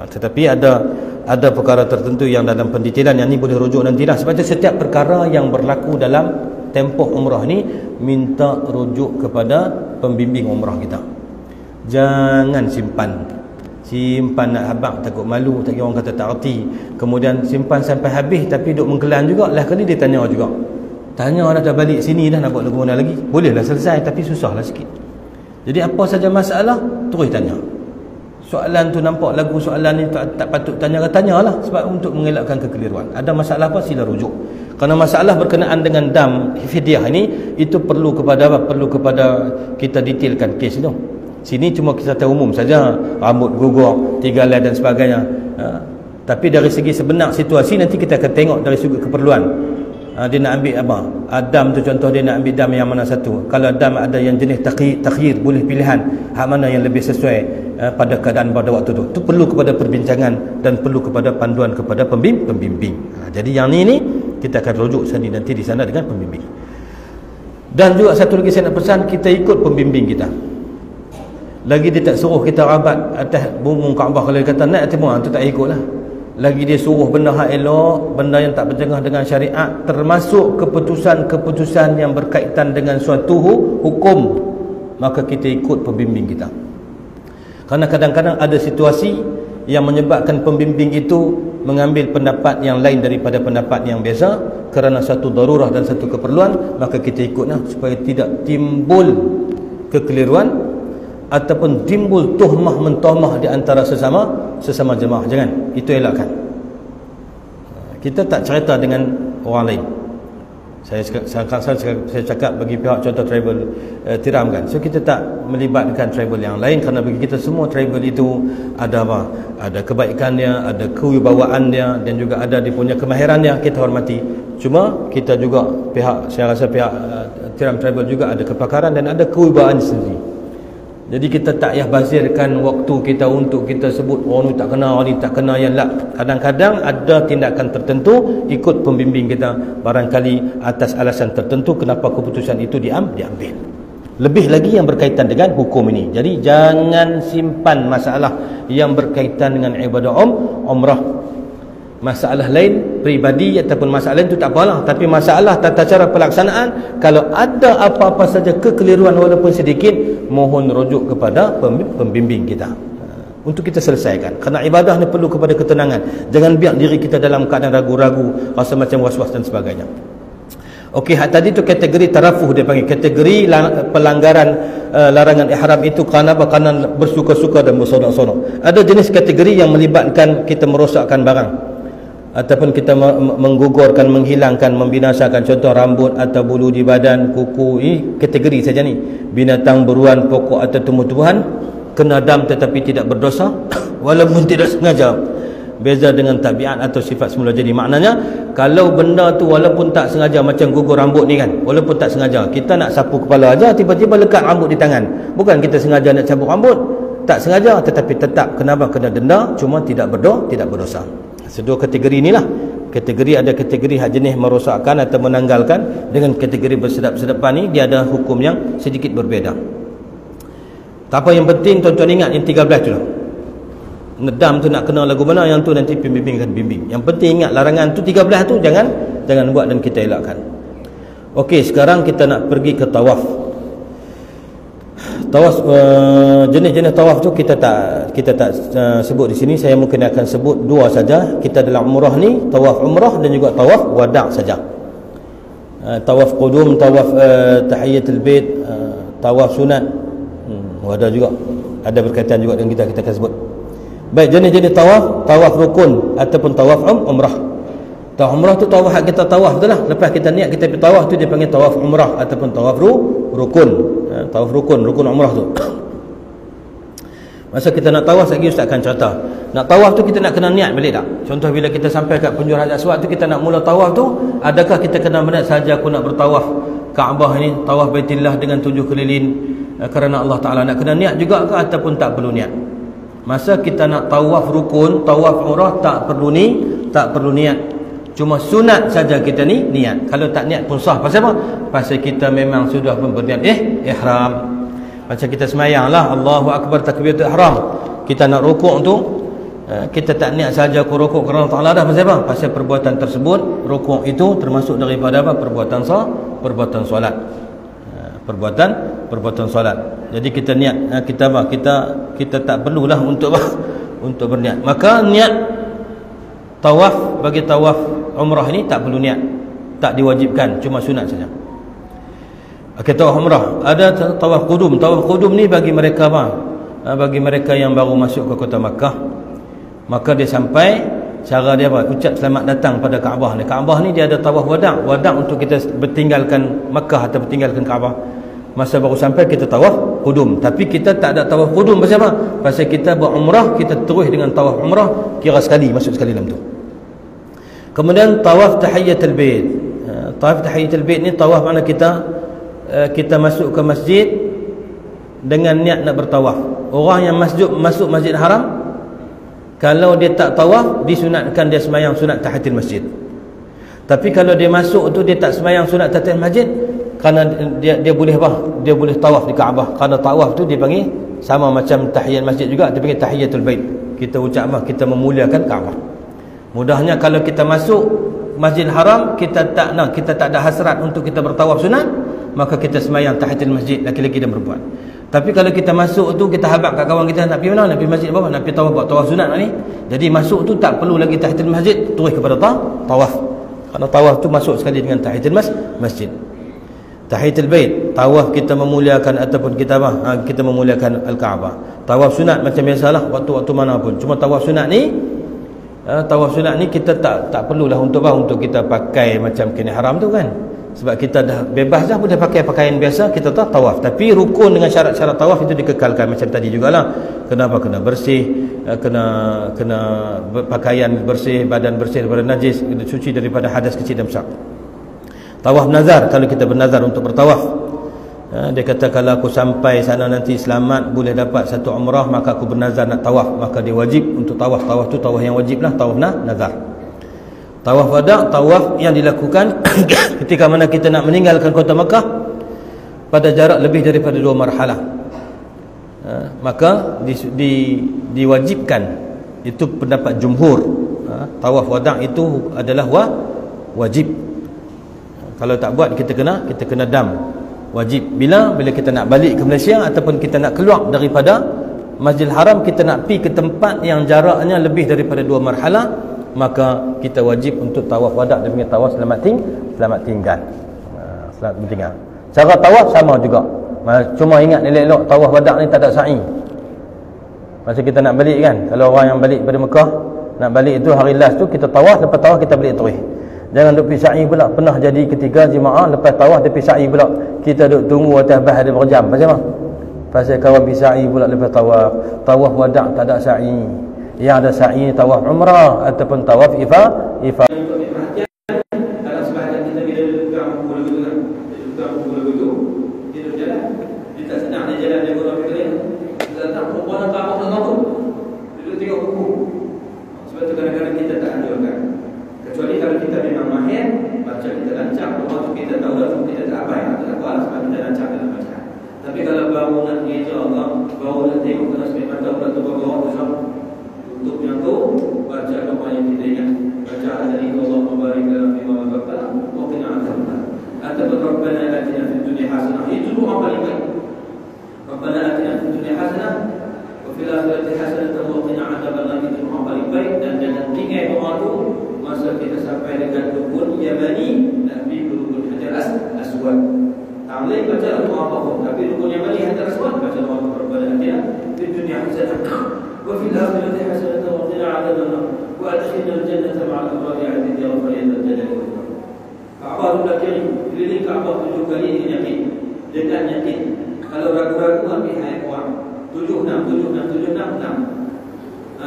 Tetapi ada perkara tertentu yang dalam pendetailan yang ni boleh rujuk nantilah. Sebab itu setiap perkara yang berlaku dalam tempoh umrah ni, minta rujuk kepada pembimbing umrah kita. Jangan simpan nak habaq, takut malu, tak kira orang kata tak erti, kemudian simpan sampai habis tapi duk mengkelan juga. Lah kali dia tanya juga, tanya dah balik sini dah, nak buat lagu mana lagi? Bolehlah selesai, tapi susahlah sikit. Jadi apa saja masalah terus tanya. Soalan tu nampak lagu soalan ni tak patut tanya, tanyalah, sebab untuk mengelakkan kekeliruan. Ada masalah apa, sila rujuk. Kerana masalah berkenaan dengan dam fidyah ini, itu perlu kepada apa? Perlu kepada kita detailkan kes itu. Sini cuma kita tahu umum saja, rambut gugur, 3 helai dan sebagainya. Tapi dari segi sebenar situasi nanti kita akan tengok dari segi keperluan. Dia nak ambil apa? Dam tu contoh, dia nak ambil dam yang mana satu. Kalau dam ada yang jenis takhir, boleh pilihan hak mana yang lebih sesuai pada keadaan pada waktu tu. Itu perlu kepada perbincangan dan perlu kepada panduan kepada pembimbing. Jadi yang ni kita akan rujuk sendiri nanti di sana dengan pembimbing. Dan juga satu lagi saya nak pesan, kita ikut pembimbing kita. Lagi dia tak suruh kita rabat atas bumbung Kaabah, kalau dia kata naik atas bumbung tu tak ikutlah. Lagi dia suruh benda hak elok, benda yang tak berjengah dengan syariat, termasuk keputusan-keputusan yang berkaitan dengan suatu hukum, maka kita ikut pembimbing kita. Kerana kadang-kadang ada situasi yang menyebabkan pembimbing itu mengambil pendapat yang lain daripada pendapat yang biasa, kerana satu darurah dan satu keperluan, maka kita ikutlah supaya tidak timbul kekeliruan ataupun timbul tuhmah mentohmah di antara sesama jemaah. Jangan, itu elakkan. Kita tak cerita dengan orang lain. Saya cakap bagi pihak contoh travel tiram kan. So kita tak melibatkan travel yang lain, kerana bagi kita semua travel itu ada apa? Ada kebaikannya, ada kewibawaannya, dan juga ada dia punya kemahirannya, kita hormati. Cuma kita juga saya rasa pihak tiram travel juga ada kepakaran dan ada kewibawaan sendiri. Jadi kita tak payah bazirkan waktu kita untuk kita sebut orang ni tak kena, orang ni tak kena, yang lah. Kadang-kadang ada tindakan tertentu ikut pembimbing kita, barangkali atas alasan tertentu kenapa keputusan itu diambil. Lebih lagi yang berkaitan dengan hukum ini. Jadi jangan simpan masalah yang berkaitan dengan ibadah umrah. Masalah lain peribadi ataupun masalah lain itu tak apalah, tapi masalah tata cara pelaksanaan, kalau ada apa-apa saja kekeliruan walaupun sedikit, mohon rujuk kepada pembimbing kita untuk kita selesaikan. Kerana ibadah ni perlu kepada ketenangan. Jangan biar diri kita dalam keadaan ragu-ragu, rasa macam was-was dan sebagainya. Okey, tadi tu kategori tarafuh dia panggil. Kategori pelanggaran larangan ihram itu kerana apa? Kerana bersuka-suka dan berseronok-seronok. Ada jenis kategori yang melibatkan kita merosakkan barang, ataupun kita menggugurkan, menghilangkan, membinasakan, contoh rambut atau bulu di badan, kuku. Ini kategori saja ni. Binatang, beruan, pokok atau tumbuh-tumbuhan, kena dam tetapi tidak berdosa walaupun tidak sengaja. Beza dengan tabiat atau sifat semula jadi. Maknanya kalau benda tu walaupun tak sengaja, macam gugur rambut ni kan, walaupun tak sengaja, kita nak sapu kepala aja, tiba-tiba lekat rambut di tangan, bukan kita sengaja nak cabut rambut, tak sengaja, tetapi tetap kenapa kena denda, cuma tidak berdosa. Sedua kategori inilah. Kategori ada kategori hak jenis merosakkan atau menanggalkan, dengan kategori bersedap-sedapan ni dia ada hukum yang sedikit berbeza. Tak apa, yang penting tuan-tuan ingat yang 13 tu lah. Nedam tu nak kena lagu mana, yang tu nanti pembimbing akan bimbing. Yang penting ingat larangan tu 13 tu jangan buat dan kita elakkan. Okey, sekarang kita nak pergi ke tawaf. Tawaf, jenis-jenis tawaf tu kita tak sebut di sini. Saya mungkin akan sebut dua saja. Kita dalam umrah ni, tawaf umrah dan juga tawaf wada' saja. Tawaf qudum, tawaf tahiyatul bait, tawaf sunat, ada juga, ada berkaitan juga dengan kita akan sebut. Baik, jenis-jenis tawaf rukun ataupun tawaf umrah. Tawaf umrah tu tawaf hak kita tawaf betul lah. Lepas kita niat kita pergi tawaf tu dia panggil tawaf umrah ataupun tawaf rukun. Tawaf rukun umrah tu. Masa kita nak tawaf, lagi ustaz akan cerita. Nak tawaf tu kita nak kena niat balik tak? Contoh bila kita sampai kat penjuru Hajar Aswad tu, kita nak mula tawaf tu, adakah kita kena berniat saja aku nak bertawaf Kaabah ni, tawaf Baitillah dengan 7 keliling kerana Allah Ta'ala, nak kena niat juga ke ataupun tak perlu niat? Masa kita nak tawaf rukun, tawaf umrah, tak perlu niat. Cuma sunat saja kita ni niat. Kalau tak niat pun sah. Pasal apa? Pasal kita memang sudah pun berniat ihram. Macam kita semayang lah, Allahu Akbar takbiratul ihram. Kita nak rukuk tu, Kita tak niat saja aku rukuk kerana Allah Ta'ala dah. Pasal apa? Pasal perbuatan tersebut, rukuk itu termasuk daripada apa? Perbuatan solat. Perbuatan solat. Jadi kita niat, kita apa? Kita tak perlulah untuk untuk berniat. Maka niat tawaf, bagi tawaf umrah ini tak perlu niat, tak diwajibkan, cuma sunat saja. Tawaf umrah. Ada tawaf qudum. Tawaf qudum ni bagi mereka apa? Bagi mereka yang baru masuk ke kota Makkah, maka dia sampai, cara dia apa? Ucap selamat datang pada Kaabah ni. Kaabah ni dia ada tawaf wada'. Wada' untuk kita bertinggalkan Makkah atau bertinggalkan Kaabah. Masa baru sampai kita tawaf qudum. Tapi kita tak ada tawaf qudum. Pasal apa? Pasal kita berumrah, kita terus dengan tawaf umrah, kira sekali, masuk sekali dalam tu. Kemudian tawaf tahiyatul bait. Tawaf tahiyatul bait ni tawaf mana kita masuk ke masjid dengan niat nak bertawaf. Orang yang masuk Masjid Haram, kalau dia tak tawaf, disunatkan dia sembahyang sunat tahiyatul masjid. Tapi kalau dia masuk tu dia tak sembahyang sunat tahiyatul masjid, kerana dia boleh apa? Dia boleh tawaf di Kaabah. Kerana tawaf tu dia panggil sama macam tahiyat masjid juga, dia panggil tahiyatul bait. Kita ucap apa? Kita memuliakan Kaabah. Mudahnya kalau kita masuk Masjid Haram, kita tak ada hasrat untuk kita bertawaf sunat, maka kita sembahyang tahiyatul masjid, laki-laki dan perempuan. Tapi kalau kita masuk tu, kita habaq kat kawan kita, nak pergi mana? Nak pergi masjid apa? Nak pergi tawaf, buat tawaf sunat ni. Jadi masuk tu tak perlu lagi tahiyatul masjid, terus kepada tawaf. Kerana tawaf tu masuk sekali dengan tahiyatul masjid. Tahiyatul bait, tawaf kita memuliakan ataupun kita apa? Kita memuliakan Al-Kaabah. Tawaf sunat macam biasalah, waktu-waktu mana pun. Cuma tawaf sunat ni, kita tak perlulah untuk apa? Untuk kita pakai macam kena haram tu kan. Sebab kita dah bebas dah, boleh pakai pakaian biasa, kita tak tawaf. Tapi rukun dengan syarat-syarat tawaf itu dikekalkan macam tadi jugalah. Kenapa? Kena bersih, kena pakaian bersih, badan bersih daripada najis, suci daripada hadas kecil dan besar. Tawaf nazar, kalau kita bernazar untuk bertawaf, dia kata kalau aku sampai sana nanti selamat, boleh dapat satu umrah, maka aku bernazar nak tawaf, maka dia wajib untuk tawaf. Tawaf tu tawaf yang wajib lah, tawaf nazar. Tawaf wada', tawaf yang dilakukan ketika mana kita nak meninggalkan kota Makkah pada jarak lebih daripada 2 marhalah. Maka diwajibkan, itu pendapat jumhur. Tawaf wada' itu adalah wajib. Kalau tak buat, kita kena dam. Wajib. Bila kita nak balik ke Malaysia ataupun kita nak keluar daripada Masjidil Haram, kita nak pergi ke tempat yang jaraknya lebih daripada 2 marhalah, maka kita wajib untuk tawaf wada', dia panggil tawaf selamat tinggal. Selamat tinggal. Cara tawaf sama juga. Cuma ingat elok-elok, tawaf wada' ni tak ada sa'i. Masa kita nak balik kan, kalau orang yang balik pada Mekah, nak balik itu hari last tu kita tawaf, lepas tawaf kita balik terus. Jangan duk pergi sa'i pula. Pernah jadi ketika jemaah lepas tawaf dia pergi sa'i pula. Kita duk tunggu atas bah ada berjam. Pasal apa? Pasal kawan pergi sa'i pula lepas tawaf. Tawaf wada' tak ada sa'i. Yang ada sa'i tawaf umrah ataupun tawaf ifa. Kalau sebahagian kita bila pegang buku lagu tu kan, pegang buku lagu tu, dia duduk jalan, dia tak senang dia jalan, dia guna pergi lain. Dia datang perempuan nak apa nak tu, dia duduk tengok buku. Sebab tu kadang-kadang kita tak anjurkan. Kecuali kalau kita memang mahir, baca kita lancar, lepas tu kita tahu lah, kita tak abai, tak apa lah sebab kita lancar dalam bacaan. Tapi kalau baru nak mengeja Allah, baru nak tengok kena sebenarnya tahu tak terbawah tu sama. Untuk yang tu, baca apa yang kita ingat. Baca adani Allah membarik dalam firman Allah Ta'ala, wa qina adzabannar. Ataupun Rabbana atina fid dunya hasanah. Itu doa paling baik. Rabbana atina fid dunya hasanah wa fil akhirati hasanah wa qina adzabannar. Itu doa paling baik, dan jangan tinggal doa tu masa kita sampai dekat rukun Yamani, Nabi ke rukun Hajar Aswad. Tak boleh baca doa apa pun, tapi rukun Yamani Hajar Aswad baca doa Rabbana atina fid dunya hasanah وفي الآخرة حسنة وقنا عذاب النار وأدخلنا الجنة مع الأبرار عزيز يا رب يا ذا الجلال والإكرام. Kaabah tu dah keliling Kaabah 7 kali dengan yakin. Kalau ragu-ragu ambil hai orang 76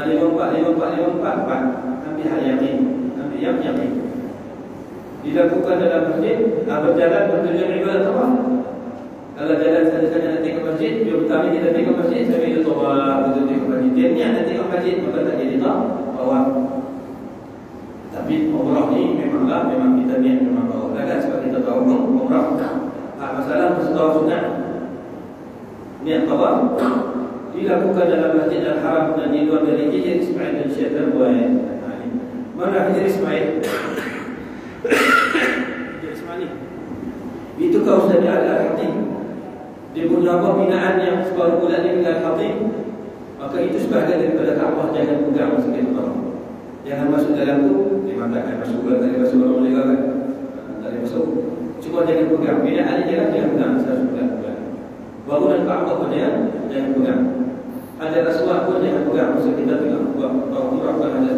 54 ambil hai yakin, ambil yang yakin. Dilakukan dalam masjid, berjalan bertujuan ibadat tawaf. Kalau jalan saja nak tengok masjid, dia pertama kita tengok masjid, sambil dia tawaf, kita tengok masjid. Dia niat nak tengok masjid, maka tak jadi tawaf. Tapi umrah ni memang kita niat memang tawaf. Kan sebab kita tahu umrah. Masalah masa tawaf sunat, niat tawaf, dilakukan dalam Masjid Al-Haram dan di luar dari Hijr Ismail dan Syekh Darbuan. Mana Hijr Ismail? Hijr Ismail itu kawasan Al-Khatib. Di beberapa binaan yang separuh bulan di Al-Khatib, maka itu sebahagian daripada Kaabah. Jangan pegang masjid Allah. Jangan masuk dalam tu. Dimatakan masuk bulan, tak masuk orang boleh kan? Tak masuk. Cuma jangan pegang. Binaan jangan pegang. Saya sudah pegang. Bangunan Kaabah pun jangan pegang. Ada rasuah pun jangan pegang. Masa kita tengah buat umrah kan ada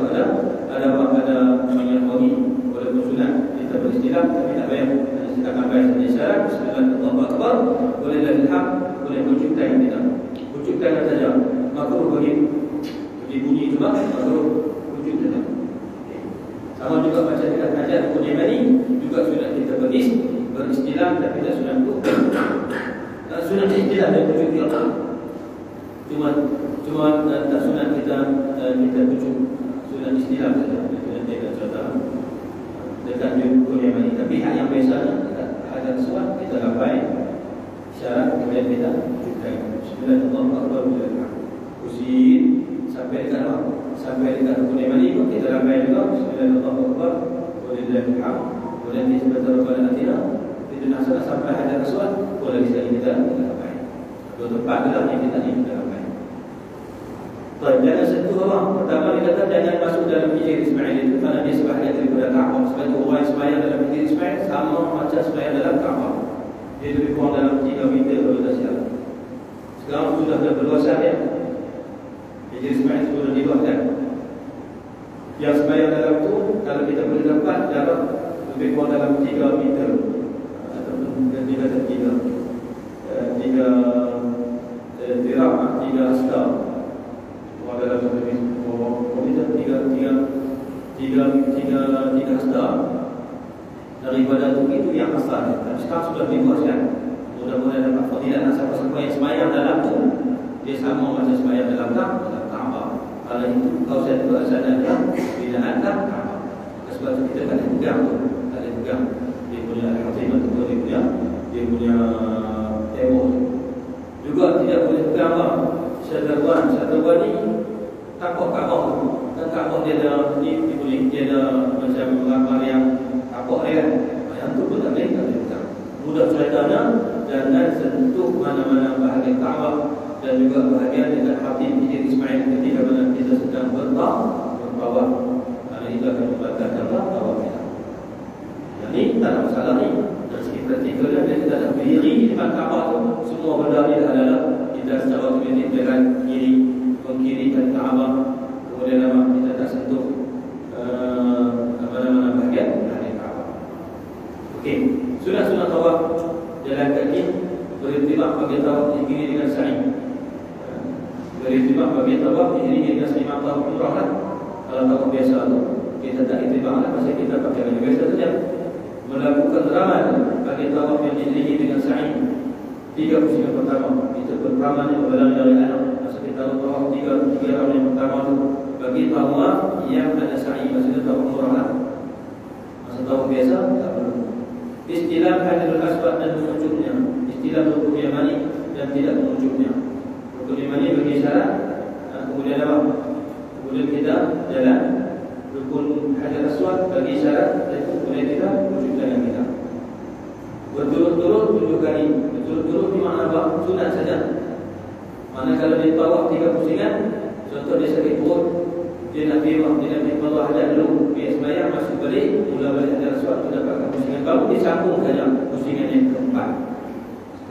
banyak wangi walaupun sunat kita beristilah tapi tak bayar. Kita akan bayar saja syarat. Bismillahirrahmanirrahim. Boleh lahil haq, boleh wujudkan kita. Wujudkan saja. Makruh bagi bunyi juga makruh wujud saja. Sama juga macam kita kajian rukun imani juga sunat kita beristilah tapi tak sunat tu. Sunat istilah dan wujud Allah. Cuma tak sunat kita wujud sunat istilah saja. Dekat rukun imani. Tapi hak yang biasanya ada sesuatu kita ramai syarat kemudian kita wujudkan. Bismillahirrahmanirrahim. Usin sampai dekat apa? Sampai dekat rukun imani pun kita ramai juga. Bismillahirrahmanirrahim. Walillahil hamd. Kemudian disebut Rabbana atina fid dunya hasanah sampai ada sesuatu boleh sekali kita ramai. Dua tempat dalam yang kita ramai. Baik, jangan sentuh Allah. Pertama dikatakan jangan masuk dalam Hijr Ismail itu kerana dia sebahagian daripada Kaabah. Sebab itu orang sembahyang dalam Hijr Ismail sama macam sembahyang dalam Kaabah. Dia lebih kurang dalam 3 meter kalau tak silap. Sekarang sudah berluasan ya. Hijr Ismail sudah diluaskan. Yang sembahyang dalam tu kalau kita boleh dapat jarak lebih kurang dalam 3 meter ataupun 3 dirham, 3 hasta. Dalam komputer tiga hasta daripada itu yang asal. Dan sekarang sudah dibuatkan. Mudah-mudahan dapat fadilah. Siapa-siapa yang sembahyang dalam tu dia sama macam sembahyang dalam Kaabah. Kalau itu kawasan itu asalnya binaan Kaabah. Sebab itu kita tak boleh pegang tu, tak boleh pegang. Dia punya Al-Khatib atau dia punya tembok. Juga tidak boleh pegang apa. Syadruan ni takut Kaabah tu. Kan Kaabah dia ada dia ada macam gambar yang takut dia kan. Yang tu pun tak boleh pegang. Mudah ceritanya jangan sentuh mana-mana bahagian Kaabah dan juga bahagian dekat Khatib Hijr Ismail ketika mana kita sedang berbawah. Kerana itu akan membatalkan bawah kita. Jadi tak ada masalah ni. Dari segi praktikalnya dia tidak ada berdiri di depan Kaabah tu. Semua benda ni adalah kita secara otomatik dengan mengkirikan Kaabah. Kemudian kita tak sentuh mana-mana bahagian Kaabah. Okey, sunat-sunat tawaf jalan kaki berintibak bagi tawaf diiringi dengan sa'i. Berintibak bagi tawaf diiringi dengan sa'i maqam umrah kan. Kalau tawaf biasa tu kita tak intibak lah, pasal kita pakai baju biasa saja. Melakukan ramal bagi tawaf yang diiringi dengan sa'i. 3 pusingan pertama kita beramal yang berlalu dari anak. Masa kita tawaf 3 ramal yang pertama tu bagi tawaf yang ada sa'i, maksudnya tawaf umrah lah. Masa tawaf biasa tak perlu. Istilah Hajarul Aswad dan menunjuknya, istilah rukun yamani dan tidak menunjuknya. Rukun yamani bagi syarat, kemudian apa? Kemudian kita jalan. Rukun Hajarul Aswad bagi syarat, dan kemudian kita wujudkan yang kita. Berturut-turut tunjukkan ini. Berturut-turut di mana apa? Sunat saja. Mana kalau dia tawaf 3 pusingan, contoh dia sakit perut, dia nak pergi Allah hajat dulu, pergi sembahyang, masuk balik, mula balik Hajarul Aswad tu dapatkan pusingan baru, dia sambung saja pusingan yang keempat.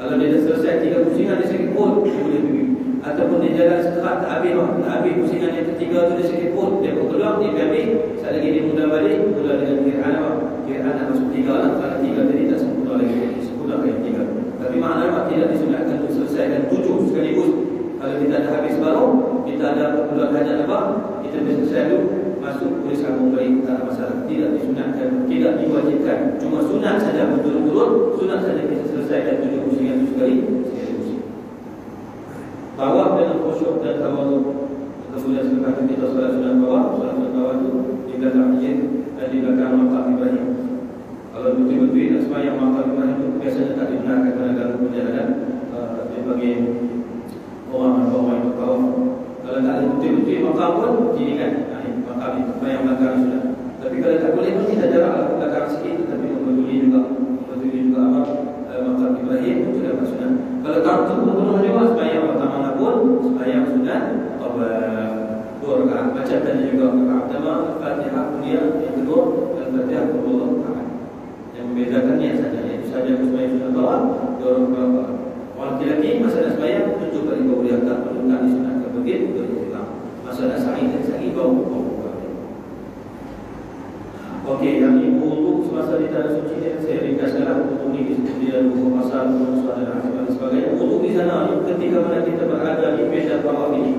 Kalau dia dah selesai 3 pusingan, dia sakit perut, dia boleh pergi. Ataupun dia jalan setelah tak habis pusingan yang ketiga tu dia sakit perut, dia pun keluar, dia ambil, sekali lagi dia mula balik, mula dengan kiraan apa? Kiraan nak masuk 3 lah, kalau 3 tadi tak sempurna lagi, sempurna yang 3. Tapi maknanya tidak disunatkan untuk selesaikan 7 sekaligus. Kalau kita dah habis baru, kita ada keperluan hajat apa, kita bisa selesai dulu, masuk boleh sambung balik, tak ada masalah. Tidak disunatkan, tidak diwajibkan. Cuma sunat saja berturut-turut, sunat saja kita selesaikan 7 pusingan itu sekali pusing. Tawaf dengan khusyuk dan tawaduk. Kemudian selepas itu kita solat sunat tawaf, solat sunat tawaf itu di belakang masjid dan di belakang maqam Ibrahim. Kalau betul-betul nak sembahyang maqam Ibrahim itu biasanya tak dibenarkan kerana dalam perjalanan bagi orang yang Kalau tak ada betul-betul makam pun jadikan makam itu yang belakang sudah. Tapi kalau tak boleh pun kita jarak belakang sikit, tetapi membetuli juga makam Ibrahim itu sudah sunnah. Kalau tak betul-betul juga sembahyang makam mana pun sembahyang sunnah dua rakaat. Baca tadi juga rakaat pertama Al-Fatihah kemudian yang kedua Al-Fatihah kedua rakaat. Yang membedakannya saja itu saja sembahyang sunnah tawaf dua rakaat. Orang lelaki masalah sembahyang tunjuk pada ibu dia tak perlu tak disunatkan begitu begitu. Masalah sa'i dan sa'i bau. Okey, yang ibu untuk semasa di tanah suci ni saya ringkaskanlah untuk ini dia buku pasal dan sebagainya. Untuk di sana ketika mana kita berada di medan tawaf ini,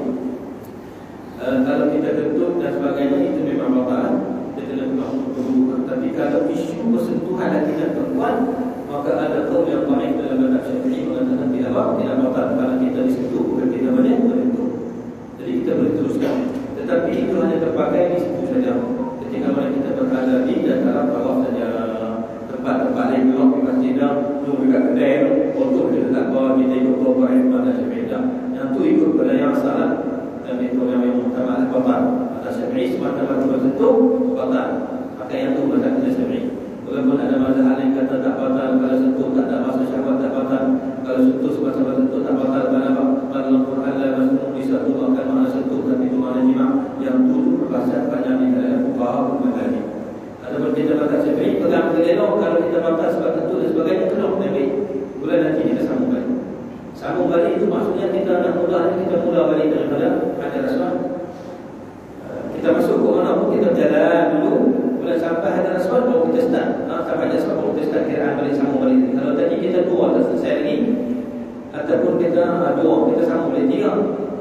kalau kita kentut dan sebagainya itu memang batal. Kita tidak perlu. Tapi kalau isu bersentuhan laki dan perempuan, maka ada kaum yang baik dalam mazhab Syafi'i mengatakan tidak batal kalau kita disentuh bukan kita banyak tertentu. Jadi kita boleh teruskan. Tetapi itu hanya terpakai di situ saja. Ketika mana kita berada di dalam tawaf saja, tempat-tempat lain belum kita tidak tunggu dekat kedai untuk kita tak bawa kita ikut bawa yang mana berbeda. Yang tu ikut pada yang salah dan itu yang utama batal. Mazhab Syafi'i semata-mata tertentu batal. Maka yang tu mazhab Syafi'i. Walaupun ada mazhab yang kata tak batal kalau sentuh tak ada masa syahwat tak batal, kalau sentuh sebab sentuh tak batal pada Al-Quran la masnuh bisa tu akan makna sentuh tapi itu makna jima' yang tu perbahasan panjang di dalam fuqaha Madzhab. Ada berbeza mazhab Syafi'i pegang kelelong kalau kita batal sebab sentuh dan sebagainya kelong tapi bulan nanti kita sambung balik. Sambung balik itu maksudnya kita nak mula balik daripada Hajar Aswad. Kita masuk ke mana pun kita jalan dulu. Bila sampai Hajar Aswad baru kita start. Sampai Hajar Aswad baru kita start kiraan balik sambung balik. Kalau tadi kita dua tak selesai lagi, ataupun kita dua kita sambung balik tiga,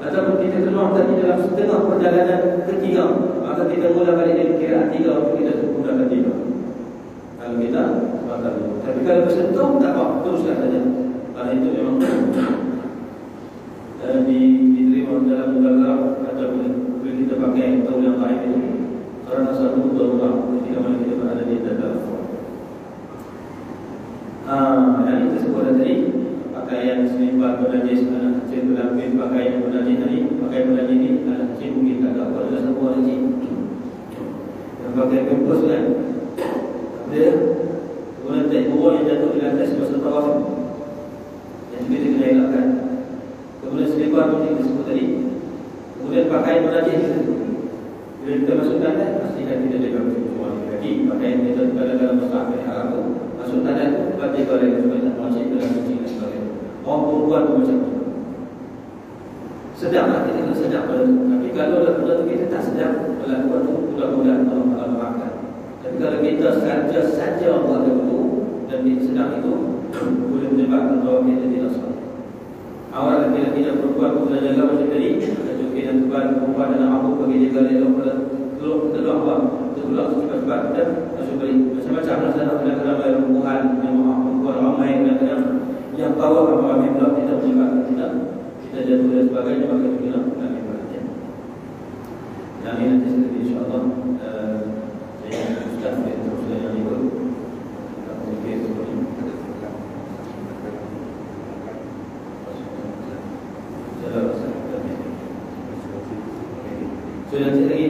ataupun kita keluar tadi dalam setengah perjalanan ketiga, maka kita mula balik dari kiraan tiga untuk kita gunakan tiga. Kalau kita batal dulu. Tapi kalau bersentuh tak apa, teruskan saja. Karena itu memang diterima dalam mudalah atau boleh kita pakai tahu yang lain itu. Karena satu darurat ketika mana kita berada di dalam yang itu sekolah tadi pakaian selipan bernajis anak kecil berlapis pakaian bernajis tadi pakaian bernajis ini anak kecil mungkin tak tahu ada satu orang kecil yang pakai kampus kan dia kemudian tak buang yang jatuh di lantai semasa tawaf yang kita kena elakkan. Kemudian selipan pun kita sebut tadi, kemudian pakaian bernajis bila kita masukkan kan, pastikan kita jaga semua lagi. Pakaian kita dalam masalah haram tu masuk tanah tu, baca balik supaya tak masuk dalam suci dan sebagainya. Orang perempuan pun macam tu. Sedaplah kita kena sedap pada tu. Tapi kalau benda tu kita tak sedap, perlakuan tu mudah-mudahan Allah maafkan. Tapi kalau kita saja buat itu dan kita sedap itu, boleh menyebabkan bahawa kita tidak salah. Awal laki-laki dan perempuan pun kena jaga macam tadi. Joki dan tuan perempuan dan abu bagi jaga lelong pada telur awal. Tertulang cepat-cepat dan masuk balik. Macam-macam lah sana kadang-kadang bayar hubungan perempuan ramai kadang-kadang yang bawah ramai pula kita menyebabkan kita jatuh dan sebagainya. Maka itu kena ambil perhatian. Yang ini nanti sendiri insyaAllah saya ustaz terus yang ikut mungkin seperti ini. So nanti lagi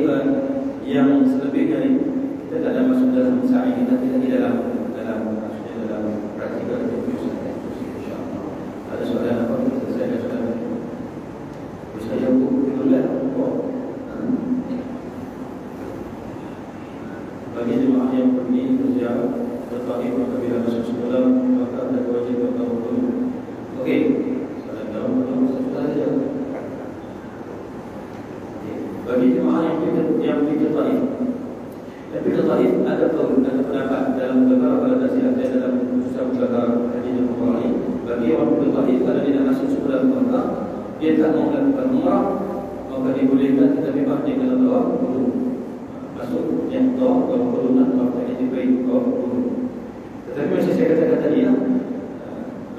yang selebihnya ini kita tak ada masuk dalam sa'i kita tidak maksudnya dalam praktikal review insyaAllah. Ada soalan apa kita selesaikan soalan saya betul-betul bagi jemaah yang pergi berziarah bertaif apabila masuk sekolah maka ada kewajiban tahun. Okey, soalan dalam soalan saja. Bagi jemaah yang pergi ke Taif, ada pendapat dalam beberapa hadis dalam Musnad Bukhari hadis Bukhari. Bagi orang ke Taif kalau dia nak masuk sebulan Mekah, dia tak mau melakukan umrah, maka dibolehkan tetapi dia kena tawaf dulu. Masuk yang tawaf kalau perlu nak tawaf di bait tawaf dulu. Tetapi macam saya katakan tadi ya,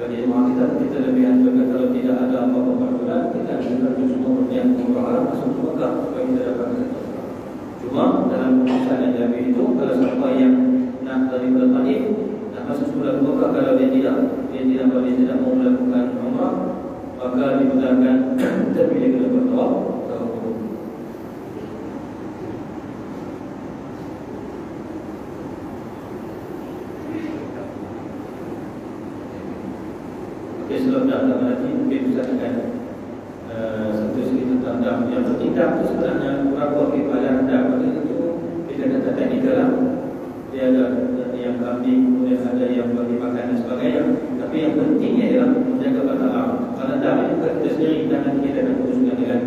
bagi jemaah kita lebih anjurkan kalau tidak ada apa-apa peraturan kita anjurkan semua berniat umrah masuk ke Mekah supaya kita dapat satu. Cuma dalam keputusan yang diambil itu kalau siapa yang nak daripada Taif nak masuk sebulan Mekah kalau dia tidak mau melakukan umrah maka dibenarkan terpilih kena bertawaf kudum. Okey, sebelum dah nanti mungkin Ustaz akan satu sedikit tentang dam. Yang penting dam itu sebenarnya berapa kepada dam itu kita kata teknikal lah. Dia ada yang kambing, kemudian ada yang bagi makan dan sebagainya. Tapi yang pentingnya ialah menjaga batal. Kalau dam itu bukan kita sendiri, dan nanti kita akan putuskan dengan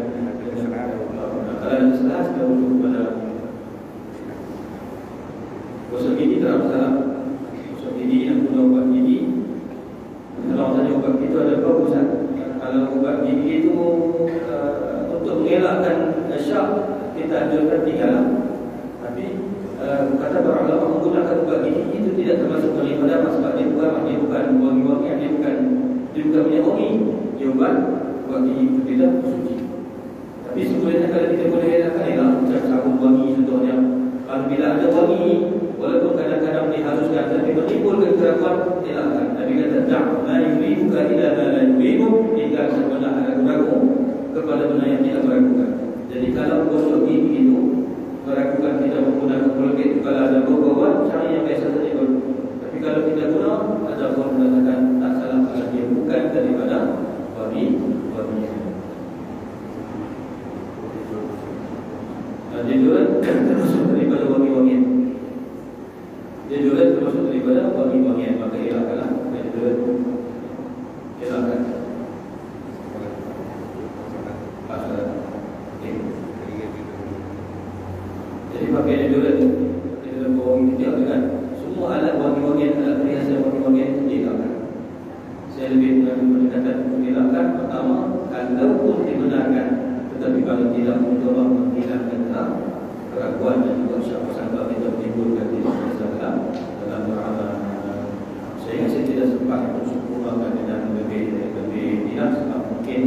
kalau ada salah, kita urus kepada gosok gigi tak masalah. Gosok gigi yang guna ubat gigi. Kalau tanya ubat itu ada berapa Ustaz? Kalau ubat gigi itu untuk mengelakkan syak, kita anjurkan 3. Tapi kata para ulama menggunakan ubat gigi itu tidak termasuk daripada sebab dia bukan wangi-wangian, dia bukan minyak wangi, dia ubat gigi itu tidak suci. Tapi sebenarnya kalau kita boleh elakkan ialah macam sabun wangi contohnya. Bila ada wangi, walaupun kadang-kadang diharuskan tapi menimbulkan keraguan, elakkan. Nabi kata ma yuribuka ila ma la yuribu, jika sebenarnya ragu kepada benda yang tidak meragukan. Jadi kalau gosok gigi itu meragukan kita menggunakan Colgate, kalau ada bau-bauan, cari yang biasa saja. Tapi kalau kita guna, ada orang mengatakan tak salah kalau dia bukan daripada wangi. Deodoran termasuk daripada wangi-wangian. Deodoran termasuk daripada wangi-wangian, maka elakkanlah deodoran. Elakkan. Jadi pakai deodoran wangi tidak dengan semua alat wangi-wangian, alat perhiasan wangi-wangian elakkan. Saya lebih mengatakan elakkan. Pertama, kalau pun dibenarkan, tetapi kalau tidak mencoba menghilangkan keraguan dan juga sangka-sangka kita menimbulkan di dalam doa. Saya tidak sempat untuk sempurnakan dengan lebih tidak sebab mungkin